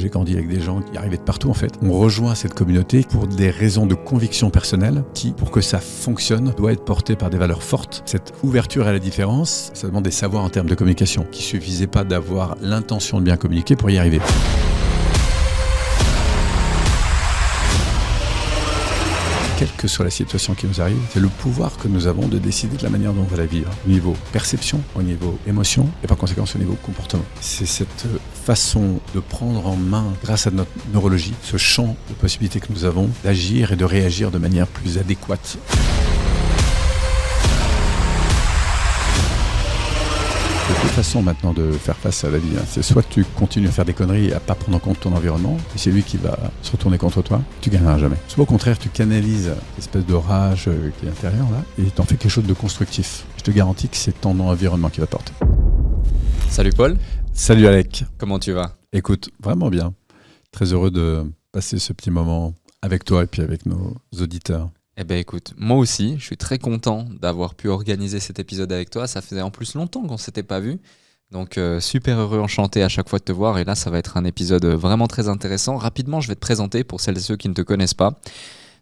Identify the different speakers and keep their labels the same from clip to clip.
Speaker 1: j'ai grandi avec des gens qui arrivaient de partout en fait. On rejoint cette communauté pour des raisons de conviction personnelle qui, pour que ça fonctionne, doit être porté par des valeurs fortes. Cette ouverture à la différence, ça demande des savoirs en termes de communication, qui suffisait pas d'avoir l'intention de bien communiquer pour y arriver. Quelle que soit la situation qui nous arrive, c'est le pouvoir que nous avons de décider de la manière dont on va la vivre, au niveau perception, au niveau émotion et par conséquent au niveau comportement. C'est cette façon de prendre en main, grâce à notre neurologie, ce champ de possibilités que nous avons d'agir et de réagir de manière plus adéquate. Il y a deux façons maintenant de faire face à la vie. C'est soit tu continues à faire des conneries et à pas prendre en compte ton environnement, et c'est lui qui va se retourner contre toi, tu gagneras jamais. Soit au contraire, tu canalises l'espèce de rage qui est intérieure là, et tu en fais quelque chose de constructif. Je te garantis que c'est ton environnement qui va te porter.
Speaker 2: Salut Paul.
Speaker 1: Salut Alec.
Speaker 2: Comment tu vas ?
Speaker 1: Écoute, vraiment bien. Très heureux de passer ce petit moment avec toi et puis avec nos auditeurs.
Speaker 2: Eh bien écoute, moi aussi, je suis très content d'avoir pu organiser cet épisode avec toi. Ça faisait en plus longtemps qu'on ne s'était pas vu. Donc super heureux, enchanté à chaque fois de te voir. Et là, ça va être un épisode vraiment très intéressant. Rapidement, je vais te présenter pour celles et ceux qui ne te connaissent pas.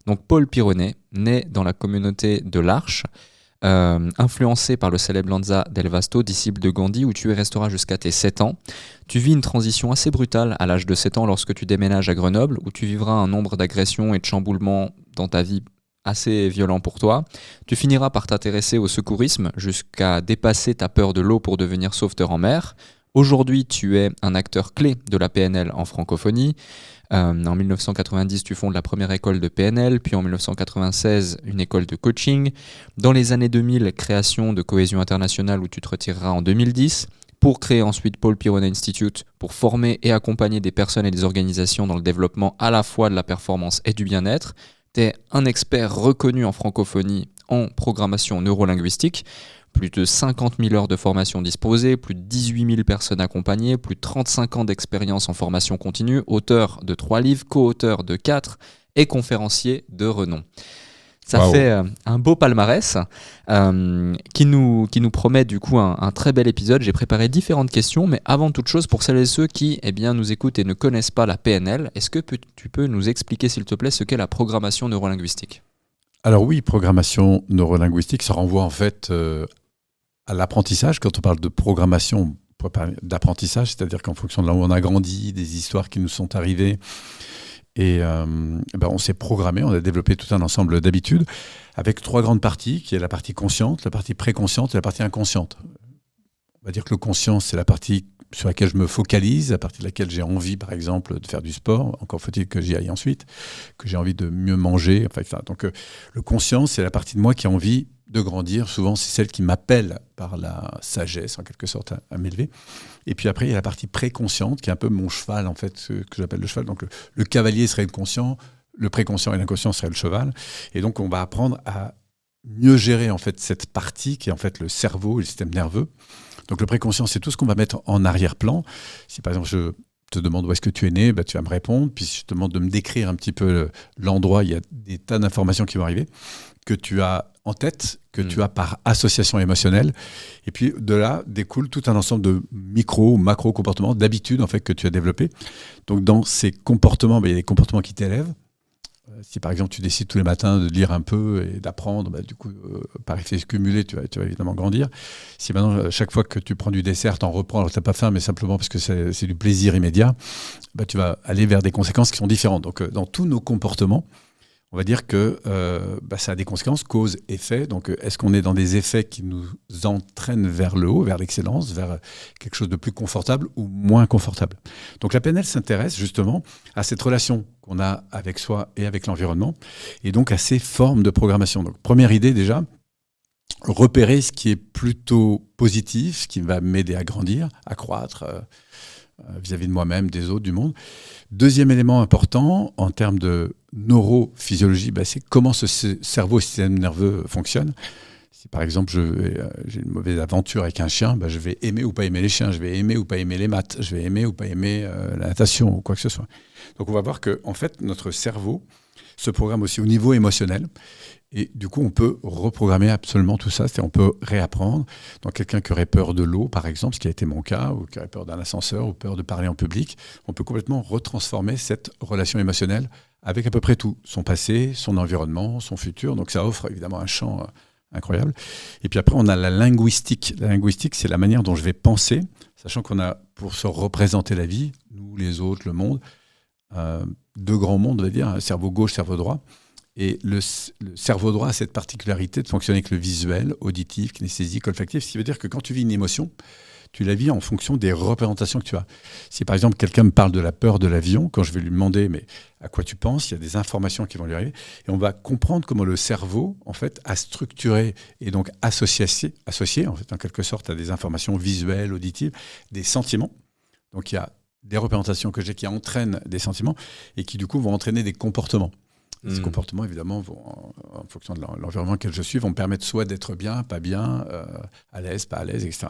Speaker 2: Donc Paul Pironnet, né dans la communauté de l'Arche, influencé par le célèbre Lanza del Vasto, disciple de Gandhi, où tu y resteras jusqu'à tes 7 ans. Tu vis une transition assez brutale à l'âge de 7 ans lorsque tu déménages à Grenoble, où tu vivras un nombre d'agressions et de chamboulements dans ta vie assez violent pour toi. Tu finiras par t'intéresser au secourisme jusqu'à dépasser ta peur de l'eau pour devenir sauveteur en mer. Aujourd'hui, tu es un acteur clé de la PNL en francophonie. En 1990, tu fondes la première école de PNL, puis en 1996, une école de coaching. Dans les années 2000, création de Cohésion Internationale où tu te retireras en 2010, pour créer ensuite Paul Pironnet Institute pour former et accompagner des personnes et des organisations dans le développement à la fois de la performance et du bien-être. Tu es un expert reconnu en francophonie en programmation neurolinguistique. Plus de 50 000 heures de formation disposées, plus de 18 000 personnes accompagnées, plus de 35 ans d'expérience en formation continue, auteur de 3 livres, co-auteur de 4 et conférencier de renom. Ça fait un beau palmarès qui nous promet du coup un très bel épisode. J'ai préparé différentes questions, mais avant toute chose, pour celles et ceux qui nous écoutent et ne connaissent pas la PNL, est-ce que tu peux nous expliquer s'il te plaît ce qu'est la programmation neurolinguistique ?
Speaker 1: Alors oui, programmation neurolinguistique, ça renvoie en fait à l'apprentissage. Quand on parle de programmation, on pourrait parler d'apprentissage, c'est-à-dire qu'en fonction de là où on a grandi, des histoires qui nous sont arrivées, et on s'est programmé, on a développé tout un ensemble d'habitudes avec 3 grandes parties, qui est la partie consciente, la partie préconsciente et la partie inconsciente. On va dire que le conscient, c'est la partie sur laquelle je me focalise, à partir de laquelle j'ai envie, par exemple, de faire du sport. Encore faut-il que j'y aille ensuite, que j'ai envie de mieux manger. Enfin. Donc le conscient, c'est la partie de moi qui a envie de grandir. Souvent, c'est celle qui m'appelle par la sagesse, en quelque sorte, à m'élever. Et puis après, il y a la partie préconsciente, qui est un peu mon cheval, en fait, ce que j'appelle le cheval. Donc le cavalier serait le conscient, le préconscient et l'inconscient seraient le cheval. Et donc, on va apprendre à mieux gérer, en fait, cette partie qui est, en fait, le cerveau et le système nerveux. Donc le préconscient, c'est tout ce qu'on va mettre en arrière-plan. Si, par exemple, je te demande où est-ce que tu es né, tu vas me répondre. Puis si je te demande de me décrire un petit peu l'endroit, il y a des tas d'informations qui vont arriver, que tu as en tête, que tu as par association émotionnelle. Et puis de là découle tout un ensemble de micro ou macro comportements, d'habitudes en fait, que tu as développés. Donc dans ces comportements, il y a des comportements qui t'élèvent. Si par exemple tu décides tous les matins de lire un peu et d'apprendre, du coup, par effet cumulé, tu vas évidemment grandir. Si maintenant, chaque fois que tu prends du dessert, t'en reprends, alors tu n'as pas faim, mais simplement parce que c'est du plaisir immédiat, tu vas aller vers des conséquences qui sont différentes. Donc dans tous nos comportements, on va dire que ça a des conséquences, cause, effet. Donc, est-ce qu'on est dans des effets qui nous entraînent vers le haut, vers l'excellence, vers quelque chose de plus confortable ou moins confortable ? Donc, la PNL s'intéresse justement à cette relation qu'on a avec soi et avec l'environnement, et donc à ces formes de programmation. Donc, première idée déjà, repérer ce qui est plutôt positif, ce qui va m'aider à grandir, à croître, vis-à-vis de moi-même, des autres, du monde. Deuxième élément important en termes de neurophysiologie, c'est comment ce cerveau et système nerveux fonctionne. Si par exemple j'ai une mauvaise aventure avec un chien, je vais aimer ou pas aimer les chiens, je vais aimer ou pas aimer les maths, je vais aimer ou pas aimer la natation ou quoi que ce soit. Donc on va voir que en fait notre cerveau se programme aussi au niveau émotionnel et du coup on peut reprogrammer absolument tout ça, c'est-à-dire on peut réapprendre. Donc quelqu'un qui aurait peur de l'eau par exemple, ce qui a été mon cas, ou qui aurait peur d'un ascenseur ou peur de parler en public, on peut complètement retransformer cette relation émotionnelle avec à peu près tout, son passé, son environnement, son futur. Donc ça offre évidemment un champ incroyable. Et puis après, on a la linguistique. La linguistique, c'est la manière dont je vais penser, sachant qu'on a, pour se représenter la vie, nous, les autres, le monde, deux grands mondes, on va dire, cerveau gauche, cerveau droit. Et le cerveau droit a cette particularité de fonctionner avec le visuel, auditif, kinesthésique, olfactif, ce qui veut dire que quand tu vis une émotion, tu la vis en fonction des représentations que tu as. Si par exemple quelqu'un me parle de la peur de l'avion, quand je vais lui demander mais à quoi tu penses, il y a des informations qui vont lui arriver et on va comprendre comment le cerveau en fait a structuré et donc associé en fait en quelque sorte à des informations visuelles, auditives, des sentiments. Donc il y a des représentations que j'ai qui entraînent des sentiments et qui du coup vont entraîner des comportements. Ces comportements, évidemment, vont, en fonction de l'environnement auquel je suis, vont me permettre soit d'être bien, pas bien, à l'aise, pas à l'aise, etc.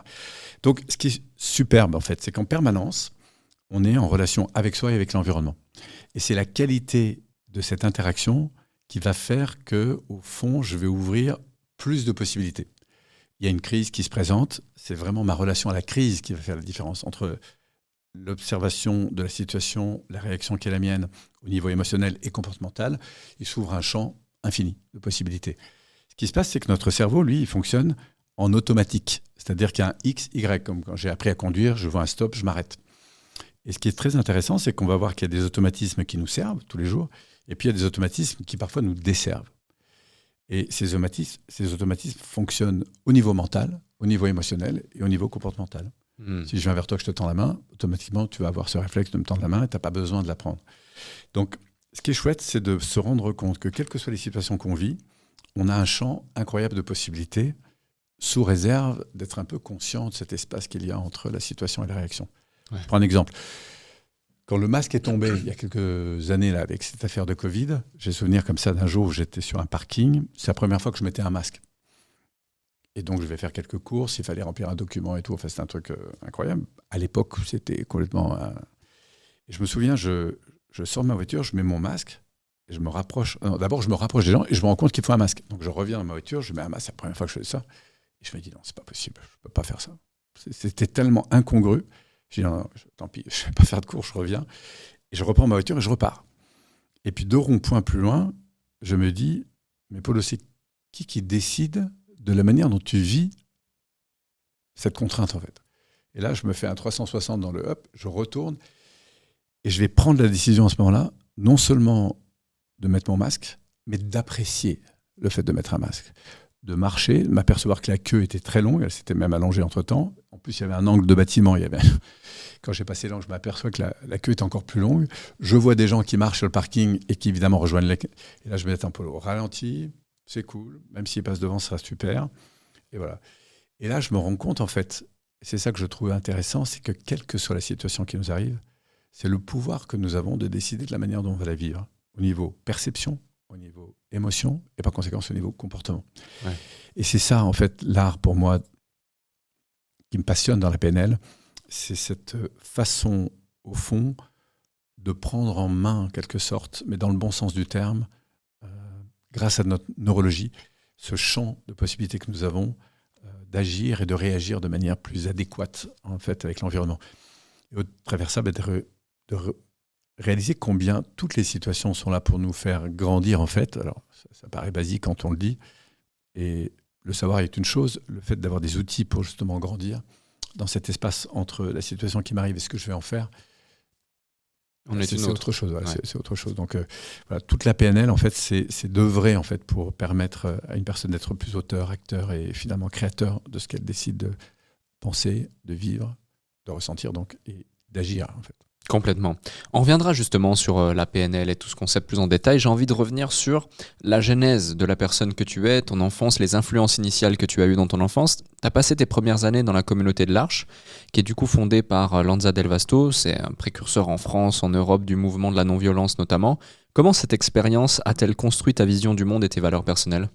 Speaker 1: Donc, ce qui est superbe, en fait, c'est qu'en permanence, on est en relation avec soi et avec l'environnement. Et c'est la qualité de cette interaction qui va faire que, au fond, je vais ouvrir plus de possibilités. Il y a une crise qui se présente, c'est vraiment ma relation à la crise qui va faire la différence entre l'observation de la situation, la réaction qui est la mienne au niveau émotionnel et comportemental. Il s'ouvre un champ infini de possibilités. Ce qui se passe, c'est que notre cerveau, lui, il fonctionne en automatique. C'est-à-dire qu'il y a un X, Y, comme quand j'ai appris à conduire, je vois un stop, je m'arrête. Et ce qui est très intéressant, c'est qu'on va voir qu'il y a des automatismes qui nous servent tous les jours, et puis il y a des automatismes qui parfois nous desservent. Et ces automatismes fonctionnent au niveau mental, au niveau émotionnel et au niveau comportemental. Si je viens vers toi, que je te tends la main, automatiquement, tu vas avoir ce réflexe de me tendre la main et tu n'as pas besoin de la prendre. Donc, ce qui est chouette, c'est de se rendre compte que, quelles que soient les situations qu'on vit, on a un champ incroyable de possibilités, sous réserve d'être un peu conscient de cet espace qu'il y a entre la situation et la réaction. Ouais. Je prends un exemple. Quand le masque est tombé, il y a quelques années, là, avec cette affaire de Covid, j'ai souvenir comme ça d'un jour où j'étais sur un parking. C'est la première fois que je mettais un masque. Et donc, je vais faire quelques courses, il fallait remplir un document et tout. Enfin, c'était un truc incroyable. À l'époque, c'était complètement... Et je me souviens, je sors de ma voiture, je mets mon masque, et je me rapproche... d'abord, je me rapproche des gens et je me rends compte qu'il faut un masque. Donc, je reviens dans ma voiture, je mets un masque, c'est la première fois que je fais ça. Et je me dis, non, c'est pas possible, je peux pas faire ça. C'était tellement incongru. Je dis, non, tant pis, je vais pas faire de course, je reviens. Et je reprends ma voiture et je repars. Et puis, 2 ronds-points plus loin, je me dis, mais Paulo, c'est qui décide de la manière dont tu vis cette contrainte, en fait. Et là, je me fais un 360 dans le up, je retourne, et je vais prendre la décision à ce moment-là, non seulement de mettre mon masque, mais d'apprécier le fait de mettre un masque. De marcher, de m'apercevoir que la queue était très longue, elle s'était même allongée entre-temps. En plus, il y avait un angle de bâtiment. Quand j'ai passé l'angle, je m'aperçois que la queue est encore plus longue. Je vois des gens qui marchent sur le parking et qui, évidemment, rejoignent la queue. Et là, je me dis un peu au ralenti. C'est cool, même s'il passe devant, ça sera super. Et voilà. Et là, je me rends compte, en fait, c'est ça que je trouve intéressant, c'est que quelle que soit la situation qui nous arrive, c'est le pouvoir que nous avons de décider de la manière dont on va la vivre, au niveau perception, au niveau émotion, et par conséquent au niveau comportement. Ouais. Et c'est ça, en fait, l'art, pour moi, qui me passionne dans la PNL, c'est cette façon, au fond, de prendre en main, en quelque sorte, mais dans le bon sens du terme, grâce à notre neurologie, ce champ de possibilités que nous avons d'agir et de réagir de manière plus adéquate en fait, avec l'environnement. Et au travers ça, réaliser combien toutes les situations sont là pour nous faire grandir, en fait. Alors, ça paraît basique quand on le dit, et le savoir est une chose, le fait d'avoir des outils pour justement grandir dans cet espace entre la situation qui m'arrive et ce que je vais en faire, c'est autre chose. Voilà, ouais. c'est autre chose. Donc, voilà, toute la PNL, en fait, c'est d'œuvrer en fait, pour permettre à une personne d'être plus auteur, acteur et finalement créateur de ce qu'elle décide de penser, de vivre, de ressentir donc, et d'agir, en fait.
Speaker 2: Complètement. On reviendra justement sur la PNL et tout ce concept plus en détail. J'ai envie de revenir sur la genèse de la personne que tu es, ton enfance, les influences initiales que tu as eues dans ton enfance. Tu as passé tes premières années dans la communauté de l'Arche, qui est du coup fondée par Lanza Del Vasto. C'est un précurseur en France, en Europe, du mouvement de la non-violence notamment. Comment cette expérience a-t-elle construit ta vision du monde et tes valeurs personnelles ?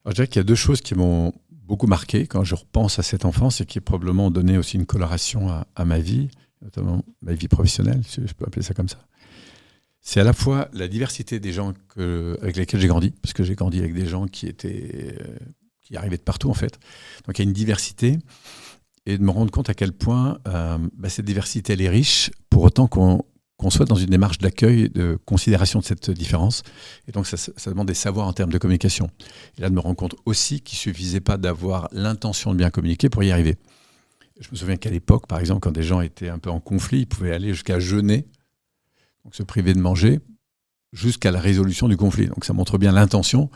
Speaker 1: Alors, je dirais qu'il y a deux choses qui m'ont beaucoup marqué quand je repense à cette enfance et qui probablement ont donné aussi une coloration à ma vie, notamment ma vie professionnelle, si je peux appeler ça comme ça. C'est à la fois la diversité des gens avec lesquels j'ai grandi, parce que j'ai grandi avec des gens qui arrivaient de partout en fait. Donc il y a une diversité, et de me rendre compte à quel point cette diversité elle est riche, pour autant qu'on soit dans une démarche d'accueil, de considération de cette différence. Et donc ça demande des savoirs en termes de communication. Et là de me rendre compte aussi qu'il ne suffisait pas d'avoir l'intention de bien communiquer pour y arriver. Je me souviens qu'à l'époque, par exemple, quand des gens étaient un peu en conflit, ils pouvaient aller jusqu'à jeûner, donc se priver de manger, jusqu'à la résolution du conflit. Donc ça montre bien l'intention.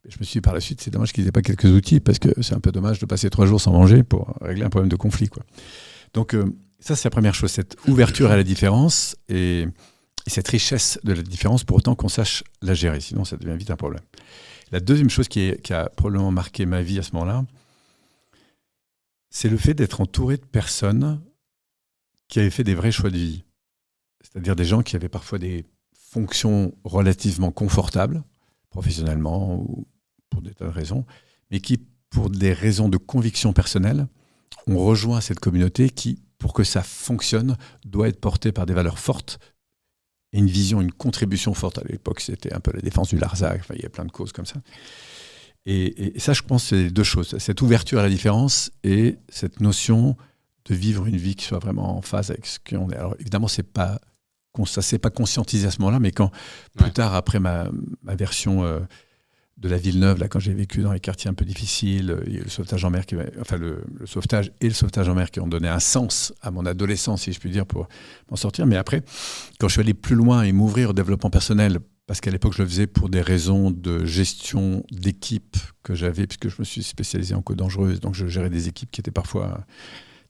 Speaker 1: Je me suis dit par la suite, c'est dommage qu'ils n'aient pas quelques outils, parce que c'est un peu dommage de passer 3 jours sans manger pour régler un problème de conflit, quoi. Donc ça, c'est la première chose, cette ouverture à la différence et cette richesse de la différence, pour autant qu'on sache la gérer. Sinon, ça devient vite un problème. La deuxième chose qui a probablement marqué ma vie à ce moment-là, c'est le fait d'être entouré de personnes qui avaient fait des vrais choix de vie. C'est-à-dire des gens qui avaient parfois des fonctions relativement confortables, professionnellement ou pour des tas de raisons, mais qui, pour des raisons de conviction personnelle, ont rejoint cette communauté qui, pour que ça fonctionne, doit être portée par des valeurs fortes et une vision, une contribution forte. À l'époque, c'était un peu la défense du Larzac, il y a plein de causes comme ça. Et ça, je pense, c'est deux choses. Cette ouverture à la différence et cette notion de vivre une vie qui soit vraiment en phase avec ce qu'on est. Alors évidemment, ça ne s'est pas conscientisé à ce moment-là, mais quand plus tard, après ma version de la Villeneuve, là, quand j'ai vécu dans les quartiers un peu difficiles, il y a le sauvetage en mer, le sauvetage et le sauvetage en mer qui ont donné un sens à mon adolescence, si je puis dire, pour m'en sortir. Mais après, quand je suis allé plus loin et m'ouvrir au développement personnel, parce qu'à l'époque, je le faisais pour des raisons de gestion d'équipe que j'avais, puisque je me suis spécialisé en code dangereuse, donc je gérais des équipes qui étaient parfois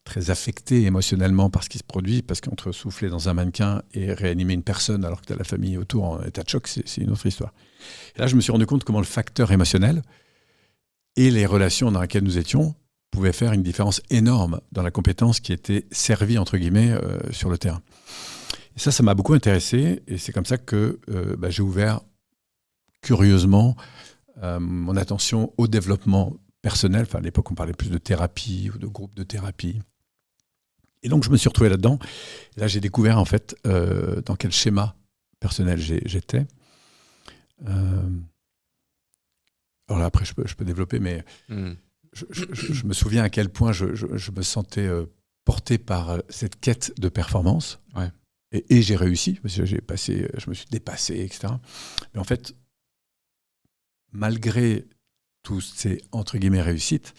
Speaker 1: très affectées émotionnellement par ce qui se produit, parce qu'entre souffler dans un mannequin et réanimer une personne alors que tu as la famille autour en état de choc, c'est une autre histoire. Et là, je me suis rendu compte comment le facteur émotionnel et les relations dans lesquelles nous étions pouvaient faire une différence énorme dans la compétence qui était servie, entre guillemets, sur le terrain. Et ça m'a beaucoup intéressé, et c'est comme ça que j'ai ouvert curieusement mon attention au développement personnel. Enfin, à l'époque, on parlait plus de thérapie ou de groupe de thérapie. Et donc, je me suis retrouvé là-dedans. Et là, j'ai découvert, en fait, dans quel schéma personnel j'étais. Alors là, après, je peux développer, mais je me souviens à quel point je me sentais porté par cette quête de performance.
Speaker 2: Ouais.
Speaker 1: Et j'ai réussi, parce que je me suis dépassé, etc. Mais en fait, malgré tous ces, entre guillemets, réussites,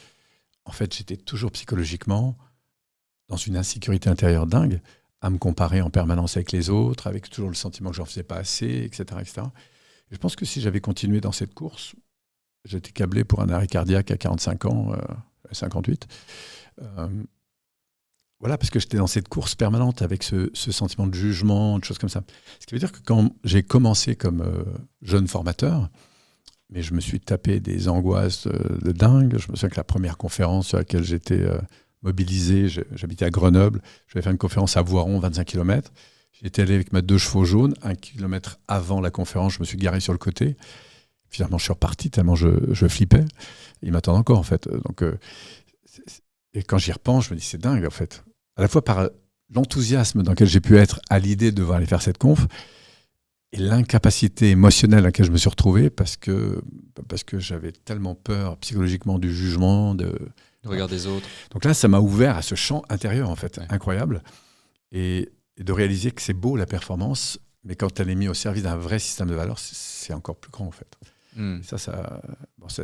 Speaker 1: en fait, j'étais toujours psychologiquement dans une insécurité intérieure dingue, à me comparer en permanence avec les autres, avec toujours le sentiment que j'en faisais pas assez, etc., etc. Et je pense que si j'avais continué dans cette course, j'étais câblé pour un arrêt cardiaque à 45 ans, 58. Voilà, parce que j'étais dans cette course permanente avec ce sentiment de jugement, de choses comme ça. Ce qui veut dire que quand j'ai commencé comme jeune formateur, mais je me suis tapé des angoisses de dingue. Je me souviens que la première conférence sur laquelle j'étais mobilisé, j'habitais à Grenoble, je vais faire une conférence à Voiron, 25 km. J'étais allé avec ma 2 chevaux jaunes, 1 kilomètre avant la conférence, je me suis garé sur le côté. Finalement, je suis reparti tellement je flippais. Ils m'attendent encore, en fait. Donc, et quand j'y repense, je me dis, c'est dingue, en fait. À la fois par l'enthousiasme dans lequel j'ai pu être à l'idée de devoir aller faire cette conf, et l'incapacité émotionnelle à laquelle je me suis retrouvé, parce que j'avais tellement peur psychologiquement du jugement, de
Speaker 2: regard des autres.
Speaker 1: Donc là, ça m'a ouvert à ce champ intérieur, en fait, incroyable. Et de réaliser que c'est beau, la performance, mais quand elle est mise au service d'un vrai système de valeurs, c'est encore plus grand, en fait. Et ça,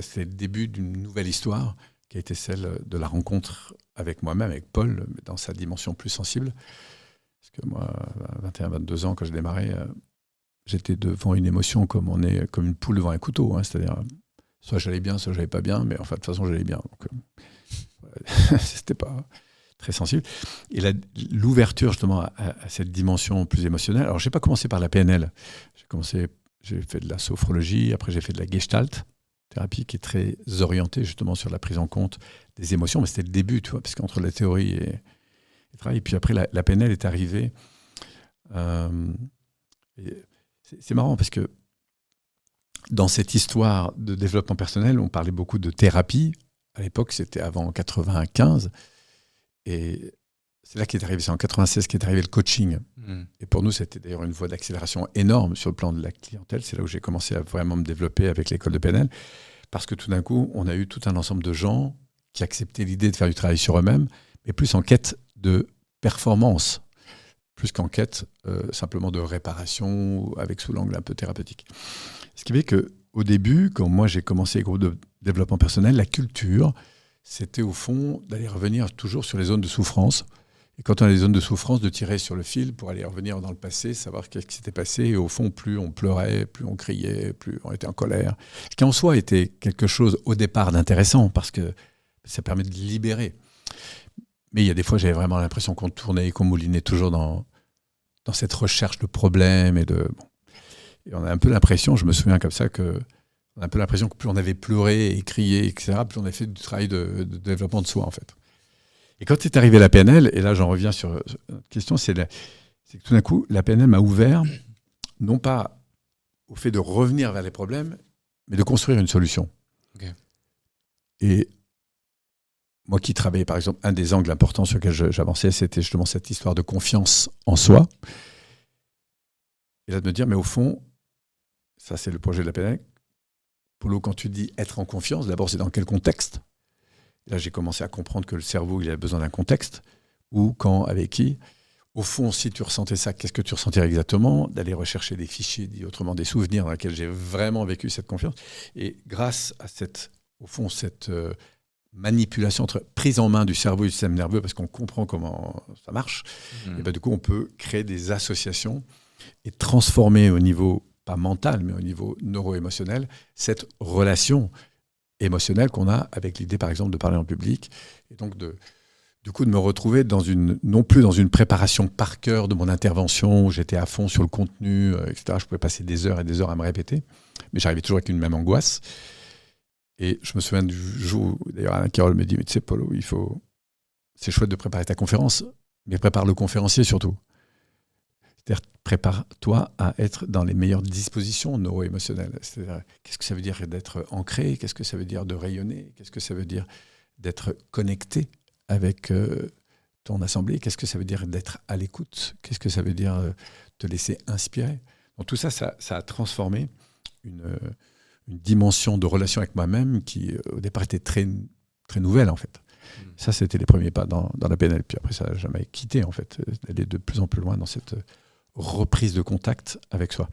Speaker 1: c'est le début d'une nouvelle histoire qui a été celle de la rencontre avec moi-même, avec Paul, mais dans sa dimension plus sensible. Parce que moi, à 21, 22 ans, quand je démarrais, j'étais devant une émotion comme on est comme une poule devant un couteau. Hein, c'est-à-dire, soit j'allais bien, soit j'allais pas bien, mais enfin, de toute façon, j'allais bien. Donc, c'était pas très sensible. Et l'ouverture, justement, à cette dimension plus émotionnelle. Alors, j'ai pas commencé par la PNL. J'ai fait de la sophrologie, après j'ai fait de la gestalt, thérapie qui est très orientée justement sur la prise en compte des émotions, mais c'était le début, tu vois, parce qu'entre la théorie et le travail, et puis après la PNL est arrivée. C'est marrant parce que dans cette histoire de développement personnel, on parlait beaucoup de thérapie. À l'époque, c'était avant 95. Et c'est là qu'est arrivé, c'est en 96 qu'est arrivé le coaching. Et pour nous, c'était d'ailleurs une voie d'accélération énorme sur le plan de la clientèle. C'est là où j'ai commencé à vraiment me développer avec l'école de PNL. Parce que tout d'un coup, on a eu tout un ensemble de gens qui acceptaient l'idée de faire du travail sur eux-mêmes, mais plus en quête de performance, plus qu'en quête simplement de réparation, avec sous l'angle un peu thérapeutique. Ce qui fait qu'au début, quand moi j'ai commencé les groupes de développement personnel, la culture, c'était au fond d'aller revenir toujours sur les zones de souffrance. Et quand on a des zones de souffrance, de tirer sur le fil pour aller revenir dans le passé, savoir qu'est-ce qui s'était passé. Et au fond, plus on pleurait, plus on criait, plus on était en colère. Ce qui en soi était quelque chose au départ d'intéressant parce que ça permet de libérer. Mais il y a des fois, j'avais vraiment l'impression qu'on tournait et qu'on moulinait toujours dans cette recherche de problèmes. Et on a un peu l'impression, je me souviens comme ça, on a un peu l'impression que plus on avait pleuré et crié, etc., plus on avait fait du travail de développement de soi, en fait. Et quand est arrivé la PNL, et là j'en reviens sur notre question, c'est que tout d'un coup, la PNL m'a ouvert, non pas au fait de revenir vers les problèmes, mais de construire une solution.
Speaker 2: Okay.
Speaker 1: Et moi qui travaillais, par exemple, un des angles importants sur lesquels j'avançais, c'était justement cette histoire de confiance en soi. Et là de me dire, mais au fond, ça c'est le projet de la PNL, Polo, quand tu dis être en confiance, d'abord c'est dans quel contexte ? Là, j'ai commencé à comprendre que le cerveau, il a besoin d'un contexte. Où, quand, avec qui. Au fond, si tu ressentais ça, qu'est-ce que tu ressentirais exactement ? D'aller rechercher des fichiers, dit autrement, des souvenirs dans lesquels j'ai vraiment vécu cette confiance. Et grâce à cette manipulation entre prise en main du cerveau et du système nerveux, parce qu'on comprend comment ça marche, et ben, du coup, on peut créer des associations et transformer au niveau, pas mental, mais au niveau neuro-émotionnel, cette relation émotionnel qu'on a avec l'idée, par exemple, de parler en public. Et donc, du coup, de me retrouver non plus dans une préparation par cœur de mon intervention où j'étais à fond sur le contenu, etc. Je pouvais passer des heures et des heures à me répéter, mais j'arrivais toujours avec une même angoisse. Et je me souviens du jour où, d'ailleurs, Alain Carole me dit, mais tu sais, Polo, c'est chouette de préparer ta conférence, mais prépare le conférencier surtout. C'est-à-dire, prépare-toi à être dans les meilleures dispositions neuro-émotionnelles. C'est-à-dire, qu'est-ce que ça veut dire d'être ancré ? Qu'est-ce que ça veut dire de rayonner ? Qu'est-ce que ça veut dire d'être connecté avec ton assemblée ? Qu'est-ce que ça veut dire d'être à l'écoute ? Qu'est-ce que ça veut dire te laisser inspirer ? Donc tout ça, ça a transformé une dimension de relation avec moi-même qui, au départ, était très, très nouvelle, en fait. Ça, c'était les premiers pas dans la PNL. Puis après, ça n'a jamais quitté, en fait, d'aller de plus en plus loin dans cette reprise de contact avec soi.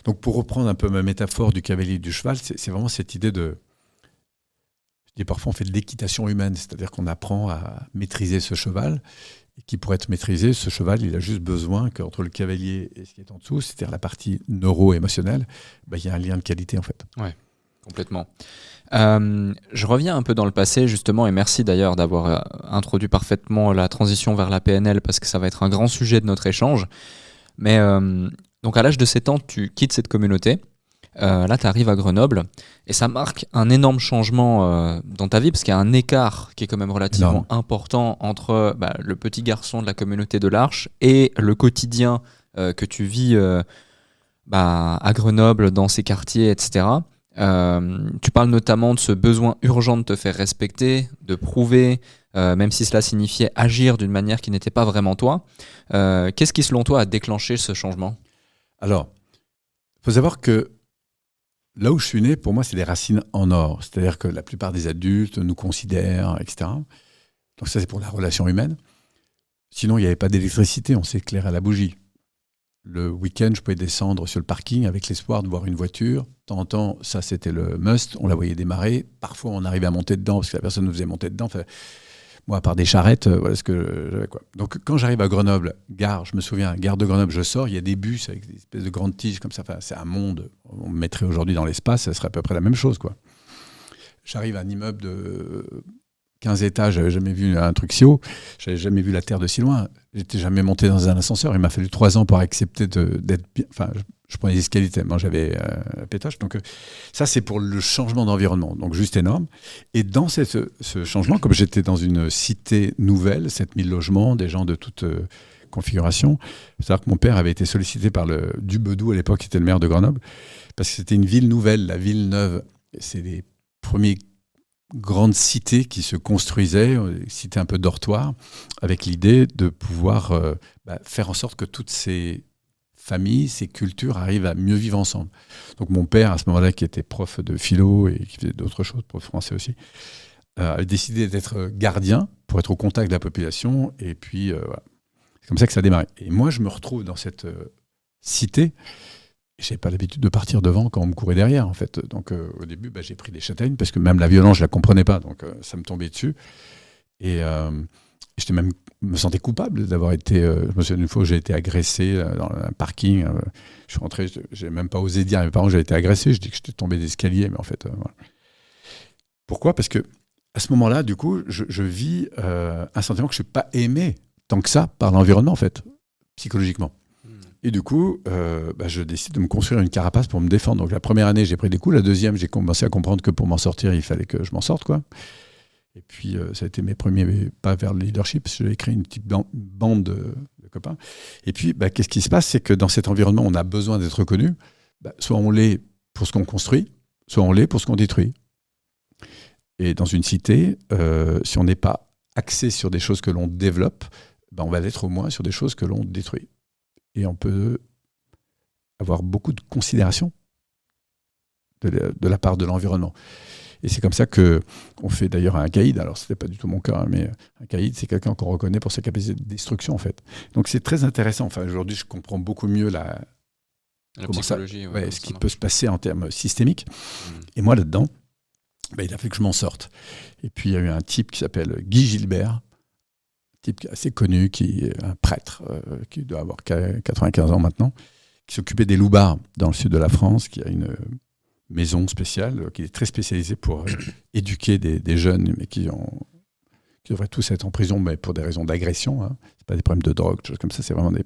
Speaker 1: Donc, pour reprendre un peu ma métaphore du cavalier et du cheval, c'est vraiment cette idée de... Je dis parfois, on fait de l'équitation humaine, c'est-à-dire qu'on apprend à maîtriser ce cheval, et qui, pour être maîtrisé, ce cheval, il a juste besoin qu'entre le cavalier et ce qui est en dessous, c'est-à-dire la partie neuro-émotionnelle, il y a un lien de qualité, en fait.
Speaker 2: Ouais, complètement. Je reviens un peu dans le passé, justement, et merci d'ailleurs d'avoir introduit parfaitement la transition vers la PNL, parce que ça va être un grand sujet de notre échange. Mais donc à l'âge de 7 ans, tu quittes cette communauté. Là, tu arrives à Grenoble et ça marque un énorme changement dans ta vie parce qu'il y a un écart qui est quand même relativement important entre le petit garçon de la communauté de l'Arche et le quotidien que tu vis à Grenoble, dans ces quartiers, etc. Tu parles notamment de ce besoin urgent de te faire respecter, de prouver, même si cela signifiait agir d'une manière qui n'était pas vraiment toi. Qu'est-ce qui, selon toi, a déclenché ce changement ?
Speaker 1: Alors, il faut savoir que là où je suis né, pour moi, c'est des racines en or. C'est-à-dire que la plupart des adultes nous considèrent, etc. Donc ça, c'est pour la relation humaine. Sinon, il n'y avait pas d'électricité, on s'éclairait à la bougie. Le week-end, je pouvais descendre sur le parking avec l'espoir de voir une voiture. De temps en temps, ça, c'était le must. On la voyait démarrer. Parfois, on arrivait à monter dedans parce que la personne nous faisait monter dedans. Enfin, moi, à part des charrettes, voilà ce que j'avais, quoi. Donc, quand j'arrive à Grenoble, je me souviens, gare de Grenoble, je sors, il y a des bus avec des espèces de grandes tiges comme ça. Enfin, c'est un monde. On me mettrait aujourd'hui dans l'espace, ça serait à peu près la même chose, quoi. J'arrive à un immeuble de 15 étages, j'avais jamais vu un truc si haut, j'avais jamais vu la Terre de si loin, j'étais jamais monté dans un ascenseur, il m'a fallu 3 ans pour accepter d'être bien, enfin, je prenais les escaliers tellement j'avais la pétoche, donc ça c'est pour le changement d'environnement, donc juste énorme. Et dans ce changement, comme j'étais dans une cité nouvelle, 7000 logements, des gens de toute configuration. Il faut savoir que mon père avait été sollicité par le Dubedou, à l'époque, qui était le maire de Grenoble, parce que c'était une ville nouvelle, la ville neuve. C'est les premières grandes cités qui se construisaient, cités un peu dortoirs, avec l'idée de pouvoir faire en sorte que toutes ces familles, ces cultures arrivent à mieux vivre ensemble. Donc mon père, à ce moment-là, qui était prof de philo et qui faisait d'autres choses, prof français aussi, a décidé d'être gardien pour être au contact de la population. Et puis, voilà. C'est comme ça que ça a démarré. Et moi, je me retrouve dans cette cité. Je n'avais pas l'habitude de partir devant quand on me courait derrière, en fait. Donc, au début, j'ai pris des châtaignes parce que même la violence, je ne la comprenais pas. Donc, ça me tombait dessus. Et j'étais même, me sentais coupable d'avoir été... je me souviens d'une fois où j'ai été agressé dans un parking. Je suis rentré, je n'ai même pas osé dire à mes parents que j'avais été agressé. Je dis que j'étais tombé d'escalier, mais en fait, voilà. Pourquoi ? Parce que à ce moment-là, du coup, je vis un sentiment que je ne suis pas aimé tant que ça par l'environnement, en fait, psychologiquement. Et du coup, je décide de me construire une carapace pour me défendre. Donc la première année, j'ai pris des coups. La deuxième, j'ai commencé à comprendre que pour m'en sortir, il fallait que je m'en sorte, quoi. Et puis, ça a été mes premiers pas vers le leadership, parce que j'avais créé une petite bande de copains. Et puis, qu'est-ce qui se passe ? C'est que dans cet environnement, on a besoin d'être reconnu. Soit on l'est pour ce qu'on construit, soit on l'est pour ce qu'on détruit. Et dans une cité, si on n'est pas axé sur des choses que l'on développe, on va l'être au moins sur des choses que l'on détruit. Et on peut avoir beaucoup de considération de la part de l'environnement. Et c'est comme ça qu'on fait d'ailleurs un caïd. Alors, ce n'était pas du tout mon cas, mais un caïd, c'est quelqu'un qu'on reconnaît pour sa capacité de destruction, en fait. Donc, c'est très intéressant. Enfin, aujourd'hui, je comprends beaucoup mieux la
Speaker 2: psychologie.
Speaker 1: Ce qui peut se passer en termes systémiques. Et moi, là-dedans, il a fait que je m'en sorte. Et puis, il y a eu un type qui s'appelle Guy Gilbert, type assez connu, qui est un prêtre, qui doit avoir 95 ans maintenant, qui s'occupait des loupards dans le sud de la France, qui a une maison spéciale, qui est très spécialisée pour éduquer des jeunes, mais qui devraient tous être en prison, mais pour des raisons d'agression. Hein. C'est pas des problèmes de drogue, des choses comme ça, c'est vraiment des...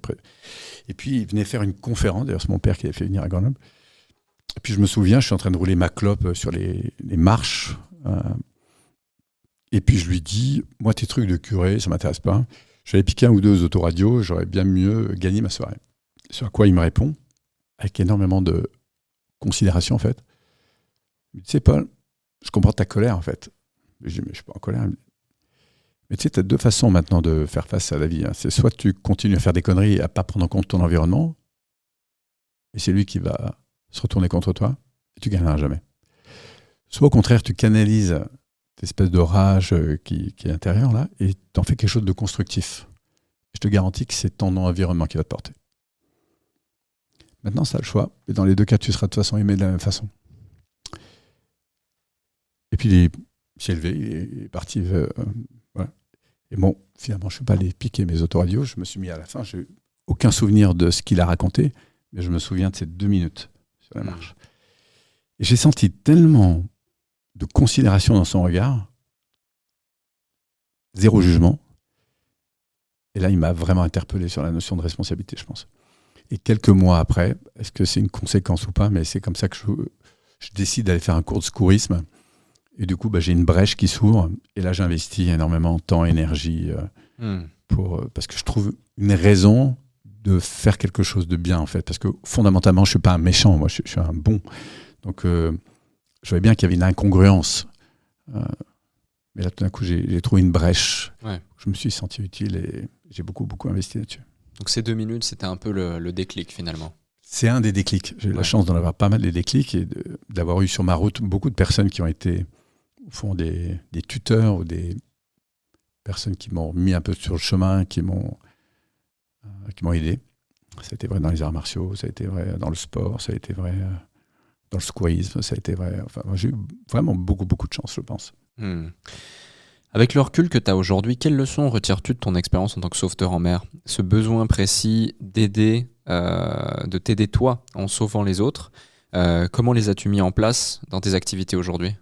Speaker 1: Et puis, il venait faire une conférence, d'ailleurs c'est mon père qui l'avait fait venir à Grenoble. Et puis je me souviens, je suis en train de rouler ma clope sur les marches, et puis je lui dis, moi tes trucs de curé, ça m'intéresse pas. J'avais piqué un ou deux autoradios, j'aurais bien mieux gagné ma soirée. Sur quoi il me répond, avec énormément de considération en fait. Il me dit, tu sais Paul, je comprends ta colère en fait. Je dis, mais je suis pas en colère. Mais tu sais, tu as deux façons maintenant de faire face à la vie. Hein. C'est soit tu continues à faire des conneries et à pas prendre en compte ton environnement, et c'est lui qui va se retourner contre toi, et tu gagneras jamais. Soit au contraire, tu canalises cette espèce de rage qui est intérieure là, et tu en fais quelque chose de constructif. Je te garantis que c'est ton environnement qui va te porter. Maintenant, ça a le choix, et dans les deux cas, tu seras de toute façon aimé de la même façon. Et puis il s'est levé, il est parti. Voilà. Et bon, finalement, je ne suis pas allé piquer mes autoradios, je me suis mis à la fin, j'ai eu aucun souvenir de ce qu'il a raconté, mais je me souviens de ces 2 minutes sur la marche. Et j'ai senti tellement de considération dans son regard, zéro jugement. Et là, il m'a vraiment interpellé sur la notion de responsabilité, je pense. Et quelques mois après, est-ce que c'est une conséquence ou pas, mais c'est comme ça que je décide d'aller faire un cours de secourisme. Et du coup, j'ai une brèche qui s'ouvre. Et là, j'investis énormément de temps, énergie, parce que je trouve une raison de faire quelque chose de bien, en fait. Parce que fondamentalement, je ne suis pas un méchant, moi, je suis un bon. Donc, je voyais bien qu'il y avait une incongruence. Mais là, tout d'un coup, j'ai trouvé une brèche. Ouais. Je me suis senti utile et j'ai beaucoup, beaucoup investi là-dessus.
Speaker 2: Donc, ces 2 minutes, c'était un peu le déclic, finalement.
Speaker 1: C'est un des déclics. J'ai eu la chance d'en avoir pas mal des déclics et d'avoir eu sur ma route beaucoup de personnes qui ont été, au fond, des tuteurs ou des personnes qui m'ont mis un peu sur le chemin, qui m'ont aidé. Ça a été vrai dans les arts martiaux, ça a été vrai dans le sport, ça a été vrai dans le secourisme, ça a été vrai. Enfin, moi, j'ai eu vraiment beaucoup, beaucoup de chance, je pense.
Speaker 2: Avec le recul que tu as aujourd'hui, quelles leçons retires-tu de ton expérience en tant que sauveteur en mer ? Ce besoin précis d'aider, de t'aider toi en sauvant les autres, comment les as-tu mis en place dans tes activités aujourd'hui ?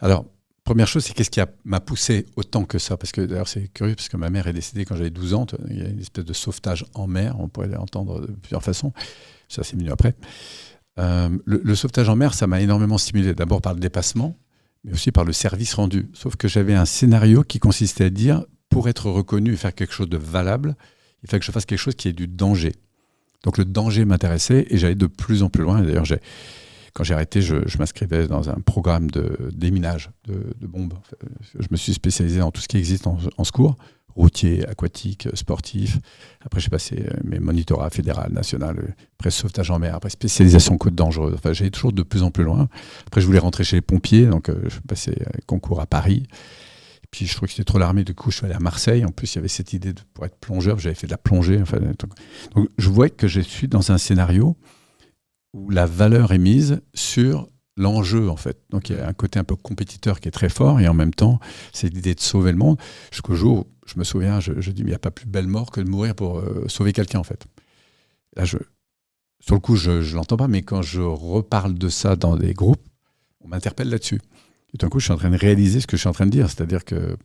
Speaker 1: Alors, première chose, c'est qu'est-ce qui m'a poussé autant que ça ? Parce que d'ailleurs, c'est curieux, parce que ma mère est décédée quand j'avais 12 ans. Il y a une espèce de sauvetage en mer, on pourrait l'entendre de plusieurs façons. Ça, c'est venu après. Le sauvetage en mer, ça m'a énormément stimulé. D'abord par le dépassement, mais aussi par le service rendu. Sauf que j'avais un scénario qui consistait à dire, pour être reconnu et faire quelque chose de valable, il fallait que je fasse quelque chose qui ait du danger. Donc le danger m'intéressait et j'allais de plus en plus loin. Et d'ailleurs, quand j'ai arrêté, je m'inscrivais dans un programme de déminage de bombes. Je me suis spécialisé dans tout ce qui existe en secours, routier, aquatique, sportif. Après, j'ai passé mes monitorats fédéral, national, après sauvetage en mer, après spécialisation côte dangereuse. Enfin, j'allais toujours de plus en plus loin. Après, je voulais rentrer chez les pompiers, donc je passais concours à Paris. Et puis, je trouvais que c'était trop l'armée. Du coup, je suis allé à Marseille. En plus, il y avait cette idée pour être plongeur. J'avais fait de la plongée. Enfin, donc, je vois que je suis dans un scénario où la valeur est mise sur l'enjeu, en fait. Donc, il y a un côté un peu compétiteur qui est très fort, et en même temps, c'est l'idée de sauver le monde. Jusqu'au jour où, je me souviens, je dis, mais il n'y a pas plus belle mort que de mourir pour sauver quelqu'un, en fait. Là, sur le coup, je ne l'entends pas, mais quand je reparle de ça dans des groupes, on m'interpelle là-dessus. Et tout d'un coup, je suis en train de réaliser ce que je suis en train de dire, c'est-à-dire que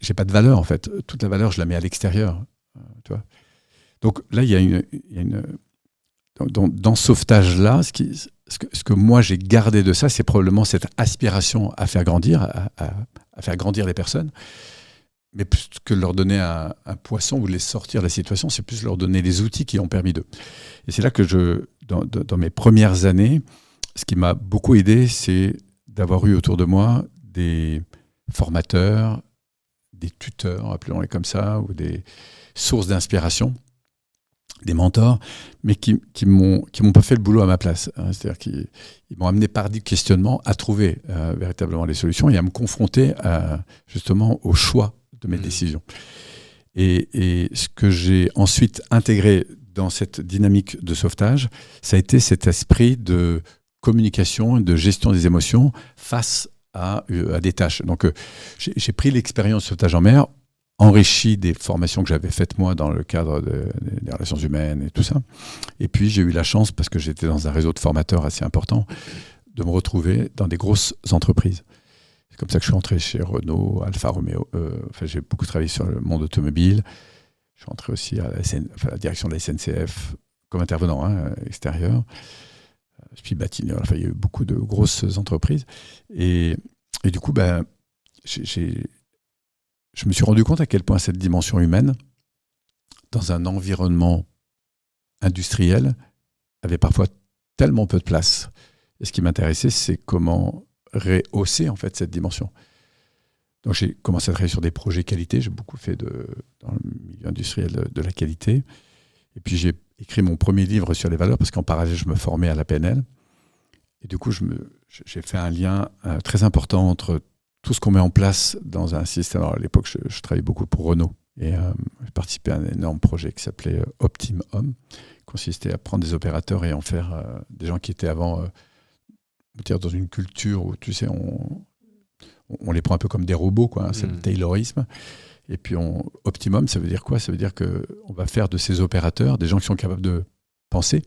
Speaker 1: j'ai pas de valeur, en fait. Toute la valeur, je la mets à l'extérieur. Tu vois. Donc là, il y a une dans ce sauvetage-là, ce que moi j'ai gardé de ça, c'est probablement cette aspiration à faire grandir, à faire grandir les personnes. Mais plus que leur donner un poisson ou les sortir de la situation, c'est plus leur donner les outils qui ont permis d'eux. Et c'est là que dans mes premières années, ce qui m'a beaucoup aidé, c'est d'avoir eu autour de moi des formateurs, des tuteurs, appelons-les comme ça, ou des sources d'inspiration, des mentors, mais qui m'ont pas fait le boulot à ma place. C'est-à-dire qu'ils m'ont amené par du questionnement à trouver véritablement les solutions et à me confronter justement au choix de mes décisions. Et ce que j'ai ensuite intégré dans cette dynamique de sauvetage, ça a été cet esprit de communication et de gestion des émotions face à des tâches. Donc j'ai pris l'expérience de sauvetage en mer, enrichi des formations que j'avais faites moi dans le cadre des relations humaines et tout ça. Et puis j'ai eu la chance, parce que j'étais dans un réseau de formateurs assez important, de me retrouver dans des grosses entreprises. C'est comme ça que je suis rentré chez Renault, Alfa Romeo. J'ai beaucoup travaillé sur le monde automobile. Je suis rentré aussi à la direction de la SNCF comme intervenant extérieur. Puis Batignolles. Il y a eu beaucoup de grosses entreprises. Et du coup, je me suis rendu compte à quel point cette dimension humaine, dans un environnement industriel, avait parfois tellement peu de place. Et ce qui m'intéressait, c'est comment rehausser en fait cette dimension. Donc j'ai commencé à travailler sur des projets qualité. J'ai beaucoup fait dans le milieu industriel de la qualité. Et puis j'ai écrit mon premier livre sur les valeurs, parce qu'en parallèle, je me formais à la PNL. Et du coup, j'ai fait un lien très important entre tout ce qu'on met en place dans un système. Alors, à l'époque, je travaillais beaucoup pour Renault. Et j'ai participé à un énorme projet qui s'appelait Optim Home, qui consistait à prendre des opérateurs et en faire des gens qui étaient avant dans une culture où, tu sais, on les prend un peu comme des robots, quoi. C'est le taylorisme. Et puis, Optimum, ça veut dire quoi ? Ça veut dire qu'on va faire de ces opérateurs des gens qui sont capables de penser,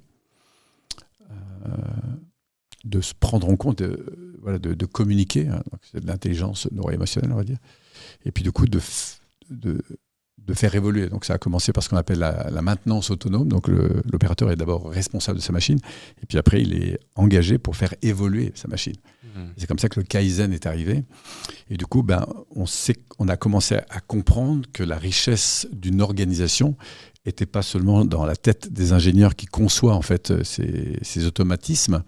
Speaker 1: de se prendre en compte, de communiquer. Donc c'est de l'intelligence neuro-émotionnelle, on va dire. Et puis, du coup, de faire évoluer. Donc, ça a commencé par ce qu'on appelle la maintenance autonome. Donc, l'opérateur est d'abord responsable de sa machine. Et puis après, il est engagé pour faire évoluer sa machine. C'est comme ça que le Kaizen est arrivé. Et du coup, on a commencé à comprendre que la richesse d'une organisation n'était pas seulement dans la tête des ingénieurs qui conçoivent en fait ces automatismes,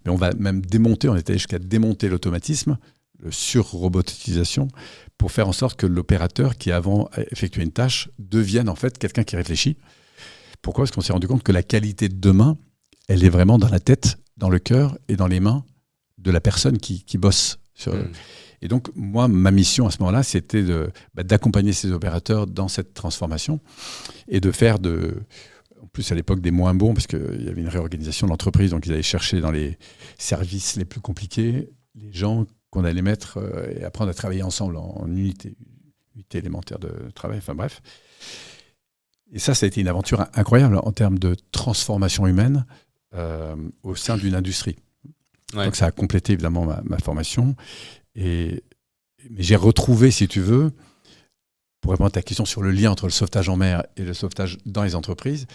Speaker 1: mais on va même démonter, on est allé jusqu'à démonter l'automatisme, le sur-robotisation, pour faire en sorte que l'opérateur qui avant effectuait une tâche devienne en fait quelqu'un qui réfléchit. Pourquoi ? Parce qu'on s'est rendu compte que la qualité de demain, elle est vraiment dans la tête, dans le cœur et dans les mains de la personne qui bosse sur. Et donc, moi, ma mission à ce moment-là, c'était d'accompagner ces opérateurs dans cette transformation et de faire en plus à l'époque des moins bons, parce qu'il y avait une réorganisation de l'entreprise, donc ils allaient chercher dans les services les plus compliqués les gens qu'on allait mettre et apprendre à travailler ensemble en unité élémentaire de travail, enfin bref. Et ça a été une aventure incroyable en termes de transformation humaine au sein d'une industrie. Ouais. Donc ça a complété évidemment ma formation. Mais j'ai retrouvé, si tu veux, pour répondre à ta question sur le lien entre le sauvetage en mer et le sauvetage dans les entreprises,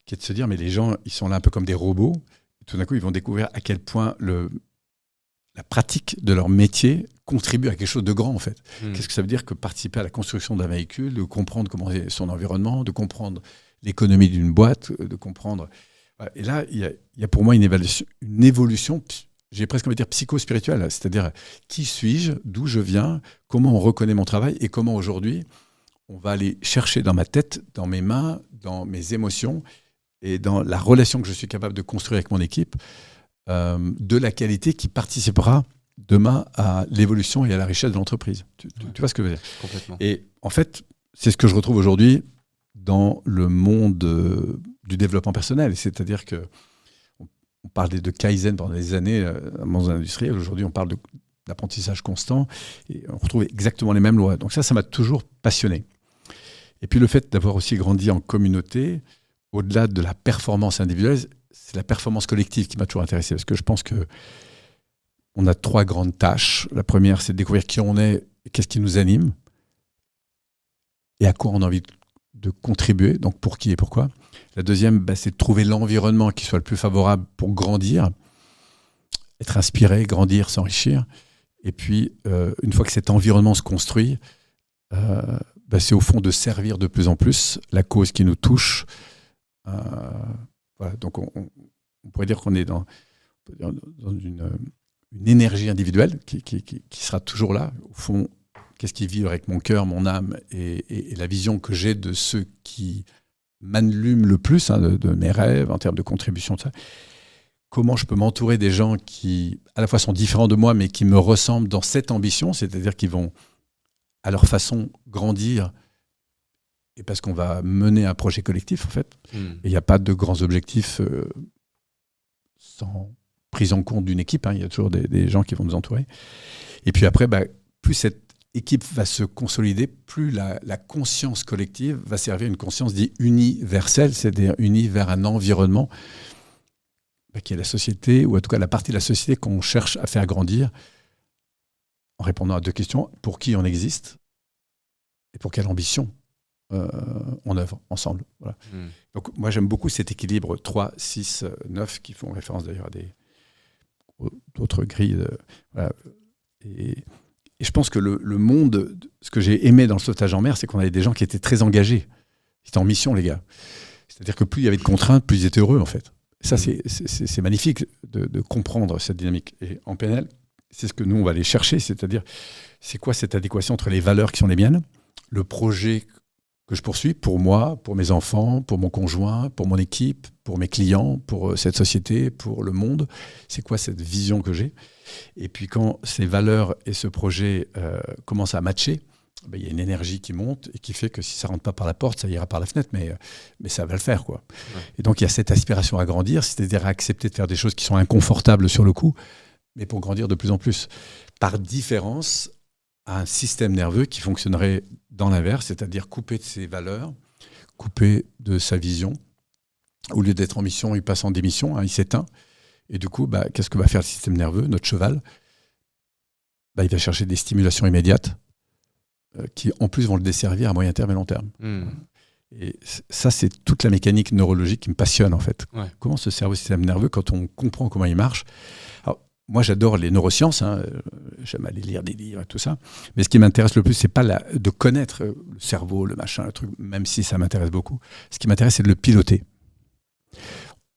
Speaker 1: qui est de se dire, mais les gens, ils sont là un peu comme des robots. Et tout d'un coup, ils vont découvrir à quel point la pratique de leur métier contribuer à quelque chose de grand, en fait. Qu'est-ce que ça veut dire que participer à la construction d'un véhicule, de comprendre comment est son environnement, de comprendre l'économie d'une boîte, de comprendre... Voilà. Et là, il y a pour moi une évolution, j'ai presque envie de dire psycho-spirituelle, c'est-à-dire qui suis-je, d'où je viens, comment on reconnaît mon travail et comment aujourd'hui on va aller chercher dans ma tête, dans mes mains, dans mes émotions et dans la relation que je suis capable de construire avec mon équipe, de la qualité qui participera demain à l'évolution et à la richesse de l'entreprise. Tu vois ce que je veux dire ?
Speaker 2: Complètement.
Speaker 1: Et en fait, c'est ce que je retrouve aujourd'hui dans le monde du développement personnel. C'est-à-dire que on parlait de Kaizen pendant des années dans le monde industriel. Aujourd'hui, on parle d'apprentissage constant et on retrouve exactement les mêmes lois. Donc ça m'a toujours passionné. Et puis le fait d'avoir aussi grandi en communauté, au-delà de la performance individuelle, c'est la performance collective qui m'a toujours intéressé. Parce que je pense qu'on a 3 grandes tâches. La première, c'est de découvrir qui on est, qu'est-ce qui nous anime, et à quoi on a envie de contribuer, donc pour qui et pourquoi. La deuxième, c'est de trouver l'environnement qui soit le plus favorable pour grandir, être inspiré, grandir, s'enrichir. Et puis, une fois que cet environnement se construit, c'est au fond de servir de plus en plus la cause qui nous touche. Voilà. Donc, on pourrait dire qu'on est dans une énergie individuelle qui sera toujours là. Au fond, qu'est-ce qui vit avec mon cœur, mon âme et la vision que j'ai de ceux qui m'allument le plus, de mes rêves en termes de contribution, de ça. Comment je peux m'entourer des gens qui, à la fois, sont différents de moi, mais qui me ressemblent dans cette ambition, c'est-à-dire qu'ils vont, à leur façon, grandir, et parce qu'on va mener un projet collectif, en fait. Et il n'y a pas de grands objectifs sans prise en compte d'une équipe. Il y a toujours des gens qui vont nous entourer. Et puis après, plus cette équipe va se consolider, plus la conscience collective va servir une conscience dite universelle, c'est-à-dire unie vers un environnement qui est la société, ou en tout cas la partie de la société qu'on cherche à faire grandir, en répondant à 2 questions. Pour qui on existe et pour quelle ambition on œuvre ensemble. Voilà. Donc moi j'aime beaucoup cet équilibre 3, 6, 9 qui font référence d'ailleurs à d'autres grilles. Voilà. Et je pense que le monde, ce que j'ai aimé dans le sauvetage en mer, c'est qu'on avait des gens qui étaient très engagés. Ils étaient en mission, les gars. C'est-à-dire que plus il y avait de contraintes, plus ils étaient heureux, en fait. Et ça, c'est magnifique de comprendre cette dynamique. Et en PNL, c'est ce que nous, on va aller chercher, c'est-à-dire, c'est quoi cette adéquation entre les valeurs qui sont les miennes, le projet que je poursuis pour moi, pour mes enfants, pour mon conjoint, pour mon équipe, pour mes clients, pour cette société, pour le monde. C'est quoi cette vision que j'ai ? Et puis quand ces valeurs et ce projet commencent à matcher, il y a une énergie qui monte et qui fait que si ça ne rentre pas par la porte, ça ira par la fenêtre, mais ça va le faire, quoi. Ouais. Et donc il y a cette aspiration à grandir, c'est-à-dire à accepter de faire des choses qui sont inconfortables sur le coup, mais pour grandir de plus en plus. Par différence à un système nerveux qui fonctionnerait dans l'inverse, c'est-à-dire coupé de ses valeurs, coupé de sa vision. Au lieu d'être en mission, il passe en démission, il s'éteint. Et du coup, qu'est-ce que va faire le système nerveux, notre cheval ? Il va chercher des stimulations immédiates qui, en plus, vont le desservir à moyen terme et long terme. Et ça, c'est toute la mécanique neurologique qui me passionne, en fait. Ouais. Comment ce cerveau, système nerveux, quand on comprend comment il marche. Alors, moi, j'adore les neurosciences. J'aime aller lire des livres et tout ça. Mais ce qui m'intéresse le plus, c'est pas de connaître le cerveau, le machin, le truc, même si ça m'intéresse beaucoup. Ce qui m'intéresse, c'est de le piloter.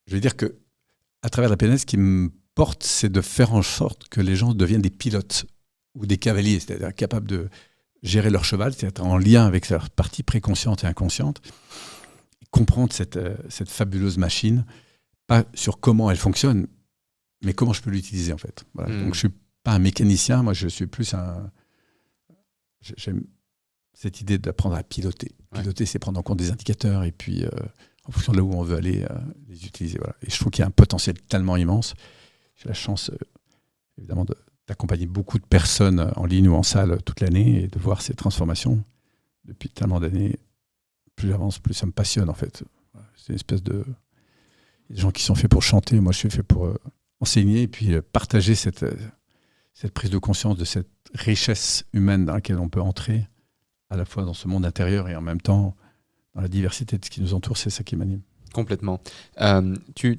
Speaker 1: Je veux dire que à travers la PNL, ce qui me porte, c'est de faire en sorte que les gens deviennent des pilotes ou des cavaliers, c'est-à-dire capables de gérer leur cheval, c'est-à-dire en lien avec leur partie préconsciente et inconsciente, et comprendre cette fabuleuse machine, pas sur comment elle fonctionne, mais comment je peux l'utiliser, en fait. Voilà. Donc, je ne suis pas un mécanicien, moi, je suis plus j'aime cette idée d'apprendre à piloter. Piloter, c'est prendre en compte des indicateurs et puis... en fonction de là où on veut aller, les utiliser. Voilà. Et je trouve qu'il y a un potentiel tellement immense. J'ai la chance, évidemment, d'accompagner beaucoup de personnes en ligne ou en salle toute l'année et de voir ces transformations depuis tellement d'années. Plus j'avance, plus ça me passionne, en fait. C'est une espèce de... Il y a des gens qui sont faits pour chanter. Moi, je suis fait pour enseigner et puis partager cette prise de conscience de cette richesse humaine dans laquelle on peut entrer, à la fois dans ce monde intérieur et en même temps... dans la diversité de ce qui nous entoure, c'est ça qui m'anime.
Speaker 2: Complètement. Tu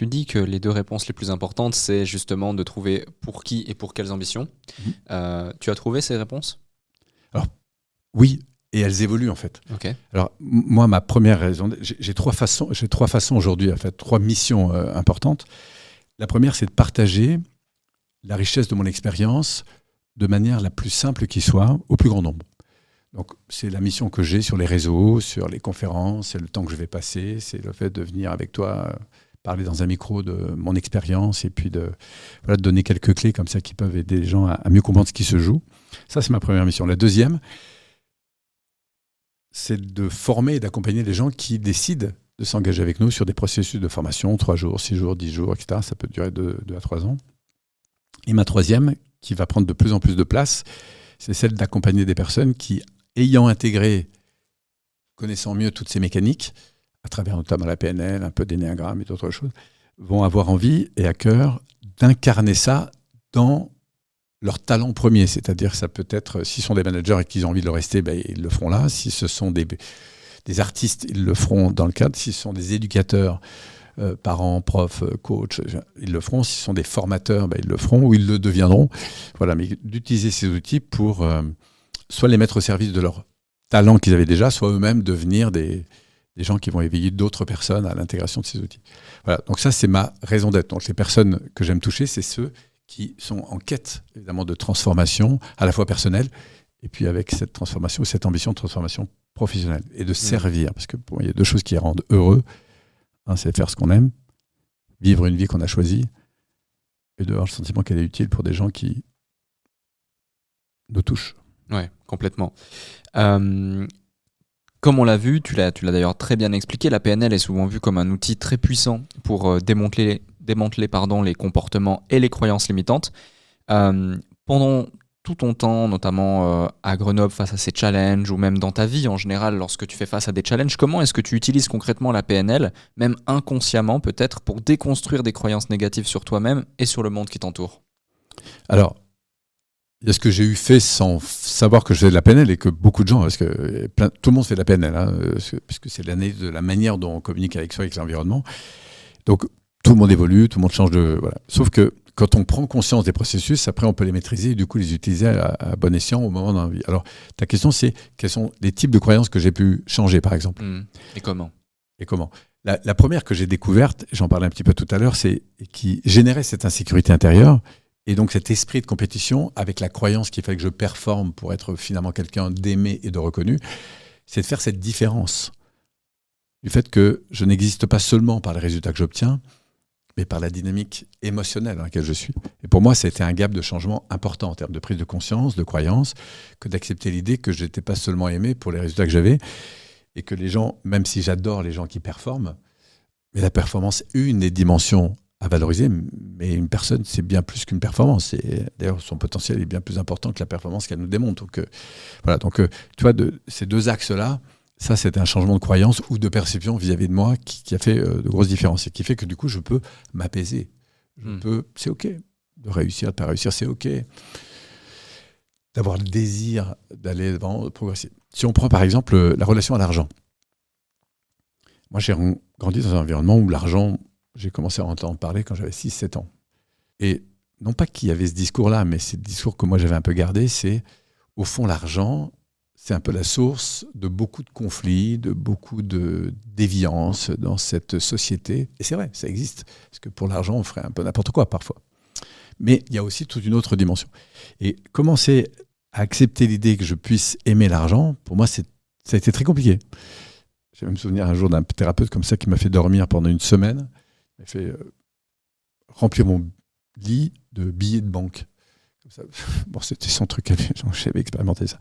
Speaker 2: dis que les deux réponses les plus importantes, c'est justement de trouver pour qui et pour quelles ambitions. Tu as trouvé ces réponses?
Speaker 1: Alors, oui, et elles évoluent en fait.
Speaker 2: Ok.
Speaker 1: Alors, moi, ma première raison, j'ai trois façons aujourd'hui, en fait, trois missions importantes. La première, c'est de partager la richesse de mon expérience de manière la plus simple qui soit au plus grand nombre. Donc, c'est la mission que j'ai sur les réseaux, sur les conférences, c'est le temps que je vais passer, c'est le fait de venir avec toi parler dans un micro de mon expérience et puis de donner quelques clés comme ça qui peuvent aider les gens à mieux comprendre ce qui se joue. Ça, c'est ma première mission. La deuxième, c'est de former et d'accompagner les gens qui décident de s'engager avec nous sur des processus de formation, 3 jours, 6 jours, 10 jours, etc. Ça peut durer 2 à 3 ans. Et ma troisième, qui va prendre de plus en plus de place, c'est celle d'accompagner des personnes qui, ayant intégré, connaissant mieux toutes ces mécaniques, à travers notamment la PNL, un peu d'énéagramme et d'autres choses, vont avoir envie et à cœur d'incarner ça dans leur talent premier. C'est-à-dire, ça peut être, s'ils sont des managers et qu'ils ont envie de le rester, ils le feront là. Si ce sont des artistes, ils le feront dans le cadre. Si ce sont des éducateurs, parents, profs, coachs, ils le feront. Si ce sont des formateurs, ils le feront ou ils le deviendront. Voilà, mais d'utiliser ces outils pour soit les mettre au service de leur talent qu'ils avaient déjà, soit eux-mêmes devenir des gens qui vont éveiller d'autres personnes à l'intégration de ces outils. Voilà, donc ça, c'est ma raison d'être. Donc les personnes que j'aime toucher, c'est ceux qui sont en quête, évidemment, de transformation, à la fois personnelle, et puis avec cette transformation, cette ambition de transformation professionnelle, et de servir. Parce que il y a 2 choses qui rendent heureux. Un, c'est faire ce qu'on aime, vivre une vie qu'on a choisie, et de avoir le sentiment qu'elle est utile pour des gens qui nous touchent.
Speaker 2: Oui, complètement. Comme on l'a vu, tu l'as d'ailleurs très bien expliqué, la PNL est souvent vue comme un outil très puissant pour démanteler les comportements et les croyances limitantes. Pendant tout ton temps, notamment à Grenoble face à ces challenges, ou même dans ta vie en général, lorsque tu fais face à des challenges, comment est-ce que tu utilises concrètement la PNL, même inconsciemment peut-être, pour déconstruire des croyances négatives sur toi-même et sur le monde qui t'entoure?
Speaker 1: Alors, il y a ce que j'ai eu fait sans savoir que je faisais de la PNL, et que beaucoup de gens, parce que tout le monde fait de la PNL, puisque c'est l'analyse de la manière dont on communique avec soi, avec l'environnement. Donc, tout le monde évolue, tout le monde change de... Voilà. Sauf que quand on prend conscience des processus, après on peut les maîtriser et du coup les utiliser à bon escient au moment d'un vie. Alors, ta question, c'est quels sont les types de croyances que j'ai pu changer, par exemple.
Speaker 2: Et comment?
Speaker 1: La première que j'ai découverte, j'en parlais un petit peu tout à l'heure, c'est qui générait cette insécurité intérieure, et donc cet esprit de compétition avec la croyance qu'il fallait que je performe pour être finalement quelqu'un d'aimé et de reconnu, c'est de faire cette différence du fait que je n'existe pas seulement par les résultats que j'obtiens, mais par la dynamique émotionnelle dans laquelle je suis. Et pour moi, ça a été un gap de changement important en termes de prise de conscience, de croyance, que d'accepter l'idée que je n'étais pas seulement aimé pour les résultats que j'avais, et que les gens, même si j'adore les gens qui performent, mais la performance est une des dimensions à valoriser, mais une personne, c'est bien plus qu'une performance. Et d'ailleurs, son potentiel est bien plus important que la performance qu'elle nous démontre. Donc, voilà. Donc, tu vois, ces 2 axes-là, ça, c'était un changement de croyance ou de perception vis-à-vis de moi qui a fait de grosses différences et qui fait que du coup, je peux m'apaiser. C'est OK de réussir, de ne pas réussir, c'est OK d'avoir le désir d'aller devant, de progresser. Si on prend par exemple la relation à l'argent. Moi, j'ai grandi dans un environnement où l'argent, j'ai commencé à entendre parler quand j'avais 6-7 ans. Et non pas qu'il y avait ce discours-là, mais c'est le discours que moi j'avais un peu gardé, c'est au fond l'argent, c'est un peu la source de beaucoup de conflits, de beaucoup de déviances dans cette société. Et c'est vrai, ça existe. Parce que pour l'argent, on ferait un peu n'importe quoi parfois. Mais il y a aussi toute une autre dimension. Et commencer à accepter l'idée que je puisse aimer l'argent, pour moi, ça a été très compliqué. J'ai même souvenir un jour d'un thérapeute comme ça qui m'a fait dormir pendant 1 semaine. Il m'a fait remplir mon lit de billets de banque. Comme ça. Bon, c'était son truc, j'avais expérimenté ça.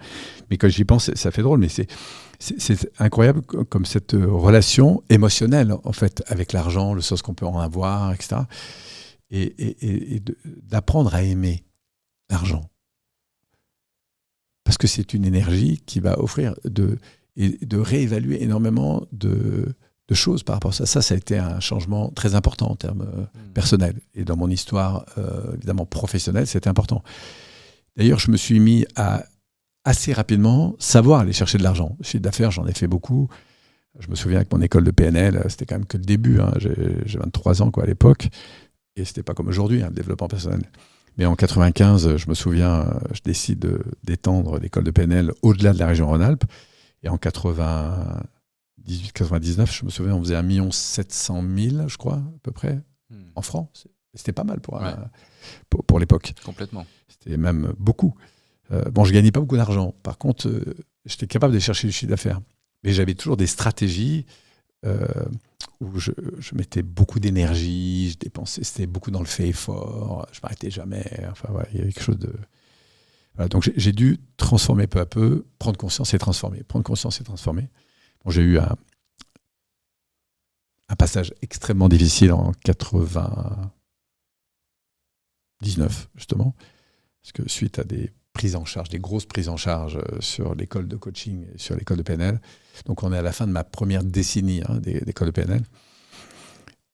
Speaker 1: Mais quand j'y pense, ça fait drôle, mais c'est incroyable comme cette relation émotionnelle, en fait, avec l'argent, le sens qu'on peut en avoir, etc. Et d'apprendre à aimer l'argent. Parce que c'est une énergie qui va offrir et de réévaluer énormément de choses par rapport à ça. Ça a été un changement très important en termes personnels. Et dans mon histoire, évidemment, professionnelle, c'était important. D'ailleurs, je me suis mis à assez rapidement savoir aller chercher de l'argent. Chiffre d'affaires, j'en ai fait beaucoup. Je me souviens avec mon école de PNL, c'était quand même que le début. Hein. J'ai 23 ans à l'époque. Et c'était pas comme aujourd'hui, le développement personnel. Mais en 95, je me souviens, je décide d'étendre l'école de PNL au-delà de la région Rhône-Alpes. Et en 98-99, je me souviens, on faisait 1 700 000, je crois, à peu près, en francs. C'était pas mal pour l'époque.
Speaker 2: Complètement.
Speaker 1: C'était même beaucoup. Je gagnais pas beaucoup d'argent. Par contre, j'étais capable de chercher du chiffre d'affaires. Mais j'avais toujours des stratégies où je mettais beaucoup d'énergie, je dépensais, c'était beaucoup dans le fait effort, je m'arrêtais jamais. Enfin, il y avait quelque chose de... Voilà, donc j'ai dû transformer peu à peu, prendre conscience et transformer. Prendre conscience et transformer. J'ai eu un passage extrêmement difficile en 99, justement, parce que suite à des prises en charge, des grosses prises en charge sur l'école de coaching et sur l'école de PNL. Donc on est à la fin de ma première décennie d'école de PNL.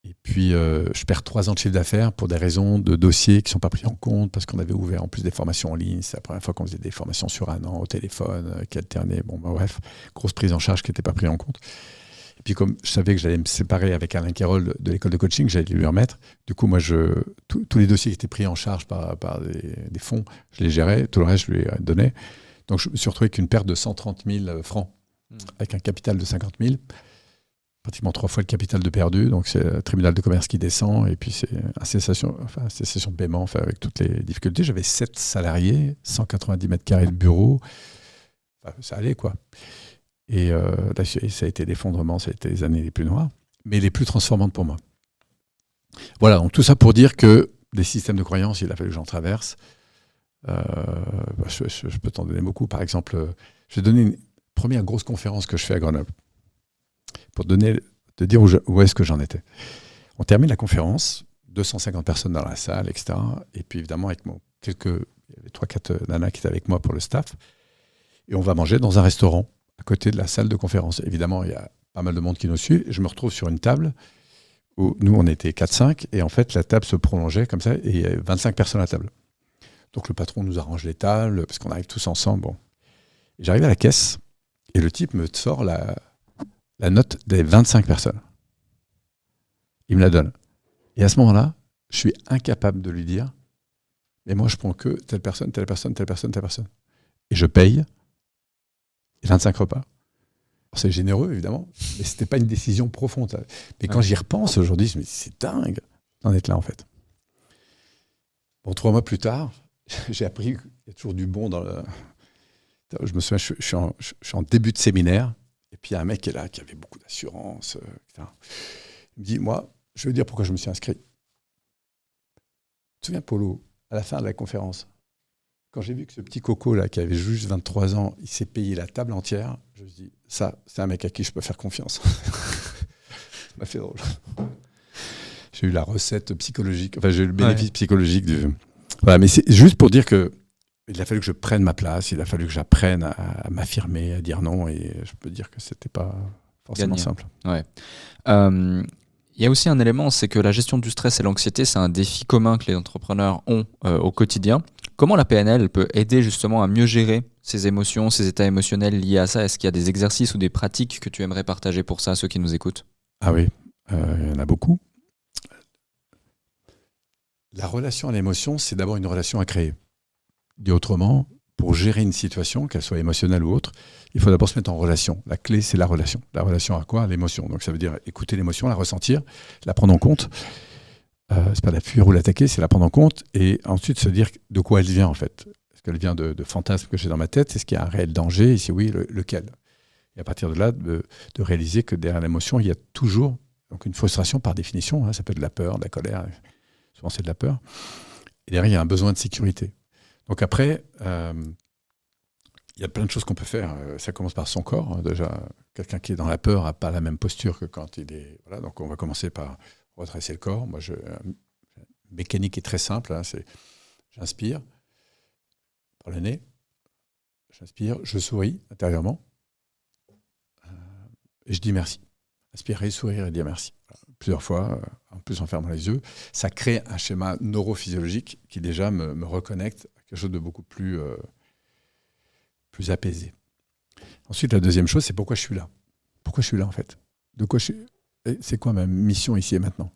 Speaker 1: Et puis je perds 3 ans de chiffre d'affaires pour des raisons de dossiers qui ne sont pas pris en compte, parce qu'on avait ouvert en plus des formations en ligne. C'est la première fois qu'on faisait des formations sur 1 an au téléphone, qui alternaient. Bref, grosse prise en charge qui n'était pas prise en compte. Et puis comme je savais que j'allais me séparer avec Alain Carroll de l'école de coaching, j'allais lui remettre. Du coup, moi, tous les dossiers qui étaient pris en charge par des fonds, je les gérais. Tout le reste, je lui donnais. Donc, je me suis retrouvé avec une perte de 130 000 francs, avec un capital de 50 000. Pratiquement 3 fois le capital de perdu. Donc, c'est le tribunal de commerce qui descend. Et puis, c'est cessation de paiement, avec toutes les difficultés. J'avais 7 salariés, 190 mètres carrés de bureau. Ça allait, quoi. Et là, ça a été l'effondrement, ça a été les années les plus noires, mais les plus transformantes pour moi. Voilà, donc tout ça pour dire que des systèmes de croyances, il a fallu que j'en traverse. Je peux t'en donner beaucoup. Par exemple, je vais donner une première grosse conférence que je fais à Grenoble, pour te dire où est-ce que j'en étais. On termine la conférence, 250 personnes dans la salle, etc. Et puis évidemment, avec il y avait 3-4 nanas qui étaient avec moi pour le staff, et on va manger dans un restaurant à côté de la salle de conférence. Évidemment, il y a pas mal de monde qui nous suit. Je me retrouve sur une table où nous, on était 4-5, et en fait, la table se prolongeait comme ça, et il y avait 25 personnes à la table. Donc le patron nous arrange les tables, parce qu'on arrive tous ensemble. Bon. Et j'arrive à la caisse, et le type me sort la note des 25 personnes. Il me la donne. Et à ce moment-là, je suis incapable de lui dire, mais moi, je prends que telle personne, telle personne, telle personne, telle personne. Et je paye 25 repas. Alors, c'est généreux, évidemment, mais ce n'était pas une décision profonde. Mais quand j'y repense aujourd'hui, je me dis, c'est dingue d'en être là, en fait. Bon, 3 mois plus tard, j'ai appris qu'il y a toujours du bon dans le... Je me souviens, je suis en début de séminaire, et puis il y a un mec qui est là, qui avait beaucoup d'assurance, etc. Il me dit, moi, je veux dire pourquoi je me suis inscrit. Tu te souviens, Polo, à la fin de la conférence, quand j'ai vu que ce petit coco là, qui avait juste 23 ans, il s'est payé la table entière, je me suis dit, ça, c'est un mec à qui je peux faire confiance. Ça m'a fait drôle. J'ai eu la recette psychologique, j'ai eu le bénéfice psychologique du... Voilà, mais c'est juste pour dire que il a fallu que je prenne ma place, il a fallu que j'apprenne à m'affirmer, à dire non, et je peux dire que c'était pas forcément simple.
Speaker 2: Ouais. Il y a aussi un élément, c'est que la gestion du stress et l'anxiété, c'est un défi commun que les entrepreneurs ont au quotidien. Comment la PNL peut aider justement à mieux gérer ces émotions, ces états émotionnels liés à ça? Est-ce qu'il y a des exercices ou des pratiques que tu aimerais partager pour ça à ceux qui nous écoutent?
Speaker 1: Ah oui, il y en a beaucoup. La relation à l'émotion, c'est d'abord une relation à créer. Dit autrement, pour gérer une situation, qu'elle soit émotionnelle ou autre, il faut d'abord se mettre en relation. La clé, c'est la relation. La relation à quoi? À l'émotion. Donc ça veut dire écouter l'émotion, la ressentir, la prendre en compte. C'est pas la fuir ou l'attaquer, c'est la prendre en compte, et ensuite se dire de quoi elle vient, en fait. Est-ce qu'elle vient de fantasmes que j'ai dans ma tête? Est-ce qu'il y a un réel danger? Et si oui, lequel? Et à partir de là, de réaliser que derrière l'émotion, il y a toujours donc une frustration par définition. Ça peut être de la peur, de la colère. Souvent, c'est de la peur. Et derrière, il y a un besoin de sécurité. Donc après, il y a plein de choses qu'on peut faire. Ça commence par son corps. Déjà, quelqu'un qui est dans la peur n'a pas la même posture que quand il est... Voilà, donc on va commencer par redresser le corps. Moi, la mécanique est très simple. C'est j'inspire par le nez. J'inspire, je souris intérieurement. Et je dis merci. Inspirer, sourire et dire merci. Plusieurs fois, en plus en fermant les yeux. Ça crée un schéma neurophysiologique qui déjà me reconnecte à quelque chose de beaucoup plus apaisé. Ensuite, la deuxième chose, c'est pourquoi je suis là. pourquoi je suis là en fait ? C'est quoi ma mission ici et maintenant ?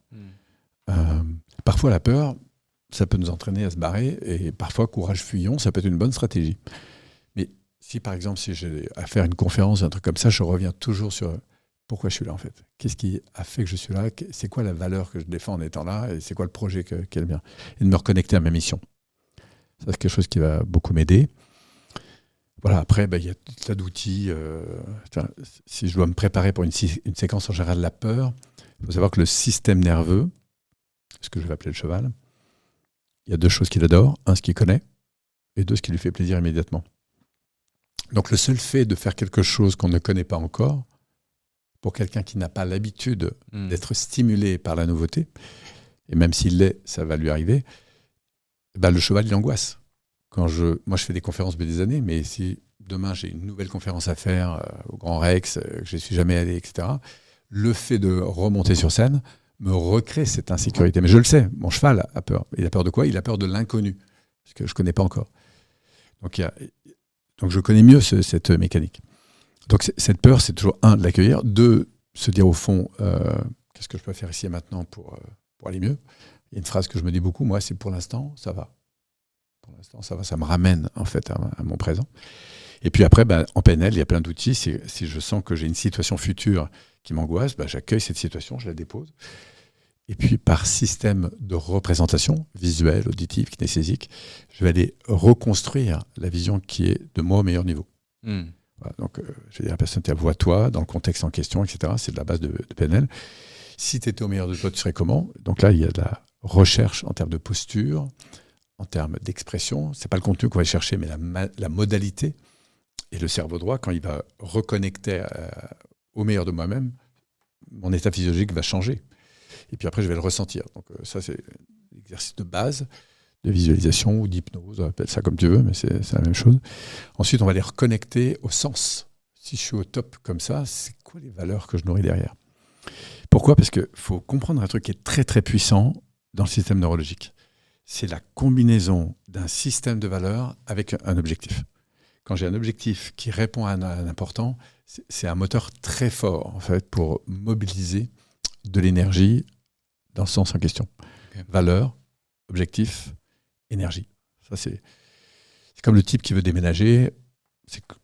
Speaker 1: Parfois la peur, ça peut nous entraîner à se barrer, et parfois courage fuyons, ça peut être une bonne stratégie. Mais si par exemple, si j'ai à faire une conférence, un truc comme ça, je reviens toujours sur pourquoi je suis là en fait. Qu'est-ce qui a fait que je suis là ? C'est quoi la valeur que je défends en étant là ? Et c'est quoi le projet qui est le mien ? Et de me reconnecter à ma mission. Ça, c'est quelque chose qui va beaucoup m'aider. Voilà, après, il y a tout un tas d'outils. Si je dois me préparer pour une séquence en général de la peur, il faut savoir que le système nerveux, ce que je vais appeler le cheval, il y a deux choses qu'il adore. Un, ce qu'il connaît, et deux, ce qui lui fait plaisir immédiatement. Donc le seul fait de faire quelque chose qu'on ne connaît pas encore, pour quelqu'un qui n'a pas l'habitude d'être stimulé par la nouveauté, et même s'il l'est, ça va lui arriver, le cheval, il angoisse. Moi, je fais des conférences depuis des années, mais si demain j'ai une nouvelle conférence à faire au Grand Rex, que je ne suis jamais allé, etc., le fait de remonter sur scène me recrée cette insécurité. Mais je le sais, mon cheval a peur. Il a peur de quoi ? Il a peur de l'inconnu, parce que je ne connais pas encore. Donc je connais mieux cette mécanique. Donc cette peur, c'est toujours, un, de l'accueillir, deux, se dire au fond, qu'est-ce que je peux faire ici et maintenant pour aller mieux ? Il y a une phrase que je me dis beaucoup, moi, c'est pour l'instant, ça va. Pour l'instant, ça va, ça me ramène en fait à mon présent. Et puis après, en PNL, il y a plein d'outils. Si je sens que j'ai une situation future qui m'angoisse, j'accueille cette situation, je la dépose. Et puis par système de représentation visuelle, auditive, kinesthésique, je vais aller reconstruire la vision qui est de moi au meilleur niveau. Voilà, donc, je vais dire à la personne, vois-toi dans le contexte en question, etc. C'est de la base de PNL. Si tu étais au meilleur de toi, tu serais comment ? Donc là, il y a de la recherche en termes de posture, en termes d'expression. Ce n'est pas le contenu qu'on va chercher, mais la modalité. Et le cerveau droit, quand il va reconnecter au meilleur de moi-même, mon état physiologique va changer. Et puis après, je vais le ressentir. Donc ça, c'est l'exercice de base de visualisation ou d'hypnose, appelle ça comme tu veux, mais c'est la même chose. Ensuite, on va les reconnecter au sens. Si je suis au top comme ça, c'est quoi les valeurs que je nourris derrière ? Pourquoi ? Parce qu'il faut comprendre un truc qui est très très puissant dans le système neurologique. C'est la combinaison d'un système de valeurs avec un objectif. Quand j'ai un objectif qui répond à un important, c'est un moteur très fort en fait, pour mobiliser de l'énergie dans le sens en question. Okay. Valeur, objectif, énergie. Ça, c'est comme le type qui veut déménager.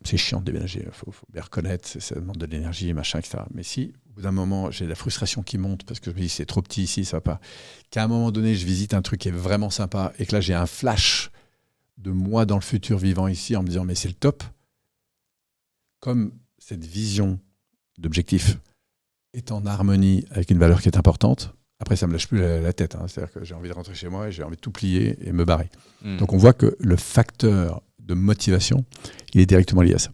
Speaker 1: C'est chiant de déménager, il faut bien reconnaître, ça demande de l'énergie, machin, etc. Mais si, au bout d'un moment, j'ai la frustration qui monte parce que je me dis c'est trop petit ici, ça va pas, qu'à un moment donné, je visite un truc qui est vraiment sympa et que là, j'ai un flash de moi dans le futur vivant ici en me disant mais c'est le top, comme cette vision d'objectif est en harmonie avec une valeur qui est importante, après, ça ne me lâche plus la tête. C'est-à-dire que j'ai envie de rentrer chez moi et j'ai envie de tout plier et me barrer. Donc, on voit que le facteur de motivation, il est directement lié à ça.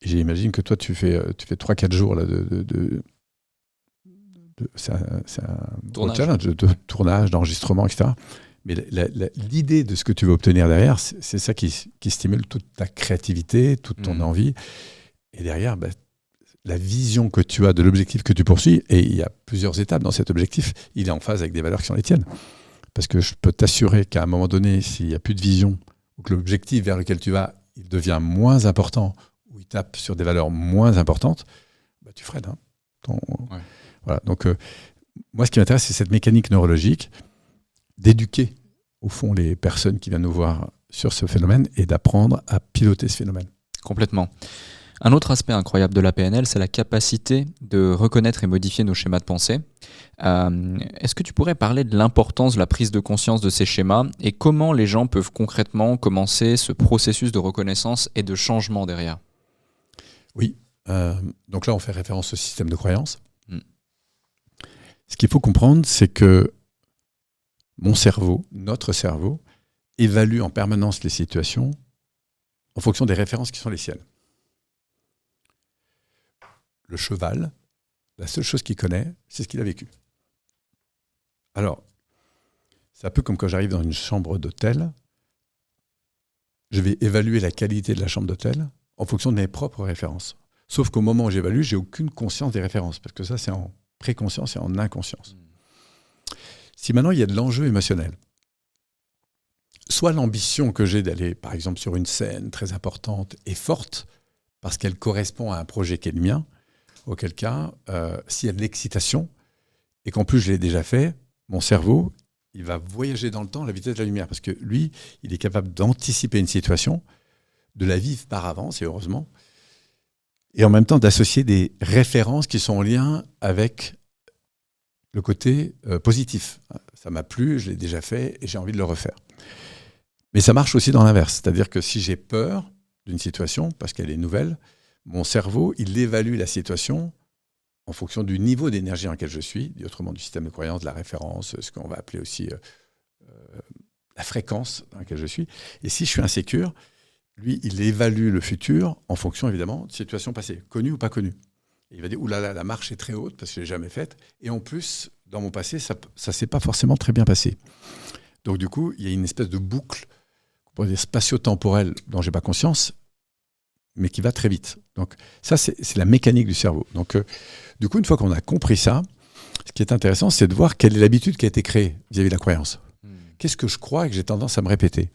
Speaker 1: Et j'imagine que toi, tu fais 3-4 jours là, c'est un challenge de tournage, d'enregistrement, etc. Mais l'idée de ce que tu veux obtenir derrière, c'est ça qui stimule toute ta créativité, toute ton envie. Et derrière, la vision que tu as de l'objectif que tu poursuis, et il y a plusieurs étapes dans cet objectif, il est en phase avec des valeurs qui sont les tiennes. Parce que je peux t'assurer qu'à un moment donné, s'il n'y a plus de vision, ou que l'objectif vers lequel tu vas, il devient moins important, ou il tape sur des valeurs moins importantes, tu freines. Ouais. Voilà. Donc, moi, ce qui m'intéresse, c'est cette mécanique neurologique, d'éduquer, au fond, les personnes qui viennent nous voir sur ce phénomène, et d'apprendre à piloter ce phénomène.
Speaker 2: Complètement. Un autre aspect incroyable de la PNL, c'est la capacité de reconnaître et modifier nos schémas de pensée. Est-ce que tu pourrais parler de l'importance de la prise de conscience de ces schémas et comment les gens peuvent concrètement commencer ce processus de reconnaissance et de changement derrière ?
Speaker 1: Oui, donc là on fait référence au système de croyance. Ce qu'il faut comprendre, c'est que mon cerveau, notre cerveau, évalue en permanence les situations en fonction des références qui sont les siennes. Le cheval, la seule chose qu'il connaît, c'est ce qu'il a vécu. Alors, c'est un peu comme quand j'arrive dans une chambre d'hôtel, je vais évaluer la qualité de la chambre d'hôtel en fonction de mes propres références. Sauf qu'au moment où j'évalue, j'ai aucune conscience des références, parce que ça, c'est en préconscience et en inconscience. Si maintenant, il y a de l'enjeu émotionnel, soit l'ambition que j'ai d'aller, par exemple, sur une scène très importante et forte, parce qu'elle correspond à un projet qui est le mien, auquel cas, s'il y a de l'excitation, et qu'en plus je l'ai déjà fait, mon cerveau, il va voyager dans le temps à la vitesse de la lumière, parce que lui, il est capable d'anticiper une situation, de la vivre par avance, et heureusement, et en même temps d'associer des références qui sont en lien avec le côté positif. Ça m'a plu, je l'ai déjà fait, et j'ai envie de le refaire. Mais ça marche aussi dans l'inverse, c'est-à-dire que si j'ai peur d'une situation, parce qu'elle est nouvelle, mon cerveau, il évalue la situation en fonction du niveau d'énergie dans lequel je suis, autrement du système de croyance, de la référence, ce qu'on va appeler aussi la fréquence dans laquelle je suis. Et si je suis insécure, lui, il évalue le futur en fonction, évidemment, de situations passées, connues ou pas connues. Et il va dire, oulala, la marche est très haute parce que je ne l'ai jamais faite. Et en plus, dans mon passé, ça ne s'est pas forcément très bien passé. Donc du coup, il y a une espèce de boucle, on pourrait dire spatio-temporelle, dont je n'ai pas conscience, mais qui va très vite. Donc ça, c'est la mécanique du cerveau. Donc du coup, une fois qu'on a compris ça, ce qui est intéressant, c'est de voir quelle est l'habitude qui a été créée vis-à-vis de la croyance. Qu'est-ce que je crois et que j'ai tendance à me répéter ?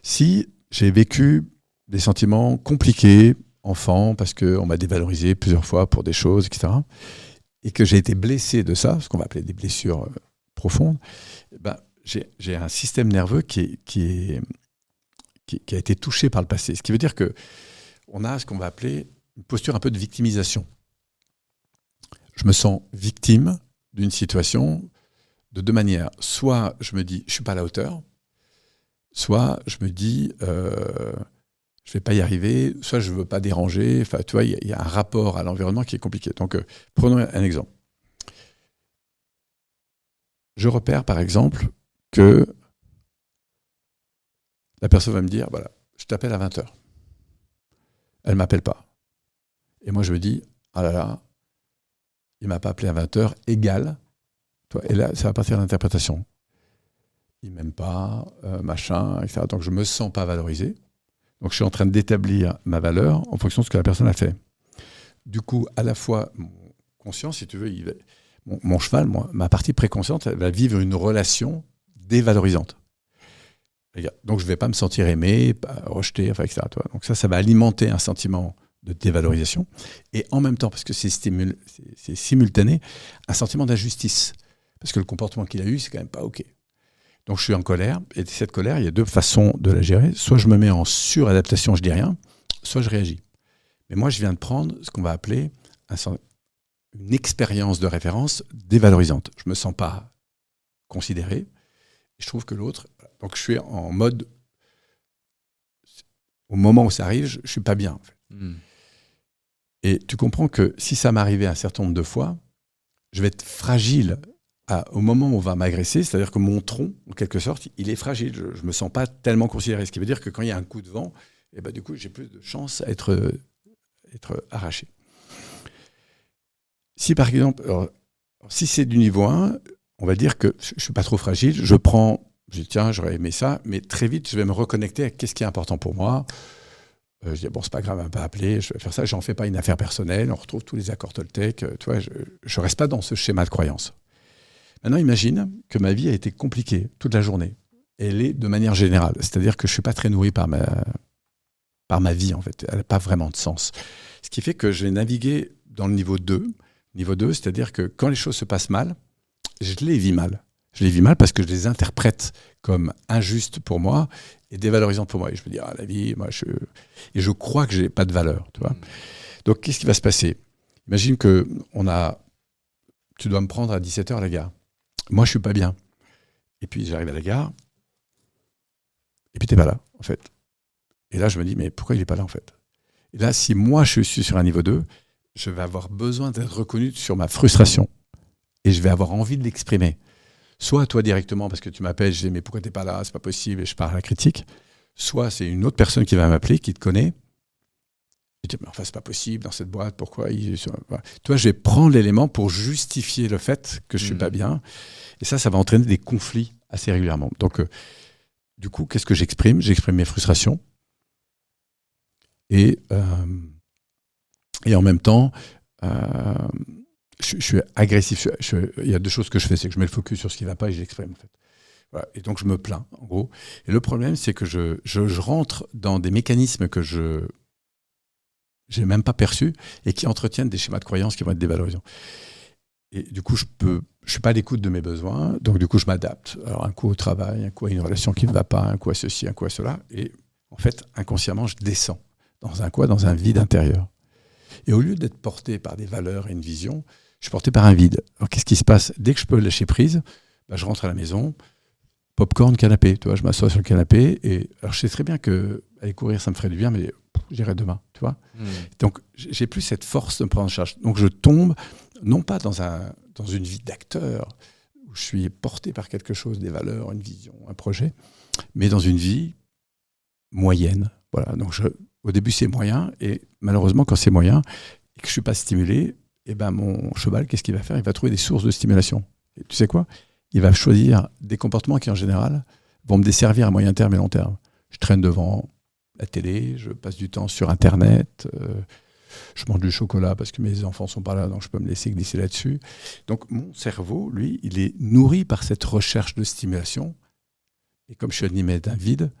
Speaker 1: Si j'ai vécu des sentiments compliqués, enfant, parce qu'on m'a dévalorisé plusieurs fois pour des choses, etc., et que j'ai été blessé de ça, ce qu'on va appeler des blessures profondes, ben, j'ai un système nerveux qui a été touché par le passé. Ce qui veut dire qu'on a ce qu'on va appeler une posture un peu de victimisation. Je me sens victime d'une situation de deux manières. Soit je me dis, je ne suis pas à la hauteur, soit je me dis, je ne vais pas y arriver, soit je ne veux pas déranger. Enfin, tu vois, il y a un rapport à l'environnement qui est compliqué. Donc, prenons un exemple. Je repère, par exemple, que la personne va me dire, voilà, je t'appelle à 20h. Elle ne m'appelle pas. Et moi, je me dis, ah là là, il ne m'a pas appelé à 20h, égal. Et là, ça va partir d'interprétation. Il ne m'aime pas, machin, etc. Donc, je ne me sens pas valorisé. Donc, je suis en train d'établir ma valeur en fonction de ce que la personne a fait. Du coup, à la fois, mon conscience, si tu veux, mon cheval, ma partie préconsciente, elle va vivre une relation dévalorisante. Donc, je ne vais pas me sentir aimé, rejeté, enfin, etc. Donc, ça va alimenter un sentiment de dévalorisation. Et en même temps, parce que c'est simultané, un sentiment d'injustice. Parce que le comportement qu'il a eu, c'est quand même pas OK. Donc, je suis en colère. Et cette colère, il y a deux façons de la gérer. Soit je me mets en suradaptation, je dis rien, soit je réagis. Mais moi, je viens de prendre ce qu'on va appeler une expérience de référence dévalorisante. Je ne me sens pas considéré. Je trouve que l'autre... Donc, je suis en mode... Au moment où ça arrive, je ne suis pas bien. En fait. Et tu comprends que si ça m'arrivait un certain nombre de fois, je vais être fragile au moment où on va m'agresser. C'est-à-dire que mon tronc, en quelque sorte, il est fragile. Je ne me sens pas tellement considéré. Ce qui veut dire que quand il y a un coup de vent, et ben, du coup, j'ai plus de chances à être arraché. Si par exemple, si c'est du niveau 1, on va dire que je ne suis pas trop fragile, je dis tiens, j'aurais aimé ça, mais très vite, je vais me reconnecter à qu'est-ce qui est important pour moi. Je dis bon, c'est pas grave, elle m'a pas appelé, je vais faire ça, j'en fais pas une affaire personnelle, on retrouve tous les accords Toltec, tu vois, je reste pas dans ce schéma de croyance. Maintenant, imagine que ma vie a été compliquée toute la journée. Et elle est de manière générale, c'est-à-dire que je suis pas très nourri par ma vie, en fait. Elle n'a pas vraiment de sens. Ce qui fait que je vais naviguer dans le niveau 2. Niveau 2, c'est-à-dire que quand les choses se passent mal, je les vis mal. Je les vis mal parce que je les interprète comme injustes pour moi et dévalorisantes pour moi. Et je me dis, la vie, et je crois que je n'ai pas de valeur. Tu vois. Donc, qu'est-ce qui va se passer ? Imagine que tu dois me prendre à 17h à la gare. Moi, je ne suis pas bien. Et puis, j'arrive à la gare. Et puis, tu n'es pas là, en fait. Et là, je me dis, mais pourquoi il n'est pas là, en fait ? Et là, si moi, je suis sur un niveau 2, je vais avoir besoin d'être reconnu sur ma frustration. Et je vais avoir envie de l'exprimer. Soit toi directement, parce que tu m'appelles, je dis, mais pourquoi tu n'es pas là ? C'est pas possible, et je pars à la critique. Soit c'est une autre personne qui va m'appeler, qui te connaît. Je dis, mais enfin, c'est pas possible dans cette boîte, pourquoi voilà. Toi, je vais prendre l'élément pour justifier le fait que je suis pas bien. Et ça va entraîner des conflits assez régulièrement. Donc, du coup, qu'est-ce que j'exprime ? J'exprime mes frustrations. Et en même temps, je suis agressif. Il y a deux choses que je fais, c'est que je mets le focus sur ce qui ne va pas et je l'exprime, en fait. Voilà. Et donc, je me plains, en gros. Et le problème, c'est que je rentre dans des mécanismes que je je n'ai même pas perçu, et qui entretiennent des schémas de croyance qui vont être dévalorisants. Et du coup, je suis pas à l'écoute de mes besoins, donc du coup, je m'adapte. Alors, un coup au travail, un coup à une relation qui ne va pas, un coup à ceci, un coup à cela. Et en fait, inconsciemment, je descends dans un vide intérieur. Et au lieu d'être porté par des valeurs et une vision, je suis porté par un vide. Alors, qu'est-ce qui se passe ? Dès que je peux lâcher prise, je rentre à la maison, popcorn, canapé. Tu vois, je m'assois sur le canapé. Et alors, je sais très bien que aller courir, ça me ferait du bien, mais j'irai demain. Tu vois. Donc, j'ai plus cette force de me prendre en charge. Donc, je tombe, non pas dans une vie d'acteur, où je suis porté par quelque chose, des valeurs, une vision, un projet, mais dans une vie moyenne. Voilà. Donc, au début, c'est moyen. Et malheureusement, quand c'est moyen et que je ne suis pas stimulé, mon cheval, qu'est-ce qu'il va faire ? Il va trouver des sources de stimulation. Et tu sais quoi ? Il va choisir des comportements qui, en général, vont me desservir à moyen terme et long terme. Je traîne devant la télé, je passe du temps sur Internet, je mange du chocolat parce que mes enfants ne sont pas là, donc je peux me laisser glisser là-dessus. Donc mon cerveau, lui, il est nourri par cette recherche de stimulation. Et comme je suis animé d'un vide,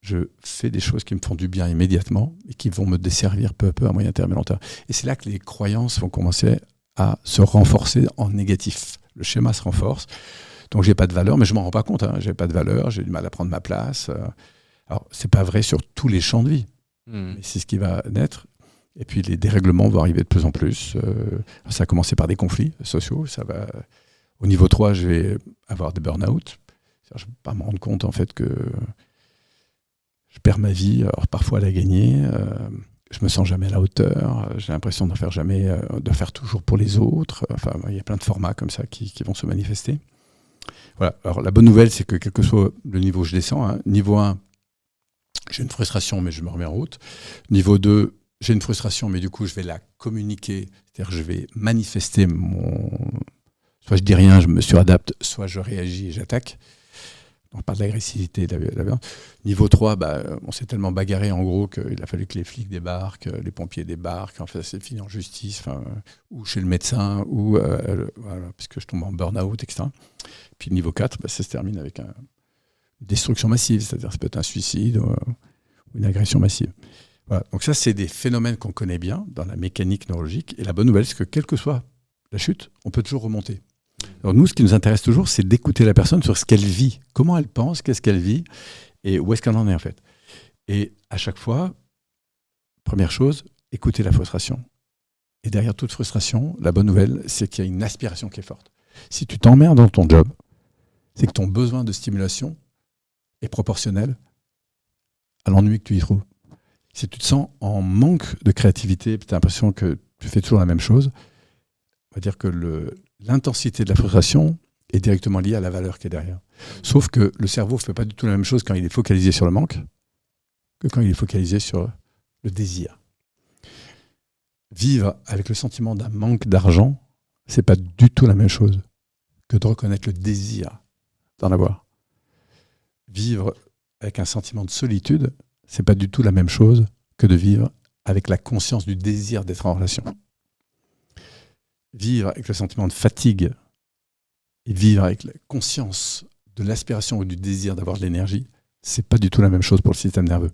Speaker 1: je fais des choses qui me font du bien immédiatement et qui vont me desservir peu à peu à moyen terme et long terme. Et c'est là que les croyances vont commencer à se renforcer en négatif. Le schéma se renforce. Donc, j'ai pas de valeur, mais je m'en rends pas compte. J'ai pas de valeur, j'ai du mal à prendre ma place. Alors, c'est pas vrai sur tous les champs de vie. Mais c'est ce qui va naître. Et puis, les dérèglements vont arriver de plus en plus. Ça a commencé par des conflits sociaux. Au niveau 3, je vais avoir des burn-out. Je ne vais pas me rendre compte, en fait, que je perds ma vie, alors parfois à la gagner. Je me sens jamais à la hauteur. J'ai l'impression d'en faire jamais, de faire toujours pour les autres. Enfin, il y a plein de formats comme ça qui vont se manifester. Voilà. Alors, la bonne nouvelle, c'est que quel que soit le niveau où je descends, niveau 1, j'ai une frustration, mais je me remets en route. Niveau 2, j'ai une frustration, mais du coup, je vais la communiquer. C'est-à-dire que je vais manifester soit je dis rien, je me suradapte, soit je réagis et j'attaque. On parle de l'agressivité, de la violence. Niveau 3, on s'est tellement bagarré en gros qu'il a fallu que les flics débarquent, les pompiers débarquent, enfin, c'est fini en justice, ou chez le médecin, ou voilà, parce que je tombe en burn-out, etc. Puis niveau 4, ça se termine avec une destruction massive, c'est-à-dire ça peut être un suicide ou une agression massive. Voilà. Donc ça, c'est des phénomènes qu'on connaît bien dans la mécanique neurologique. Et la bonne nouvelle, c'est que quelle que soit la chute, on peut toujours remonter. Alors nous, ce qui nous intéresse toujours, c'est d'écouter la personne sur ce qu'elle vit, comment elle pense, qu'est-ce qu'elle vit, et où est-ce qu'elle en est en fait. Et à chaque fois, première chose, écouter la frustration. Et derrière toute frustration, la bonne nouvelle, c'est qu'il y a une aspiration qui est forte. Si tu t'emmerdes dans ton job, c'est que ton besoin de stimulation est proportionnel à l'ennui que tu y trouves. Si tu te sens en manque de créativité, tu as l'impression que tu fais toujours la même chose, on va dire que l'intensité de la frustration est directement liée à la valeur qui est derrière. Sauf que le cerveau ne fait pas du tout la même chose quand il est focalisé sur le manque que quand il est focalisé sur le désir. Vivre avec le sentiment d'un manque d'argent, c'est pas du tout la même chose que de reconnaître le désir d'en avoir. Vivre avec un sentiment de solitude, c'est pas du tout la même chose que de vivre avec la conscience du désir d'être en relation. Vivre avec le sentiment de fatigue et vivre avec la conscience de l'aspiration ou du désir d'avoir de l'énergie, c'est pas du tout la même chose pour le système nerveux.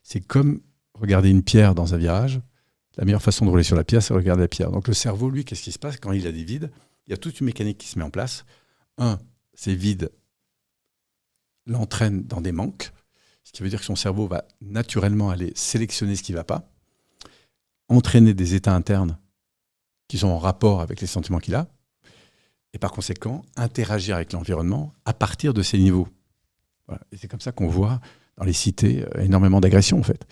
Speaker 1: C'est comme regarder une pierre dans un virage. La meilleure façon de rouler sur la pierre, c'est de regarder la pierre. Donc le cerveau, lui, qu'est-ce qui se passe quand il a des vides ? Il y a toute une mécanique qui se met en place. Ces vides l'entraînent dans des manques, ce qui veut dire que son cerveau va naturellement aller sélectionner ce qui ne va pas, entraîner des états internes qui sont en rapport avec les sentiments qu'il a, et par conséquent, interagir avec l'environnement à partir de ces niveaux. Voilà. Et c'est comme ça qu'on voit dans les cités énormément d'agressions, en fait.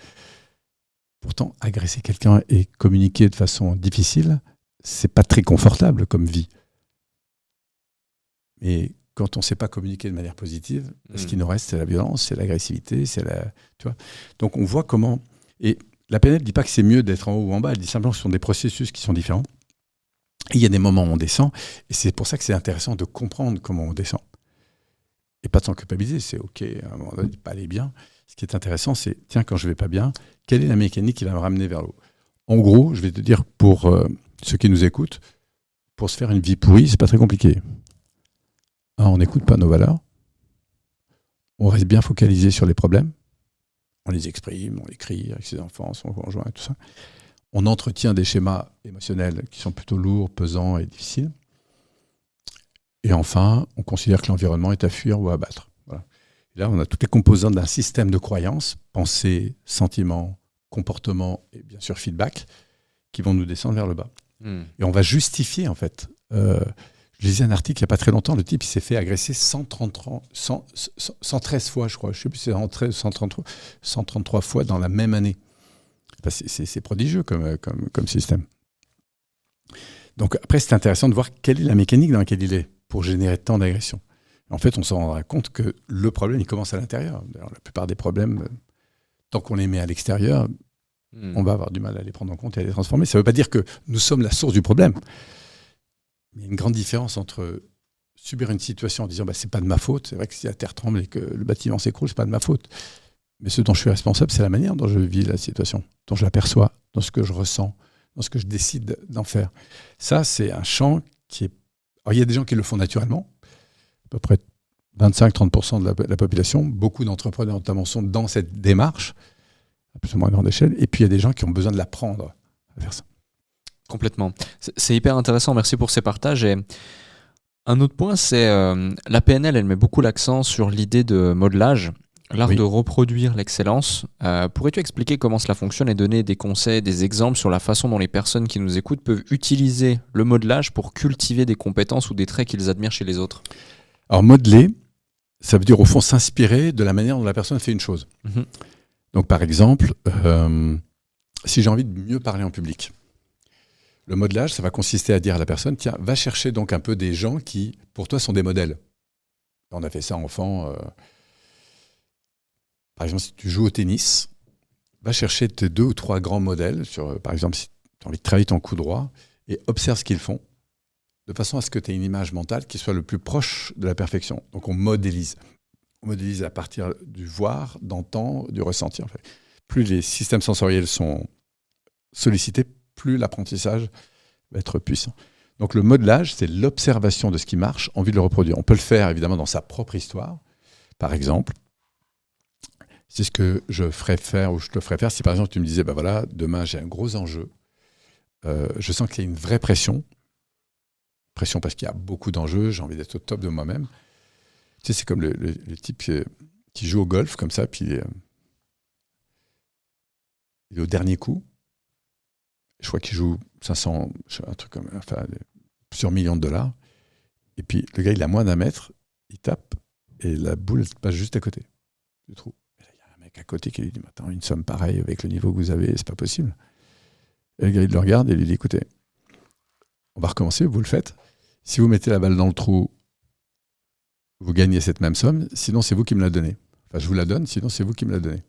Speaker 1: Pourtant, agresser quelqu'un et communiquer de façon difficile, c'est pas très confortable comme vie. Mais quand on ne sait pas communiquer de manière positive, ce qui nous reste, c'est la violence, c'est l'agressivité, tu vois. Donc on voit comment... Et la PNL ne dit pas que c'est mieux d'être en haut ou en bas, elle dit simplement que ce sont des processus qui sont différents. Et il y a des moments où on descend, et c'est pour ça que c'est intéressant de comprendre comment on descend. Et pas de s'en culpabiliser, c'est OK, à un moment donné, de pas aller bien. Ce qui est intéressant, c'est, tiens, quand je ne vais pas bien, quelle est la mécanique qui va me ramener vers le haut ? En gros, je vais te dire, pour ceux qui nous écoutent, pour se faire une vie pourrie, c'est pas très compliqué. On n'écoute pas nos valeurs, on reste bien focalisé sur les problèmes, on les exprime, on les crie avec ses enfants, son conjoint et tout ça. on entretient des schémas émotionnels qui sont plutôt lourds, pesants et difficiles. Et enfin, on considère que l'environnement est à fuir ou à abattre. Voilà. Et là, on a toutes les composantes d'un système de croyances, pensée, sentiments, comportement et bien sûr feedback, qui vont nous descendre vers le bas. Et on va justifier, en fait. Je lisais un article il n'y a pas très longtemps, le type il s'est fait agresser 113 fois, je crois. Je ne sais plus si c'est 133 fois dans la même année. C'est prodigieux comme système. Donc après, c'est intéressant de voir quelle est la mécanique dans laquelle il est pour générer tant d'agressions. En fait, on s'en rendra compte que le problème, il commence à l'intérieur. D'ailleurs, la plupart des problèmes, tant qu'on les met à l'extérieur, on va avoir du mal à les prendre en compte et à les transformer. Ça ne veut pas dire que nous sommes la source du problème. Il y a une grande différence entre subir une situation en disant c'est pas de ma faute, c'est vrai que si la terre tremble et que le bâtiment s'écroule, c'est pas de ma faute. Mais ce dont je suis responsable, c'est la manière dont je vis la situation, dont je l'aperçois, dans ce que je ressens, dans ce que je décide d'en faire. Ça, c'est un champ qui est... Alors, il y a des gens qui le font naturellement, à peu près 25-30% de la population. Beaucoup d'entrepreneurs, notamment, sont dans cette démarche, à plus ou moins grande échelle. Et puis, il y a des gens qui ont besoin de l'apprendre à faire ça.
Speaker 2: Complètement. C'est hyper intéressant. Merci pour ces partages. Et un autre point, c'est la PNL, elle met beaucoup l'accent sur l'idée de modelage. L'art de reproduire l'excellence. Pourrais-tu expliquer comment cela fonctionne et donner des conseils, des exemples sur la façon dont les personnes qui nous écoutent peuvent utiliser le modelage pour cultiver des compétences ou des traits qu'ils admirent chez les autres?
Speaker 1: Alors, modeler, ça veut dire au fond s'inspirer de la manière dont la personne fait une chose. Donc, par exemple, si j'ai envie de mieux parler en public, le modelage, ça va consister à dire à la personne, tiens, va chercher donc un peu des gens qui, pour toi, sont des modèles. On a fait ça enfant. Par exemple, si tu joues au tennis, va chercher tes 2 ou 3 grands modèles. Par exemple, si tu as envie de travailler ton coup droit, et observe ce qu'ils font, de façon à ce que tu aies une image mentale qui soit le plus proche de la perfection. Donc on modélise. On modélise à partir du voir, d'entendre, du ressenti. En fait. Plus les systèmes sensoriels sont sollicités, plus l'apprentissage va être puissant. Donc le modelage, c'est l'observation de ce qui marche, envie de le reproduire. On peut le faire évidemment dans sa propre histoire. Par exemple, c'est ce que je ferais faire ou je te ferais faire si par exemple tu me disais, voilà, demain j'ai un gros enjeu. Je sens qu'il y a une vraie pression. Pression parce qu'il y a beaucoup d'enjeux, j'ai envie d'être au top de moi-même. Tu sais, c'est comme le type qui joue au golf comme ça, puis il est au dernier coup. Je crois qu'il joue 500, un truc comme, enfin, plusieurs millions de dollars. Et puis le gars, il a moins d'1 mètre, il tape et la boule passe juste à côté du trou. À côté qui lui dit, attends, une somme pareille avec le niveau que vous avez, c'est pas possible. Et le gars, il le regarde et lui dit, écoutez, on va recommencer, vous le faites. Si vous mettez la balle dans le trou, vous gagnez cette même somme, sinon c'est vous qui me la donnez. Enfin, je vous la donne, sinon c'est vous qui me la donnez.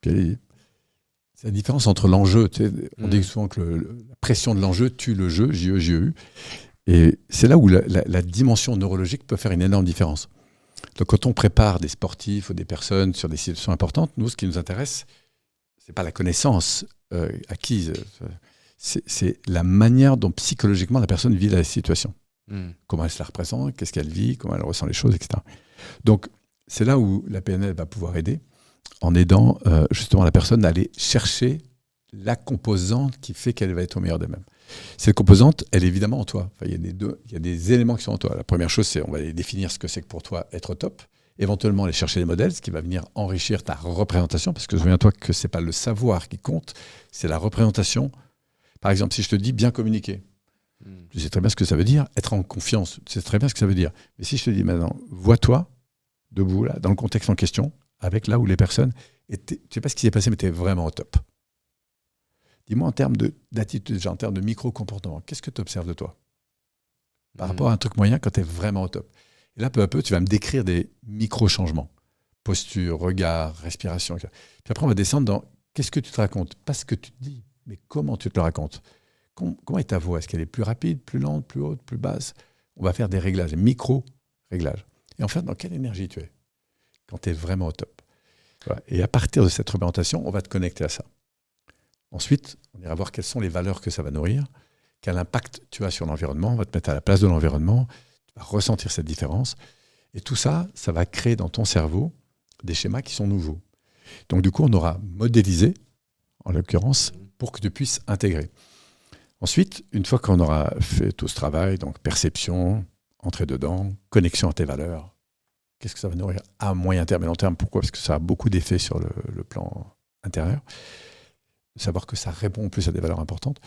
Speaker 1: Puis elle dit, c'est la différence entre l'enjeu. Tu sais, on dit souvent que la pression de l'enjeu tue le jeu, J-E-J-E-U. Et c'est là où la dimension neurologique peut faire une énorme différence. Donc, quand on prépare des sportifs ou des personnes sur des situations importantes, nous, ce qui nous intéresse, c'est pas la connaissance acquise, c'est la manière dont psychologiquement la personne vit la situation. Comment elle se la représente, qu'est-ce qu'elle vit, comment elle ressent les choses, etc. Donc, c'est là où la PNL va pouvoir aider, en aidant justement la personne à aller chercher la composante qui fait qu'elle va être au meilleur d'elle-même. Cette composante, elle est évidemment en toi. Enfin, il y a des éléments qui sont en toi. La première chose, c'est on va aller définir ce que c'est que pour toi être au top. Éventuellement, aller chercher des modèles, ce qui va venir enrichir ta représentation, parce que souviens-toi que ce n'est pas le savoir qui compte, c'est la représentation. Par exemple, si je te dis bien communiquer, tu sais très bien ce que ça veut dire, être en confiance, tu sais très bien ce que ça veut dire. Mais si je te dis maintenant, vois-toi, debout, là, dans le contexte en question, avec là où les personnes, tu ne sais pas ce qui s'est passé, mais tu es vraiment au top. Dis-moi en termes d'attitude, en termes de micro-comportement, qu'est-ce que tu observes de toi par rapport à un truc moyen quand tu es vraiment au top? Et là, peu à peu, tu vas me décrire des micro-changements. Posture, regard, respiration. Puis après, on va descendre dans qu'est-ce que tu te racontes? Pas ce que tu te dis, mais comment tu te le racontes. Comment est ta voix? Est-ce qu'elle est plus rapide, plus lente, plus haute, plus basse? On va faire des réglages, des micro-réglages. Et en fait, dans quelle énergie tu es quand tu es vraiment au top? Voilà. Et à partir de cette représentation, on va te connecter à ça. Ensuite, on ira voir quelles sont les valeurs que ça va nourrir, quel impact tu as sur l'environnement, on va te mettre à la place de l'environnement, tu vas ressentir cette différence. Et tout ça, ça va créer dans ton cerveau des schémas qui sont nouveaux. Donc du coup, on aura modélisé, en l'occurrence, pour que tu puisses intégrer. Ensuite, une fois qu'on aura fait tout ce travail, donc perception, entrer dedans, connexion à tes valeurs, qu'est-ce que ça va nourrir à moyen terme et long terme? Pourquoi? Parce que ça a beaucoup d'effets sur le plan intérieur. Savoir que ça répond plus à des valeurs importantes.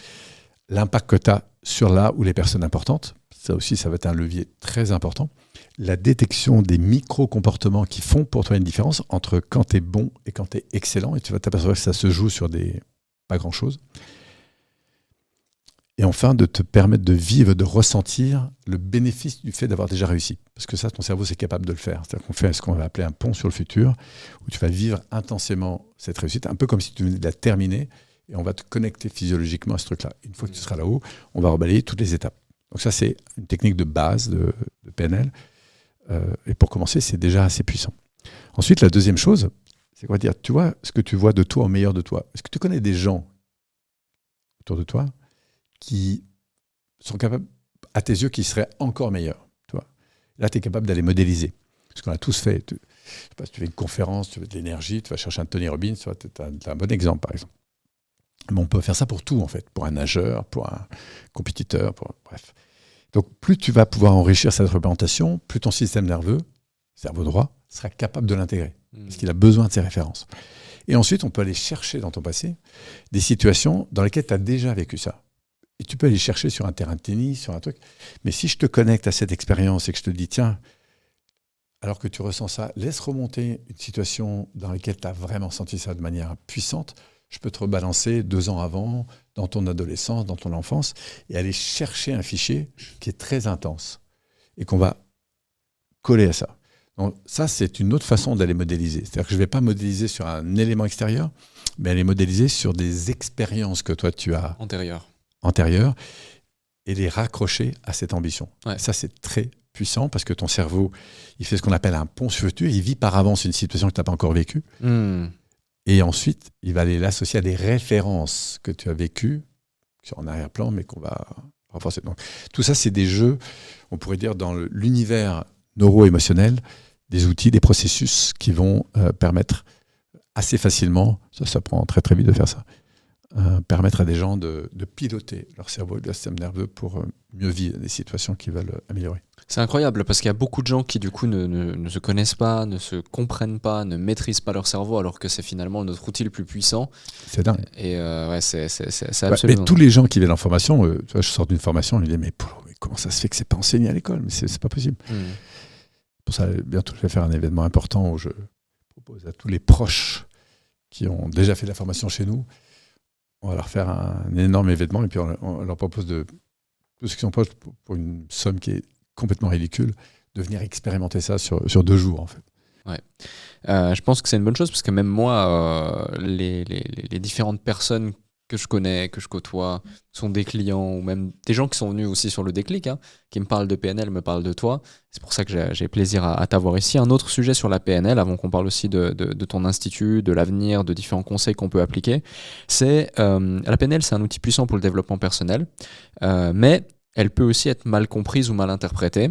Speaker 1: L'impact que tu as sur là où les personnes importantes, ça aussi, ça va être un levier très important. La détection des micro-comportements qui font pour toi une différence entre quand tu es bon et quand tu es excellent. Et tu vas t'apercevoir que ça se joue sur des pas grand-chose. Et enfin, de te permettre de vivre, de ressentir le bénéfice du fait d'avoir déjà réussi. Parce que ça, ton cerveau, c'est capable de le faire. C'est-à-dire qu'on fait ce qu'on va appeler un pont sur le futur, où tu vas vivre intensément cette réussite, un peu comme si tu venais de la terminer, et on va te connecter physiologiquement à ce truc-là. Une fois que tu seras là-haut, on va rebalayer toutes les étapes. Donc ça, c'est une technique de base de PNL. Et pour commencer, c'est déjà assez puissant. Ensuite, la deuxième chose, c'est quoi dire, tu vois ce que tu vois de toi au meilleur de toi. Est-ce que tu connais des gens autour de toi qui sont capables, à tes yeux, qui seraient encore meilleurs, tu vois. Là, tu es capable d'aller modéliser. Ce qu'on a tous fait. Je sais pas, si tu fais une conférence, tu veux de l'énergie, tu vas chercher un Tony Robbins, tu as un bon exemple, par exemple. Mais on peut faire ça pour tout, en fait. Pour un nageur, pour un compétiteur, bref. Donc, plus tu vas pouvoir enrichir cette représentation, plus ton système nerveux, cerveau droit, sera capable de l'intégrer. Parce qu'il a besoin de ces références. Et ensuite, on peut aller chercher dans ton passé des situations dans lesquelles tu as déjà vécu ça. Et tu peux aller chercher sur un terrain de tennis, sur un truc. Mais si je te connecte à cette expérience et que je te dis, tiens, alors que tu ressens ça, laisse remonter une situation dans laquelle tu as vraiment senti ça de manière puissante, je peux te rebalancer 2 ans avant, dans ton adolescence, dans ton enfance, et aller chercher un fichier qui est très intense et qu'on va coller à ça. Donc ça, c'est une autre façon d'aller modéliser. C'est-à-dire que je ne vais pas modéliser sur un élément extérieur, mais aller modéliser sur des expériences que toi, tu as antérieures et les raccrocher à cette ambition. Ouais. Ça, c'est très puissant parce que ton cerveau, il fait ce qu'on appelle un pont sur le futur. Il vit par avance une situation que tu n'as pas encore vécue. Et ensuite, il va aller l'associer à des références que tu as vécues, qui sont en arrière-plan, mais qu'on va renforcer. Donc, tout ça, c'est des jeux, on pourrait dire, dans l'univers neuro-émotionnel, des outils, des processus qui vont permettre assez facilement, ça prend très très vite de faire ça, permettre à des gens de piloter leur cerveau et leur système nerveux pour mieux vivre des situations qu'ils veulent améliorer.
Speaker 2: C'est incroyable parce qu'il y a beaucoup de gens qui du coup ne se connaissent pas, ne se comprennent pas, ne maîtrisent pas leur cerveau alors que c'est finalement notre outil le plus puissant.
Speaker 1: C'est dingue.
Speaker 2: Et ouais, c'est absolument.
Speaker 1: Mais tous les gens qui viennent en formation, tu vois, je sors d'une formation, on lui dit mais comment ça se fait que c'est pas enseigné à l'école? Mais c'est pas possible. Pour ça, bientôt je vais faire un événement important où je propose à tous les proches qui ont déjà fait de la formation chez nous, on va leur faire un énorme événement et puis on leur propose de tous ceux qui sont proches pour une somme qui est complètement ridicule, de venir expérimenter ça sur 2 jours en fait.
Speaker 2: Ouais. Je pense que c'est une bonne chose parce que même moi, les différentes personnes que je connais, que je côtoie, sont des clients ou même des gens qui sont venus aussi sur le déclic, hein, qui me parlent de PNL, me parlent de toi. C'est pour ça que j'ai plaisir à t'avoir ici. Un autre sujet sur la PNL, avant qu'on parle aussi de ton institut, de l'avenir, de différents conseils qu'on peut appliquer, c'est la PNL, c'est un outil puissant pour le développement personnel, mais elle peut aussi être mal comprise ou mal interprétée.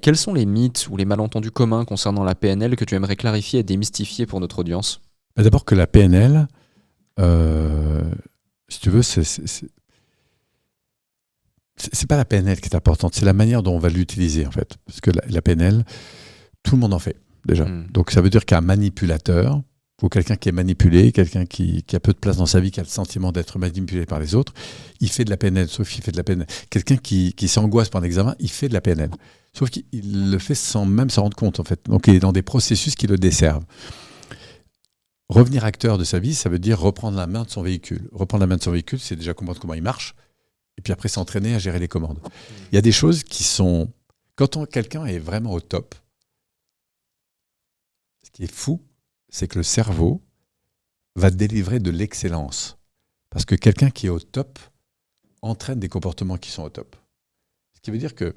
Speaker 2: Quels sont les mythes ou les malentendus communs concernant la PNL que tu aimerais clarifier et démystifier pour notre audience?
Speaker 1: D'abord que la PNL, si tu veux, c'est pas la PNL qui est importante, c'est la manière dont on va l'utiliser en fait. Parce que la PNL, tout le monde en fait déjà. Donc ça veut dire qu'un manipulateur, ou quelqu'un qui est manipulé, quelqu'un qui a peu de place dans sa vie, qui a le sentiment d'être manipulé par les autres, il fait de la PNL, sauf qu'il fait de la PNL. Quelqu'un qui s'angoisse par un examen, il fait de la PNL. Sauf qu'il le fait sans même s'en rendre compte, en fait. Donc il est dans des processus qui le desservent. Revenir acteur de sa vie, ça veut dire reprendre la main de son véhicule. Reprendre la main de son véhicule, c'est déjà comprendre comment il marche, et puis après s'entraîner à gérer les commandes. Il y a des choses qui sont... Quand quelqu'un est vraiment au top, ce qui est fou, c'est que le cerveau va délivrer de l'excellence. Parce que quelqu'un qui est au top entraîne des comportements qui sont au top. Ce qui veut dire que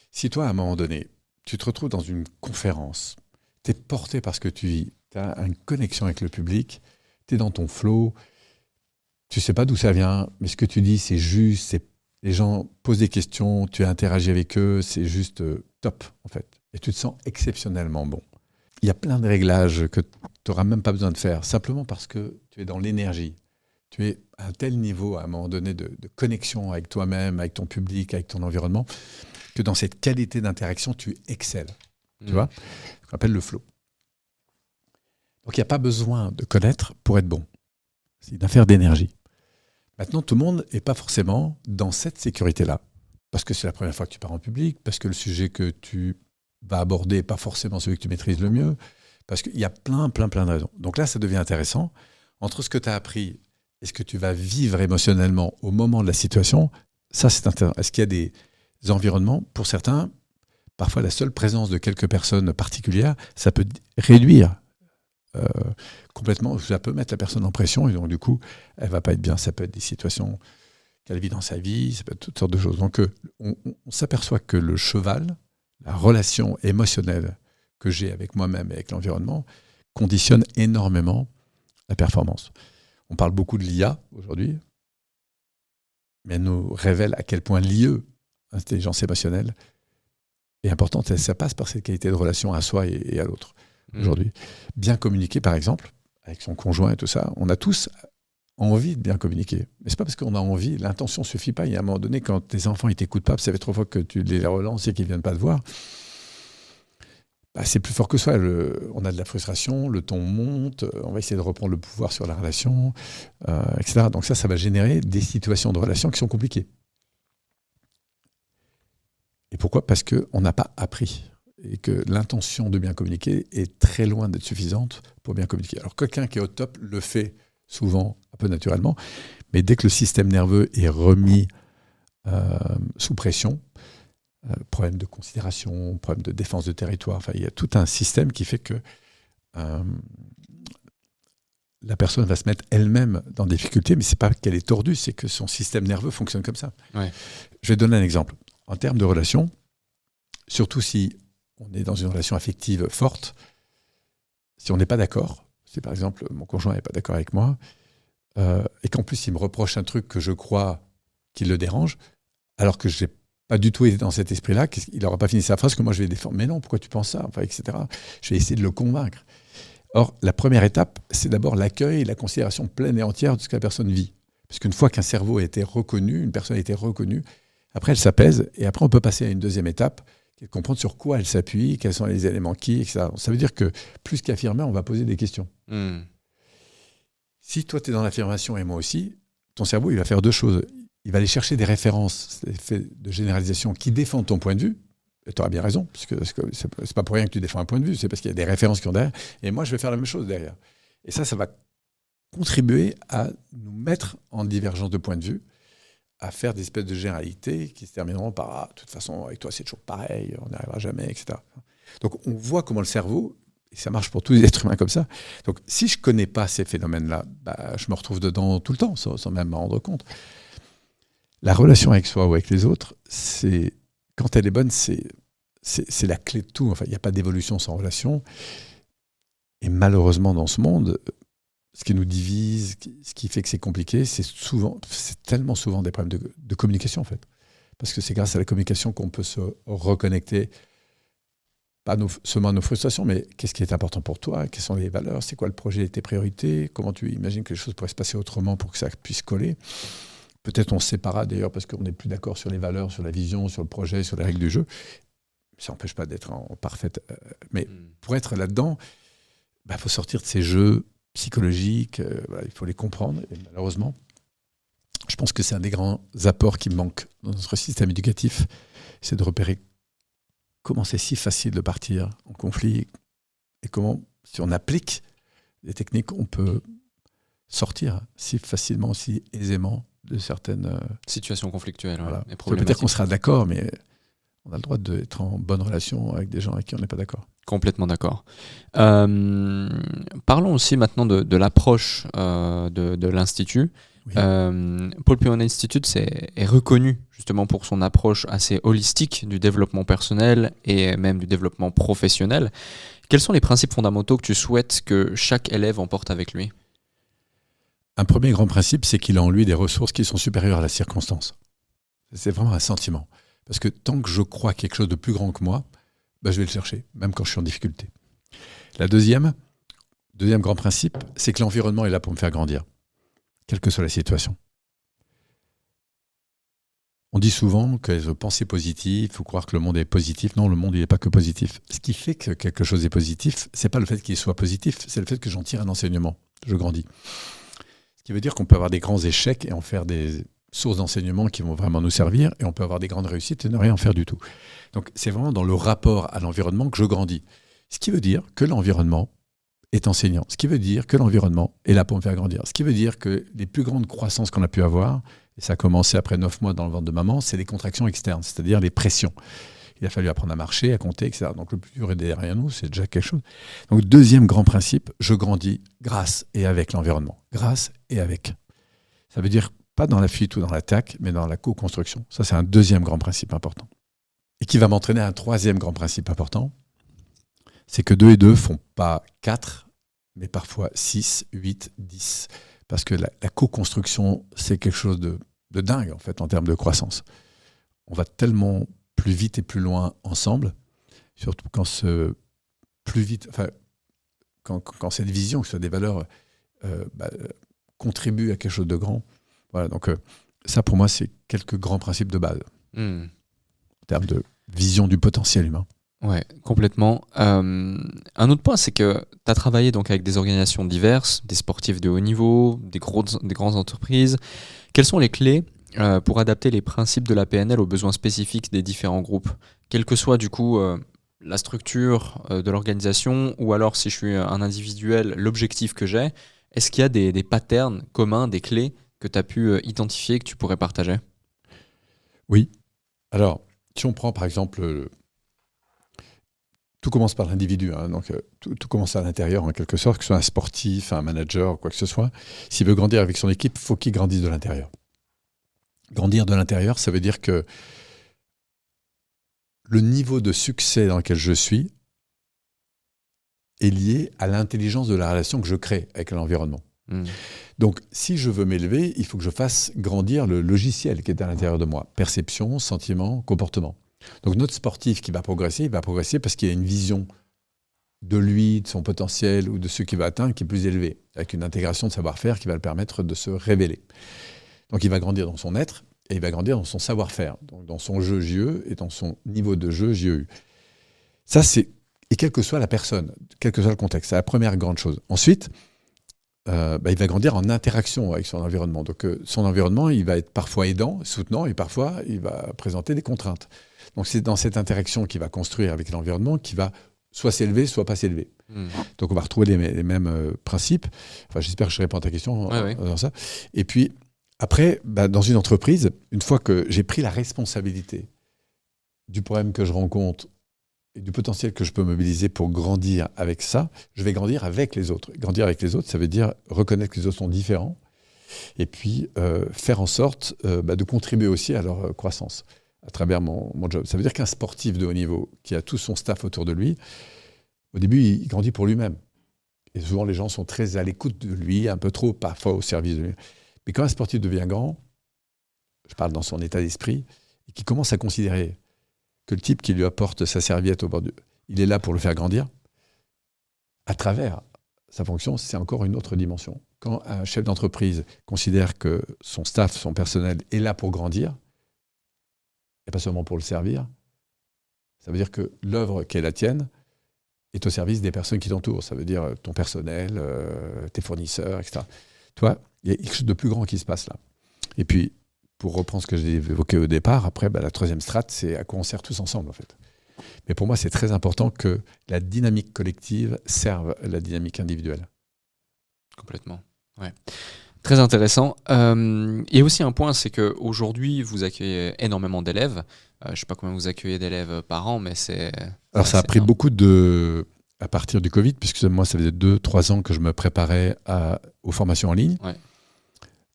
Speaker 1: si toi, à un moment donné, tu te retrouves dans une conférence, tu es porté par ce que tu vis, tu as une connexion avec le public, tu es dans ton flow, tu ne sais pas d'où ça vient, mais ce que tu dis, c'est juste, les gens posent des questions, tu interagis avec eux, c'est juste top, en fait. Et tu te sens exceptionnellement bon. Il y a plein de réglages que tu n'auras même pas besoin de faire, simplement parce que tu es dans l'énergie. tu es à un tel niveau, à un moment donné, de connexion avec toi-même, avec ton public, avec ton environnement, que dans cette qualité d'interaction, tu excelles. Tu vois, ce qu'on appelle le flow. Donc, il n'y a pas besoin de connaître pour être bon. C'est une affaire d'énergie. Maintenant, tout le monde n'est pas forcément dans cette sécurité-là. Parce que c'est la première fois que tu pars en public, parce que le sujet que tu vas aborder n'est pas forcément celui que tu maîtrises le mieux, parce qu'il y a plein de raisons. Donc là, ça devient intéressant. Entre ce que tu as appris et ce que tu vas vivre émotionnellement au moment de la situation, ça, c'est intéressant. Est-ce qu'il y a des environnements, pour certains, parfois la seule présence de quelques personnes particulières, ça peut réduire complètement, ça peut mettre la personne en pression et donc du coup, elle ne va pas être bien. Ça peut être des situations qu'elle vit dans sa vie, ça peut être toutes sortes de choses. Donc on s'aperçoit que le cheval, la relation émotionnelle que j'ai avec moi-même et avec l'environnement, conditionne énormément la performance. On parle beaucoup de l'IA aujourd'hui, mais elle nous révèle à quel point l'IE, intelligence émotionnelle, est importante. Ça passe par cette qualité de relation à soi et à l'autre. Aujourd'hui. Bien communiquer, par exemple, avec son conjoint et tout ça, on a tous envie de bien communiquer. Mais c'est pas parce qu'on a envie, l'intention suffit pas. Il y a un moment donné, quand tes enfants ils t'écoutent pas, ça fait 3 fois que tu les relances et qu'ils viennent pas te voir, c'est plus fort que soi. On a de la frustration, le ton monte, on va essayer de reprendre le pouvoir sur la relation, etc. Donc ça va générer des situations de relation qui sont compliquées. Et pourquoi ? Parce qu'on n'a pas appris. Et que l'intention de bien communiquer est très loin d'être suffisante pour bien communiquer. Alors quelqu'un qui est au top le fait souvent un peu naturellement, mais dès que le système nerveux est remis sous pression, problème de considération, problème de défense de territoire, enfin, il y a tout un système qui fait que la personne va se mettre elle-même dans des difficultés, mais ce n'est pas qu'elle est tordue, c'est que son système nerveux fonctionne comme ça. Ouais. Je vais donner un exemple. En termes de relation, surtout si on est dans une relation affective forte, si on n'est pas d'accord, si par exemple mon conjoint n'est pas d'accord avec moi, et qu'en plus il me reproche un truc que je crois qu'il le dérange, alors que je n'ai pas du tout été dans cet esprit-là, il n'aura pas fini sa phrase, que moi je vais défendre. Mais non, pourquoi tu penses ça, enfin, etc. Je vais essayer de le convaincre. Or, la première étape, c'est d'abord l'accueil et la considération pleine et entière de ce que la personne vit. Parce qu'une fois qu'un cerveau a été reconnu, une personne a été reconnue, après elle s'apaise, et après on peut passer à une deuxième étape, et comprendre sur quoi elle s'appuie, quels sont les éléments qui, etc. Ça veut dire que plus qu'affirmer, on va poser des questions. Si toi, tu es dans l'affirmation et moi aussi, ton cerveau, il va faire 2 choses. Il va aller chercher des références, des effets de généralisation qui défendent ton point de vue. Et tu auras bien raison, parce que c'est pas pour rien que tu défends un point de vue, c'est parce qu'il y a des références qui ont derrière. Et moi, je vais faire la même chose derrière. Et ça va contribuer à nous mettre en divergence de point de vue, à faire des espèces de généralités qui se termineront par de toute façon, avec toi, c'est toujours pareil, on n'y arrivera jamais, etc. Donc, on voit comment le cerveau, et ça marche pour tous les êtres humains comme ça. Donc, si je ne connais pas ces phénomènes-là, je me retrouve dedans tout le temps, sans même m'en rendre compte. La relation avec soi ou avec les autres, quand elle est bonne, c'est la clé de tout. Enfin, il n'y a pas d'évolution sans relation. Et malheureusement, dans ce monde, ce qui nous divise, ce qui fait que c'est compliqué, c'est tellement souvent des problèmes de communication, en fait. Parce que c'est grâce à la communication qu'on peut se reconnecter, pas seulement à nos frustrations, mais qu'est-ce qui est important pour toi, quelles sont les valeurs, c'est quoi le projet et tes priorités, comment tu imagines que les choses pourraient se passer autrement pour que ça puisse coller. Peut-être on se séparera d'ailleurs parce qu'on n'est plus d'accord sur les valeurs, sur la vision, sur le projet, sur les règles du jeu. Ça n'empêche pas d'être en parfaite... mais pour être là-dedans, il faut sortir de ces jeux psychologiques, il faut les comprendre. Et malheureusement, je pense que c'est un des grands apports qui me manque dans notre système éducatif, c'est de repérer comment c'est si facile de partir en conflit et comment, si on applique des techniques, on peut sortir si facilement, si aisément de certaines
Speaker 2: situations conflictuelles.
Speaker 1: Voilà. Ça veut dire qu'on sera d'accord, mais on a le droit d'être en bonne relation avec des gens avec qui on n'est pas d'accord.
Speaker 2: Complètement d'accord. Parlons aussi maintenant de l'approche de l'Institut. Oui. Paul Pion Institute est reconnu justement pour son approche assez holistique du développement personnel et même du développement professionnel. Quels sont les principes fondamentaux que tu souhaites que chaque élève emporte avec lui ?
Speaker 1: Un premier grand principe, c'est qu'il a en lui des ressources qui sont supérieures à la circonstance. C'est vraiment un sentiment. Parce que tant que je crois quelque chose de plus grand que moi, je vais le chercher, même quand je suis en difficulté. La deuxième grand principe, c'est que l'environnement est là pour me faire grandir. quelle que soit la situation. On dit souvent que penser positif, il faut croire que le monde est positif. Non, le monde, il n'est pas que positif. Ce qui fait que quelque chose est positif, c'est pas le fait qu'il soit positif, c'est le fait que j'en tire un enseignement. Je grandis. Ce qui veut dire qu'on peut avoir des grands échecs et en faire des sources d'enseignement qui vont vraiment nous servir, et on peut avoir des grandes réussites et ne rien en faire du tout. Donc, c'est vraiment dans le rapport à l'environnement que je grandis. Ce qui veut dire que l'environnement est enseignant. Ce qui veut dire que l'environnement est là pour me faire grandir. Ce qui veut dire que les plus grandes croissances qu'on a pu avoir, et ça a commencé après 9 mois dans le ventre de maman, c'est les contractions externes, c'est-à-dire les pressions. Il a fallu apprendre à marcher, à compter, etc. Donc le plus dur est derrière nous, c'est déjà quelque chose. Donc deuxième grand principe, je grandis grâce et avec l'environnement. Grâce et avec. Ça veut dire pas dans la fuite ou dans l'attaque, mais dans la co-construction. Ça, c'est un deuxième grand principe important. Et qui va m'entraîner à un troisième grand principe important, c'est que 2 et 2 font pas 4, mais parfois 6, 8, 10. Parce que la co-construction, c'est quelque chose de dingue, en fait, en termes de croissance. On va tellement plus vite et plus loin ensemble, surtout quand quand cette vision, que ce soit des valeurs, contribue à quelque chose de grand. Voilà, donc ça, pour moi, c'est quelques grands principes de base, en termes de vision du potentiel humain.
Speaker 2: Ouais, complètement. Un autre point, c'est que tu as travaillé donc avec des organisations diverses, des sportifs de haut niveau, des grandes entreprises. Quelles sont les clés pour adapter les principes de la PNL aux besoins spécifiques des différents groupes, quelle que soit du coup la structure de l'organisation, ou alors si je suis un individuel, l'objectif que j'ai? Est-ce qu'il y a des patterns communs, des clés que tu as pu identifier, que tu pourrais partager?
Speaker 1: Oui. Alors, si on prend par exemple... Tout commence par l'individu, hein, donc tout commence à l'intérieur en quelque sorte, que ce soit un sportif, un manager, quoi que ce soit. S'il veut grandir avec son équipe, il faut qu'il grandisse de l'intérieur. Grandir de l'intérieur, ça veut dire que le niveau de succès dans lequel je suis est lié à l'intelligence de la relation que je crée avec l'environnement. Donc, si je veux m'élever, il faut que je fasse grandir le logiciel qui est à l'intérieur de moi. Perception, sentiment, comportement. Donc notre sportif qui va progresser, il va progresser parce qu'il a une vision de lui, de son potentiel ou de ce qu'il va atteindre qui est plus élevée, avec une intégration de savoir-faire qui va le permettre de se révéler. Donc il va grandir dans son être et il va grandir dans son savoir-faire, donc dans son jeu JE et dans son niveau de jeu JEU. Ça, c'est... Et quelle que soit la personne, quel que soit le contexte, c'est la première grande chose. Ensuite, il va grandir en interaction avec son environnement. Donc son environnement, il va être parfois aidant, soutenant, et parfois il va présenter des contraintes. Donc c'est dans cette interaction qu'il va construire avec l'environnement qu'il va soit s'élever, soit pas s'élever. Donc on va retrouver les mêmes principes. Enfin, j'espère que je réponds à ta question dans ça. Et puis après, dans une entreprise, une fois que j'ai pris la responsabilité du problème que je rencontre et du potentiel que je peux mobiliser pour grandir avec ça, je vais grandir avec les autres. Grandir avec les autres, ça veut dire reconnaître que les autres sont différents et puis faire en sorte de contribuer aussi à leur croissance à travers mon job. Ça veut dire qu'un sportif de haut niveau qui a tout son staff autour de lui, au début, il grandit pour lui-même. Et souvent, les gens sont très à l'écoute de lui, un peu trop, parfois au service de lui. Mais quand un sportif devient grand, je parle dans son état d'esprit, et qui commence à considérer que le type qui lui apporte sa serviette au bord du... il est là pour le faire grandir, à travers sa fonction, c'est encore une autre dimension. Quand un chef d'entreprise considère que son staff, son personnel est là pour grandir, et pas seulement pour le servir, ça veut dire que l'œuvre qui est la tienne est au service des personnes qui t'entourent. Ça veut dire ton personnel, tes fournisseurs, etc. Toi, il y a quelque chose de plus grand qui se passe là. Et puis, pour reprendre ce que j'ai évoqué au départ, après, la troisième strate, c'est à quoi on sert tous ensemble, en fait. Mais pour moi, c'est très important que la dynamique collective serve la dynamique individuelle.
Speaker 2: Complètement, ouais. Très intéressant. Il y a aussi un point, c'est qu'aujourd'hui, vous accueillez énormément d'élèves. Je ne sais pas combien vous accueillez d'élèves par an, mais c'est...
Speaker 1: Alors ça a pris beaucoup à partir du Covid, puisque moi, ça faisait 2-3 ans que je me préparais aux formations en ligne. Ouais.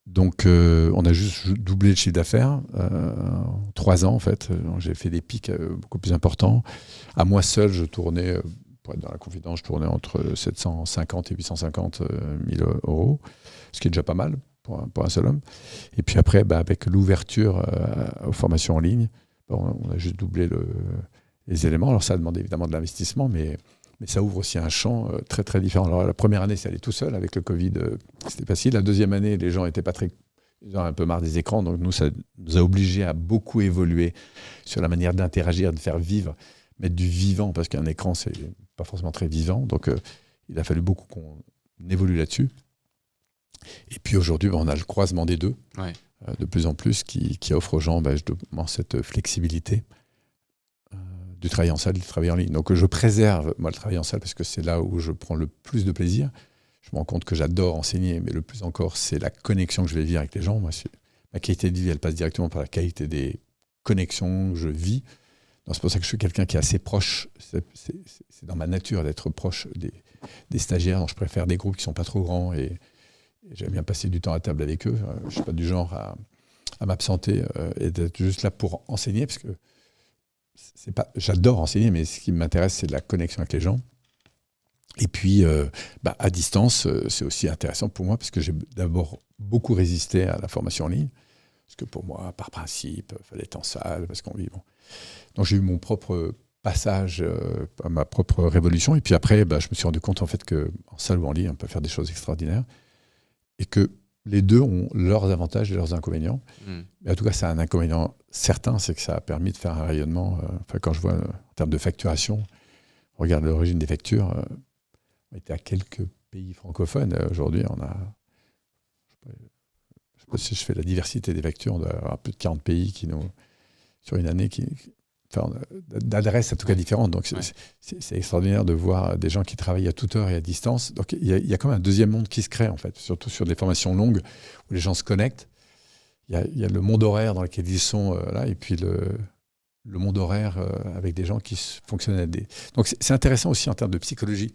Speaker 1: Donc, on a juste doublé le chiffre d'affaires, 3 ans en fait. J'ai fait des pics beaucoup plus importants. À moi seul, je tournais, pour être dans la confidence, je tournais entre 750 et 850 000 euros, ce qui est déjà pas mal pour un seul homme. Et puis après, avec l'ouverture aux formations en ligne, on a juste doublé les éléments. Alors ça a demandé évidemment de l'investissement, mais mais ça ouvre aussi un champ très très différent. Alors la première année, c'est allé tout seul avec le Covid, c'était facile. La deuxième année, les gens étaient pas très, ils ont un peu marre des écrans, donc nous, ça nous a obligés à beaucoup évoluer sur la manière d'interagir, de faire vivre, mettre du vivant, parce qu'un écran, c'est pas forcément très vivant. Donc il a fallu beaucoup qu'on évolue là-dessus. Et puis aujourd'hui, on a le croisement des deux, de plus en plus, qui offre aux gens justement cette flexibilité du travail en salle, du travail en ligne. Donc je préserve, moi, le travail en salle parce que c'est là où je prends le plus de plaisir. Je me rends compte que j'adore enseigner, mais le plus encore, c'est la connexion que je vais vivre avec les gens. Moi, ma qualité de vie, elle passe directement par la qualité des connexions que je vis. Donc, c'est pour ça que je suis quelqu'un qui est assez proche. C'est dans ma nature d'être proche des stagiaires. Donc je préfère des groupes qui ne sont pas trop grands et j'aime bien passer du temps à table avec eux. Je ne suis pas du genre à m'absenter et d'être juste là pour enseigner, parce que j'adore enseigner, mais ce qui m'intéresse, c'est la connexion avec les gens. Et puis, à distance, c'est aussi intéressant pour moi, parce que j'ai d'abord beaucoup résisté à la formation en ligne, parce que pour moi, par principe, il fallait être en salle, parce qu'on vit. Bon. Donc j'ai eu mon propre passage, ma propre révolution. Et puis après, je me suis rendu compte en fait qu'en salle ou en ligne, on peut faire des choses extraordinaires. Et que les deux ont leurs avantages et leurs inconvénients. Mais en tout cas, c'est un inconvénient certain, c'est que ça a permis de faire un rayonnement. Quand je vois en termes de facturation, on regarde l'origine des factures, on était à quelques pays francophones. Aujourd'hui, on a, je ne sais pas si je fais la diversité des factures, on doit avoir plus de 40 pays qui nous, sur une année, d'adresses en tout cas différentes. Donc c'est extraordinaire de voir des gens qui travaillent à toute heure et à distance. Donc il y a quand même un deuxième monde qui se crée, en fait, surtout sur des formations longues où les gens se connectent. Il y a le monde horaire dans lequel ils sont là, et puis le monde horaire avec des gens qui fonctionnent à des... Donc c'est intéressant aussi en termes de psychologie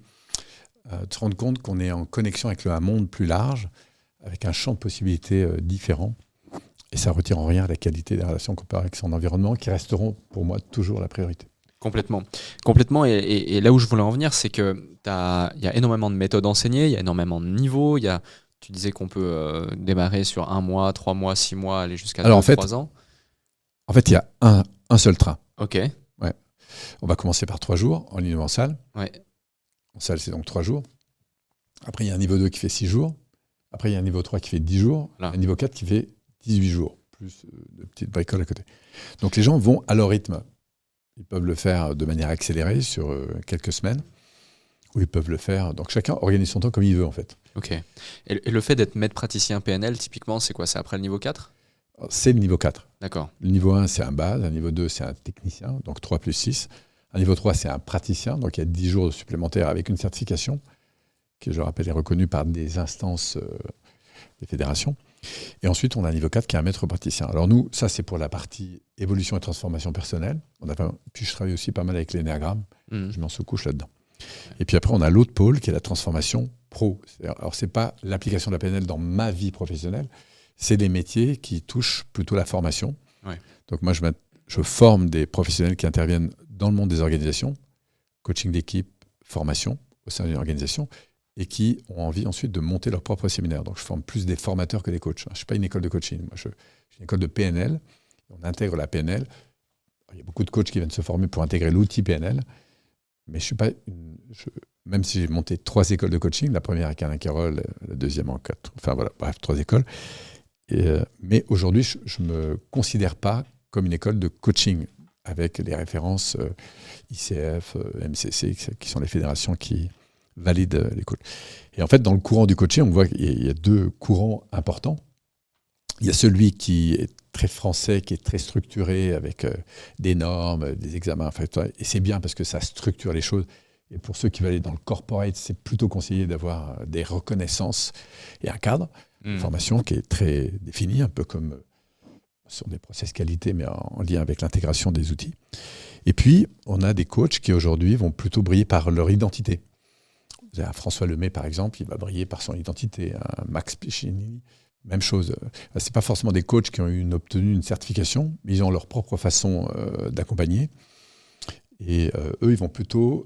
Speaker 1: de se rendre compte qu'on est en connexion avec un monde plus large, avec un champ de possibilités différent. Et ça ne retire en rien la qualité des relations qu'on peut avoir avec son environnement, qui resteront pour moi toujours la priorité.
Speaker 2: Complètement. Et là où je voulais en venir, c'est qu'il y a énormément de méthodes enseignées, il y a énormément de niveaux. Tu disais qu'on peut démarrer sur 1 mois, 3 mois, 6 mois, aller jusqu'à 2-3 ans.
Speaker 1: En fait, il y a un seul train.
Speaker 2: Ok.
Speaker 1: Ouais. On va commencer par 3 jours, en ligne ou en salle.
Speaker 2: Ouais.
Speaker 1: En salle, c'est donc 3 jours. Après, il y a un niveau 2 qui fait 6 jours. Après, il y a un niveau 3 qui fait 10 jours. Un niveau 4 qui fait 18 jours, plus de petites bricoles à côté. Donc les gens vont à leur rythme. Ils peuvent le faire de manière accélérée sur quelques semaines, ou ils peuvent le faire... Donc chacun organise son temps comme il veut, en fait.
Speaker 2: Ok. Et le fait d'être maître praticien PNL, typiquement, c'est quoi? C'est après le niveau 4?
Speaker 1: C'est le niveau 4.
Speaker 2: D'accord.
Speaker 1: Le niveau 1, c'est un base. Un niveau 2, c'est un technicien, donc 3 plus 6. Un niveau 3, c'est un praticien, donc il y a 10 jours supplémentaires avec une certification, qui, je rappelle, est reconnue par des instances des fédérations. Et ensuite, on a un niveau 4 qui est un maître praticien. Alors nous, ça, c'est pour la partie évolution et transformation personnelle. Puis je travaille aussi pas mal avec l'énéagramme. Je m'en sous-couche là-dedans. Et puis après, on a l'autre pôle qui est la transformation pro. Alors, c'est pas l'application de la PNL dans ma vie professionnelle, c'est des métiers qui touchent plutôt la formation.
Speaker 2: Ouais.
Speaker 1: Donc moi, je forme des professionnels qui interviennent dans le monde des organisations, coaching d'équipe, formation au sein d'une organisation, et qui ont envie ensuite de monter leur propre séminaire. Donc je forme plus des formateurs que des coachs. Je ne suis pas une école de coaching. Moi, je suis une école de PNL. On intègre la PNL. Il y a beaucoup de coachs qui viennent se former pour intégrer l'outil PNL. Mais je suis pas même si j'ai monté 3 écoles de coaching, la première avec Alain Carroll, la deuxième en 4. Enfin voilà, bref, 3 écoles. Mais aujourd'hui, je ne me considère pas comme une école de coaching avec les références ICF, MCC, qui sont les fédérations qui valident les coachs. Et en fait, dans le courant du coaching, on voit qu'il y a 2 courants importants. Il y a celui qui est très français, qui est très structuré, avec des normes, des examens. Enfin, et c'est bien parce que ça structure les choses. Et pour ceux qui veulent aller dans le corporate, c'est plutôt conseillé d'avoir des reconnaissances et un cadre de formation qui est très défini, un peu comme sur des process qualité, mais en lien avec l'intégration des outils. Et puis, on a des coachs qui aujourd'hui vont plutôt briller par leur identité. Vous avez un François Lemay, par exemple, il va briller par son identité. Un Max Piccinini, même chose. Ce n'est pas forcément des coachs qui ont obtenu une certification, mais ils ont leur propre façon d'accompagner. Et eux, ils vont plutôt,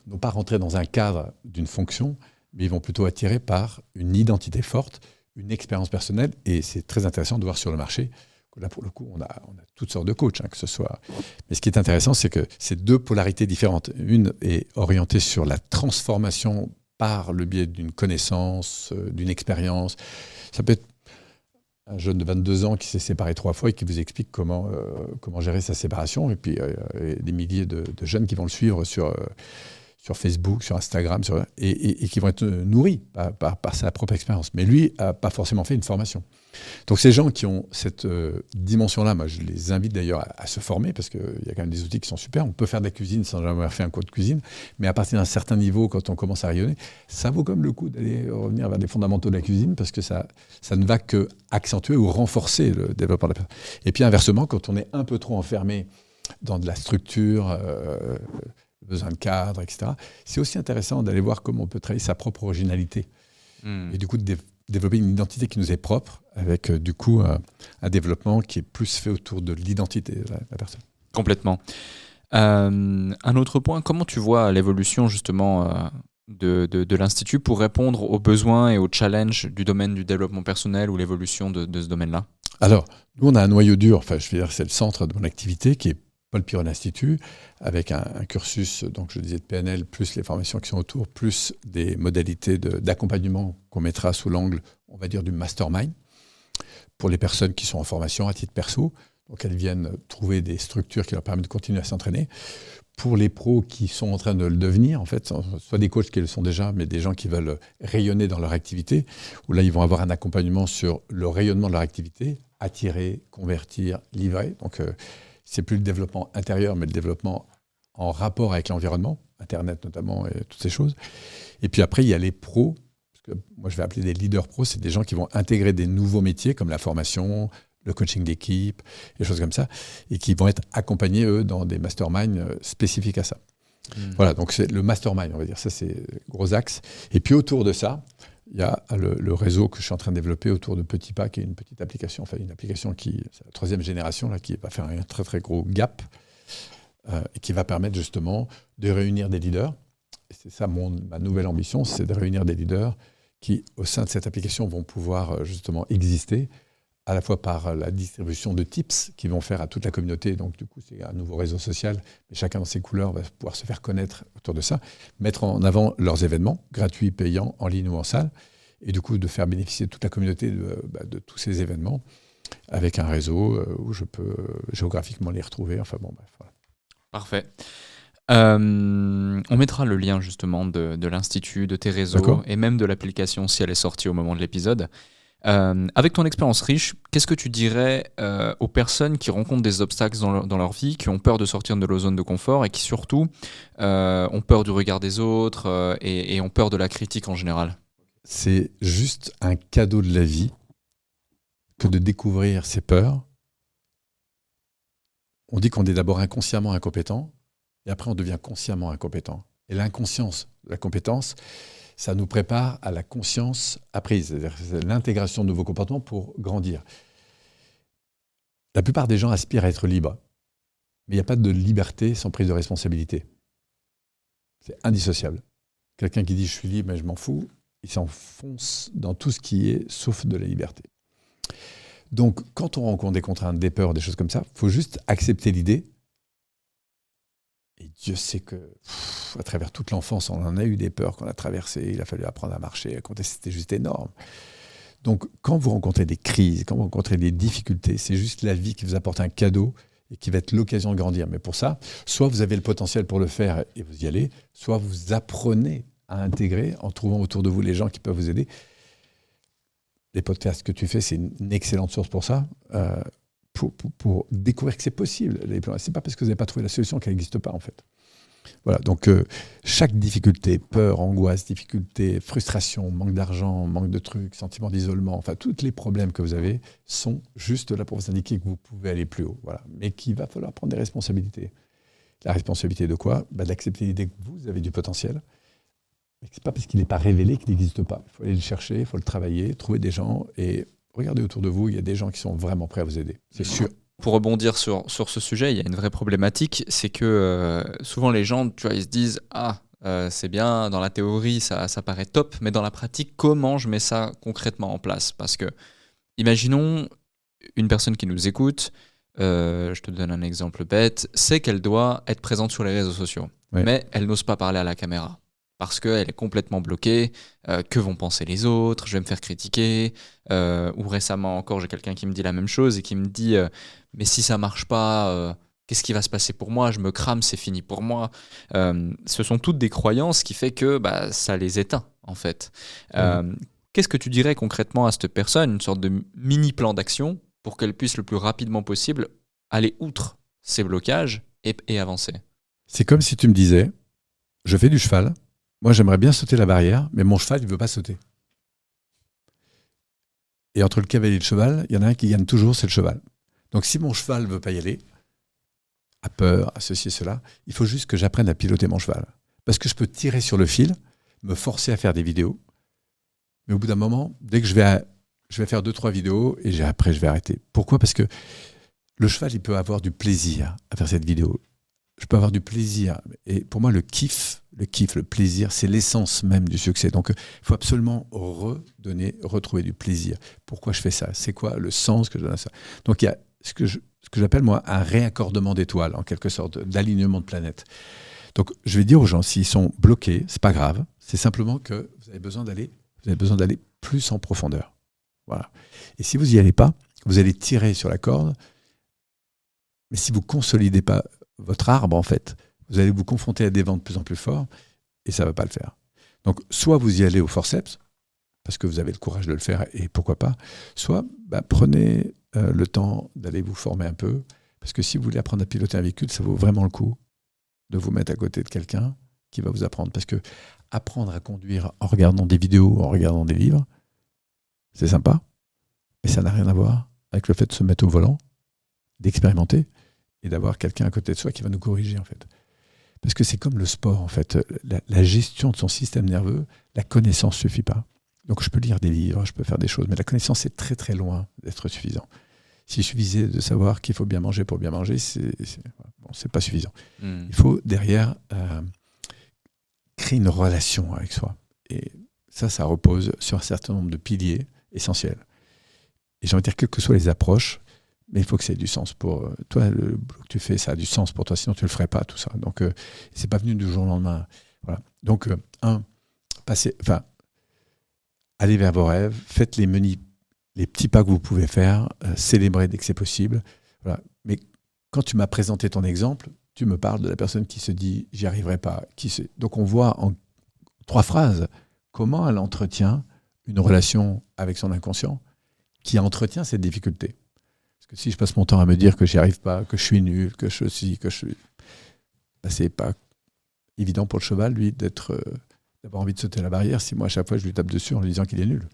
Speaker 1: non pas rentrer dans un cadre d'une fonction, mais ils vont plutôt attirer par une identité forte, une expérience personnelle. Et c'est très intéressant de voir sur le marché Là, pour le coup, on a toutes sortes de coachs, que ce soit. Mais ce qui est intéressant, c'est que c'est deux polarités différentes. Une est orientée sur la transformation par le biais d'une connaissance, d'une expérience. Ça peut être un jeune de 22 ans qui s'est séparé 3 fois et qui vous explique comment gérer sa séparation. Et puis, des milliers de jeunes qui vont le suivre sur Facebook, sur Instagram, et qui vont être nourris par sa propre expérience. Mais lui n'a pas forcément fait une formation. Donc ces gens qui ont cette dimension-là, moi je les invite d'ailleurs à se former, parce qu'il y a quand même des outils qui sont super. On peut faire de la cuisine sans jamais avoir fait un cours de cuisine, mais à partir d'un certain niveau, quand on commence à rayonner, ça vaut comme le coup d'aller revenir vers les fondamentaux de la cuisine, parce que ça ne va que accentuer ou renforcer le développement de la personne. Et puis inversement, quand on est un peu trop enfermé dans de la structure, besoin de cadre, etc., c'est aussi intéressant d'aller voir comment on peut travailler sa propre originalité. Et du coup, développer une identité qui nous est propre, avec du coup un développement qui est plus fait autour de l'identité de la personne.
Speaker 2: Complètement. Un autre point, comment tu vois l'évolution justement de l'Institut pour répondre aux besoins et aux challenges du domaine du développement personnel ou l'évolution de ce domaine-là?
Speaker 1: Alors, nous, on a un noyau dur, je veux dire, c'est le centre de mon activité, qui est Paul Piron Institut, avec un cursus, donc je disais, de PNL, plus les formations qui sont autour, plus des modalités d'accompagnement qu'on mettra sous l'angle, on va dire, du mastermind, pour les personnes qui sont en formation à titre perso. Donc elles viennent trouver des structures qui leur permettent de continuer à s'entraîner. Pour les pros qui sont en train de le devenir, en fait, soit des coachs qui le sont déjà, mais des gens qui veulent rayonner dans leur activité, où là, ils vont avoir un accompagnement sur le rayonnement de leur activité, attirer, convertir, livrer. Donc, c'est plus le développement intérieur, mais le développement en rapport avec l'environnement, Internet notamment, et toutes ces choses. Et puis après, il y a les pros, parce que moi, je vais appeler des leaders pros, c'est des gens qui vont intégrer des nouveaux métiers, comme la formation, le coaching d'équipe, des choses comme ça, et qui vont être accompagnés, eux, dans des masterminds spécifiques à ça. Voilà, donc c'est le mastermind, on va dire, ça c'est gros axe. Et puis autour de ça, il y a le réseau que je suis en train de développer autour de Petit Pas, qui est une petite application, une application qui, c'est la 3e génération, là, qui va faire un très très gros gap, et qui va permettre justement de réunir des leaders. Et c'est ça ma nouvelle ambition, c'est de réunir des leaders qui, au sein de cette application, vont pouvoir justement exister, à la fois par la distribution de tips qu'ils vont faire à toute la communauté. Donc, du coup, c'est un nouveau réseau social. Mais chacun dans ses couleurs va pouvoir se faire connaître autour de ça. Mettre en avant leurs événements, gratuits, payants, en ligne ou en salle. Et du coup, de faire bénéficier toute la communauté de tous ces événements avec un réseau où je peux géographiquement les retrouver. Enfin bon, bref, voilà.
Speaker 2: Parfait. On mettra le lien justement de l'Institut, de tes réseaux. D'accord. Et même de l'application si elle est sortie au moment de l'épisode. Avec ton expérience riche, qu'est-ce que tu dirais aux personnes qui rencontrent des obstacles dans leur vie, qui ont peur de sortir de leur zone de confort et qui surtout ont peur du regard des autres et ont peur de la critique en général?
Speaker 1: C'est juste un cadeau de la vie que de découvrir ses peurs. On dit qu'on est d'abord inconsciemment incompétent et après on devient consciemment incompétent. Et l'inconscience de la compétence, ça nous prépare à la conscience apprise, c'est-à-dire l'intégration de nouveaux comportements pour grandir. La plupart des gens aspirent à être libres, mais il n'y a pas de liberté sans prise de responsabilité. C'est indissociable. Quelqu'un qui dit « je suis libre mais je m'en fous », il s'enfonce dans tout ce qui est sauf de la liberté. Donc, quand on rencontre des contraintes, des peurs, des choses comme ça, il faut juste accepter l'idée. Et Dieu sait que, à travers toute l'enfance, on en a eu des peurs qu'on a traversées, il a fallu apprendre à marcher, c'était juste énorme. Donc, quand vous rencontrez des crises, quand vous rencontrez des difficultés, c'est juste la vie qui vous apporte un cadeau et qui va être l'occasion de grandir. Mais pour ça, soit vous avez le potentiel pour le faire et vous y allez, soit vous apprenez à intégrer en trouvant autour de vous les gens qui peuvent vous aider. Les podcasts que tu fais, c'est une excellente source pour ça. Pour découvrir que c'est possible. C'est pas parce que vous n'avez pas trouvé la solution qu'elle n'existe pas, en fait. Voilà, donc chaque difficulté, peur, angoisse, difficulté, frustration, manque d'argent, manque de trucs, sentiment d'isolement, enfin, tous les problèmes que vous avez sont juste là pour vous indiquer que vous pouvez aller plus haut. Voilà. Mais qu'il va falloir prendre des responsabilités. La responsabilité de quoi ? D'accepter l'idée que vous avez du potentiel. Mais c'est pas parce qu'il n'est pas révélé qu'il n'existe pas. Il faut aller le chercher, il faut le travailler, trouver des gens et regardez autour de vous, il y a des gens qui sont vraiment prêts à vous aider, c'est sûr.
Speaker 2: Pour rebondir sur ce sujet, il y a une vraie problématique, c'est que souvent les gens, tu vois, ils se disent « Ah, c'est bien, dans la théorie, ça paraît top, mais dans la pratique, comment je mets ça concrètement en place ?» Parce que, imaginons, une personne qui nous écoute, je te donne un exemple bête, sait qu'elle doit être présente sur les réseaux sociaux,
Speaker 1: Ouais.
Speaker 2: mais elle n'ose pas parler à la caméra parce qu'elle est complètement bloquée. Que vont penser les autres? Je vais me faire critiquer. Ou récemment encore, j'ai quelqu'un qui me dit la même chose et qui me dit mais si ça marche pas, qu'est-ce qui va se passer pour moi? Je me crame, c'est fini pour moi. Ce sont toutes des croyances qui fait que ça les éteint en fait. Qu'est-ce que tu dirais concrètement à cette personne, une sorte de mini plan d'action pour qu'elle puisse le plus rapidement possible aller outre ces blocages et avancer?
Speaker 1: C'est comme si tu me disais, je fais du cheval, moi j'aimerais bien sauter la barrière, mais mon cheval il ne veut pas sauter. Et entre le cavalier et le cheval, il y en a un qui gagne toujours, c'est le cheval. Donc si mon cheval ne veut pas y aller, a peur, à ceci et cela, il faut juste que j'apprenne à piloter mon cheval. Parce que je peux tirer sur le fil, me forcer à faire des vidéos, mais au bout d'un moment, dès que je vais faire 2-3 vidéos, et après je vais arrêter. Pourquoi? Parce que le cheval, il peut avoir du plaisir à faire cette vidéo. Je peux avoir du plaisir. Et pour moi, le kiff, le plaisir, c'est l'essence même du succès. Donc, il faut absolument retrouver du plaisir. Pourquoi je fais ça? C'est quoi le sens que je donne à ça? Donc, il y a ce que j'appelle, moi, un réaccordement d'étoiles, en quelque sorte, d'alignement de planètes. Donc, je vais dire aux gens, s'ils sont bloqués, c'est pas grave. C'est simplement que vous avez besoin d'aller plus en profondeur. Voilà. Et si vous n'y allez pas, vous allez tirer sur la corde. Mais si vous ne consolidez pas votre arbre, en fait, vous allez vous confronter à des vents de plus en plus forts et ça ne va pas le faire. Donc, soit vous y allez au forceps, parce que vous avez le courage de le faire et pourquoi pas, soit prenez le temps d'aller vous former un peu, parce que si vous voulez apprendre à piloter un véhicule, ça vaut vraiment le coup de vous mettre à côté de quelqu'un qui va vous apprendre. Parce que apprendre à conduire en regardant des vidéos, en regardant des livres, c'est sympa, mais ça n'a rien à voir avec le fait de se mettre au volant, d'expérimenter et d'avoir quelqu'un à côté de soi qui va nous corriger, en fait. Parce que c'est comme le sport, en fait. La gestion de son système nerveux, la connaissance ne suffit pas. Donc, je peux lire des livres, je peux faire des choses, mais la connaissance est très, très loin d'être suffisant. S'il suffisait de savoir qu'il faut bien manger pour bien manger, c'est pas suffisant. Il faut, derrière, créer une relation avec soi. Et ça repose sur un certain nombre de piliers essentiels. Et j'ai envie de dire, quelles que soient les approches, mais il faut que ça ait du sens pour toi. Le boulot que tu fais, ça a du sens pour toi, sinon tu ne le ferais pas, tout ça. Donc, c'est pas venu du jour au lendemain. Voilà. Donc, allez vers vos rêves, faites les petits pas que vous pouvez faire, célébrez dès que c'est possible. Voilà. Mais quand tu m'as présenté ton exemple, tu me parles de la personne qui se dit « j'y arriverai pas ». Donc, on voit en 3 phrases comment elle entretient une relation avec son inconscient qui entretient cette difficulté. Parce que si je passe mon temps à me dire que j'y arrive pas, que je suis nul, que je suis, c'est pas évident pour le cheval, lui, d'avoir envie de sauter la barrière, si moi, à chaque fois, je lui tape dessus en lui disant qu'il est nul.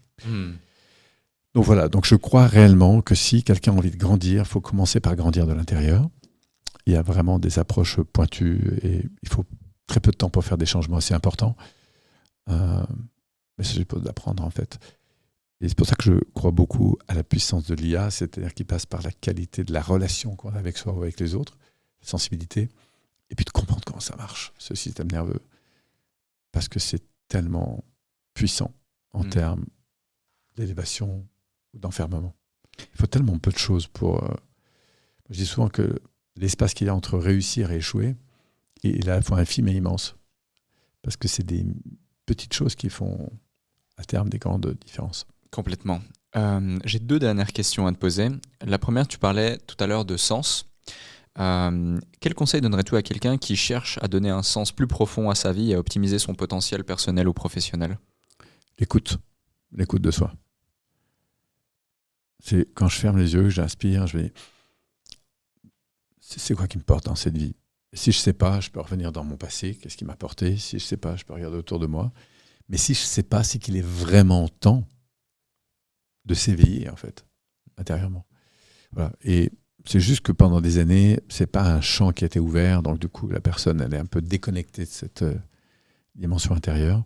Speaker 1: Donc voilà, donc je crois réellement que si quelqu'un a envie de grandir, il faut commencer par grandir de l'intérieur. Il y a vraiment des approches pointues et il faut très peu de temps pour faire des changements assez importants. Mais ça suppose d'apprendre, en fait. Et c'est pour ça que je crois beaucoup à la puissance de l'IA, c'est-à-dire qu'il passe par la qualité de la relation qu'on a avec soi ou avec les autres, la sensibilité, et puis de comprendre comment ça marche, ce système nerveux. Parce que c'est tellement puissant en termes d'élévation ou d'enfermement. Il faut tellement peu de choses pour... je dis souvent que l'espace qu'il y a entre réussir et échouer est à la fois infime et immense. Parce que c'est des petites choses qui font à terme des grandes différences.
Speaker 2: Complètement. J'ai 2 dernières questions à te poser. La première, tu parlais tout à l'heure de sens. Quel conseil donnerais-tu à quelqu'un qui cherche à donner un sens plus profond à sa vie et à optimiser son potentiel personnel ou professionnel?
Speaker 1: L'écoute de soi. C'est quand je ferme les yeux, j'inspire, je vais... C'est quoi qui me porte dans cette vie? Et si je ne sais pas, je peux revenir dans mon passé, qu'est-ce qui m'a porté? Si je ne sais pas, je peux regarder autour de moi. Mais si je ne sais pas, c'est qu'il est vraiment temps de s'éveiller, en fait, intérieurement. Voilà. Et c'est juste que pendant des années, ce n'est pas un champ qui a été ouvert, donc du coup, la personne, elle est un peu déconnectée de cette dimension intérieure.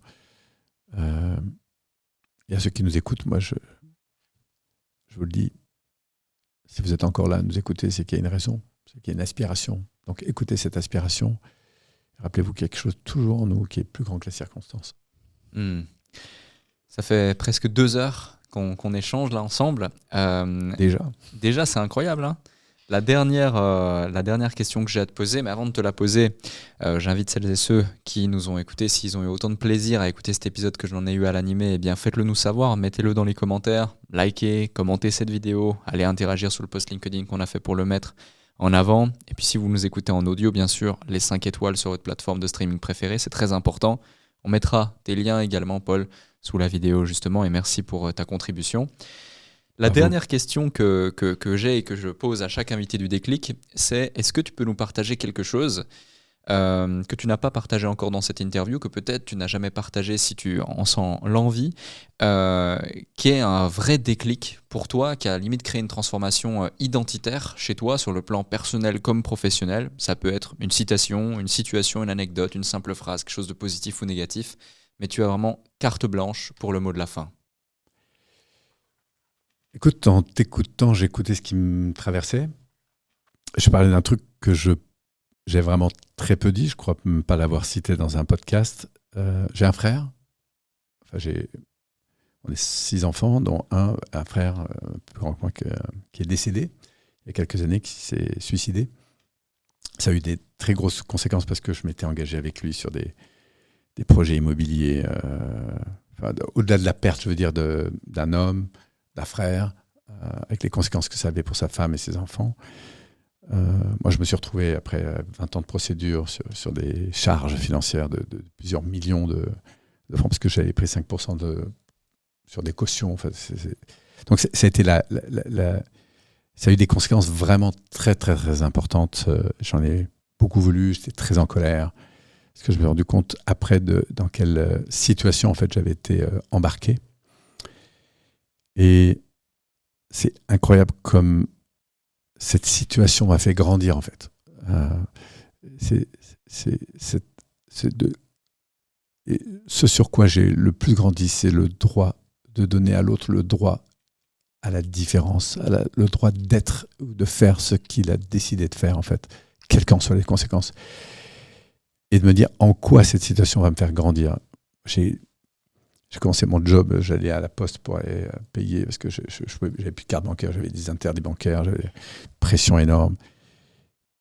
Speaker 1: Et à ceux qui nous écoutent, moi, je vous le dis, si vous êtes encore là à nous écouter, c'est qu'il y a une raison, c'est qu'il y a une aspiration. Donc écoutez cette aspiration. Rappelez-vous qu'il y a quelque chose toujours en nous qui est plus grand que les circonstances.
Speaker 2: Ça fait presque 2 heures qu'on échange là ensemble.
Speaker 1: Déjà,
Speaker 2: c'est incroyable, hein. La dernière question que j'ai à te poser, mais avant de te la poser, j'invite celles et ceux qui nous ont écoutés, s'ils ont eu autant de plaisir à écouter cet épisode que j'en ai eu à l'animer, eh bien faites-le nous savoir, mettez-le dans les commentaires, likez, commentez cette vidéo, allez interagir sur le post LinkedIn qu'on a fait pour le mettre en avant. Et puis si vous nous écoutez en audio, bien sûr, les 5 étoiles sur votre plateforme de streaming préférée, c'est très important. On mettra tes liens également, Paul, sous la vidéo justement, et merci pour ta contribution. La dernière question que j'ai et que je pose à chaque invité du Déclic, c'est est-ce que tu peux nous partager quelque chose que tu n'as pas partagé encore dans cette interview, que peut-être tu n'as jamais partagé si tu en sens l'envie, qui est un vrai déclic pour toi, qui a limite créé une transformation identitaire chez toi sur le plan personnel comme professionnel. Ça peut être une citation, une situation, une anecdote, une simple phrase, quelque chose de positif ou négatif, mais tu as vraiment carte blanche pour le mot de la fin.
Speaker 1: Écoute, en t'écoutant, j'écoutais ce qui me traversait. Je parlais d'un truc que j'ai vraiment très peu dit, je crois même pas l'avoir cité dans un podcast. J'ai un frère. Enfin, on est 6 enfants, dont un frère plus grand que moi qui est décédé il y a quelques années, qui s'est suicidé. Ça a eu des très grosses conséquences parce que je m'étais engagé avec lui sur des projets immobiliers. Au-delà de la perte, je veux dire, d'un homme, d'un frère, avec les conséquences que ça avait pour sa femme et ses enfants. Moi, je me suis retrouvé, après 20 ans de procédure, sur des charges financières de plusieurs millions de francs, parce que j'avais pris 5% sur des cautions. Enfin, donc, ça a été ça a eu des conséquences vraiment très, très, très importantes. J'en ai beaucoup voulu, j'étais très en colère, parce que je me suis rendu compte après dans quelle situation, en fait, j'avais été embarqué. Et c'est incroyable comme cette situation m'a fait grandir, en fait. Et ce sur quoi j'ai le plus grandi, c'est le droit de donner à l'autre, le droit à la différence, le droit d'être ou de faire ce qu'il a décidé de faire, en fait, quelles qu'en soient les conséquences. Et de me dire en quoi cette situation va me faire grandir. J'ai commencé mon job, j'allais à la poste pour aller payer, parce que j'avais plus de carte bancaire, j'avais des interdits bancaires, j'avais une pression énorme.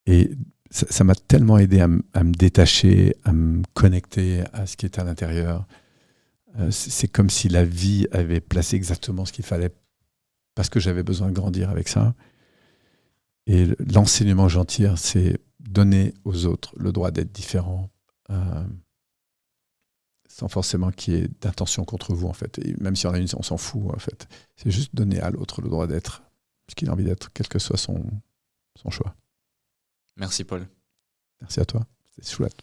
Speaker 1: Et ça m'a tellement aidé à me détacher, à me connecter à ce qui était à l'intérieur. C'est comme si la vie avait placé exactement ce qu'il fallait, parce que j'avais besoin de grandir avec ça. Et l'enseignement que j'en tire, c'est donner aux autres le droit d'être différent, sans forcément qu'il y ait d'intention contre vous, en fait. Et même si on a une, on s'en fout, en fait. C'est juste donner à l'autre le droit d'être ce qu'il a envie d'être, quel que soit son choix.
Speaker 2: Merci, Paul.
Speaker 1: Merci à toi. C'était chouette.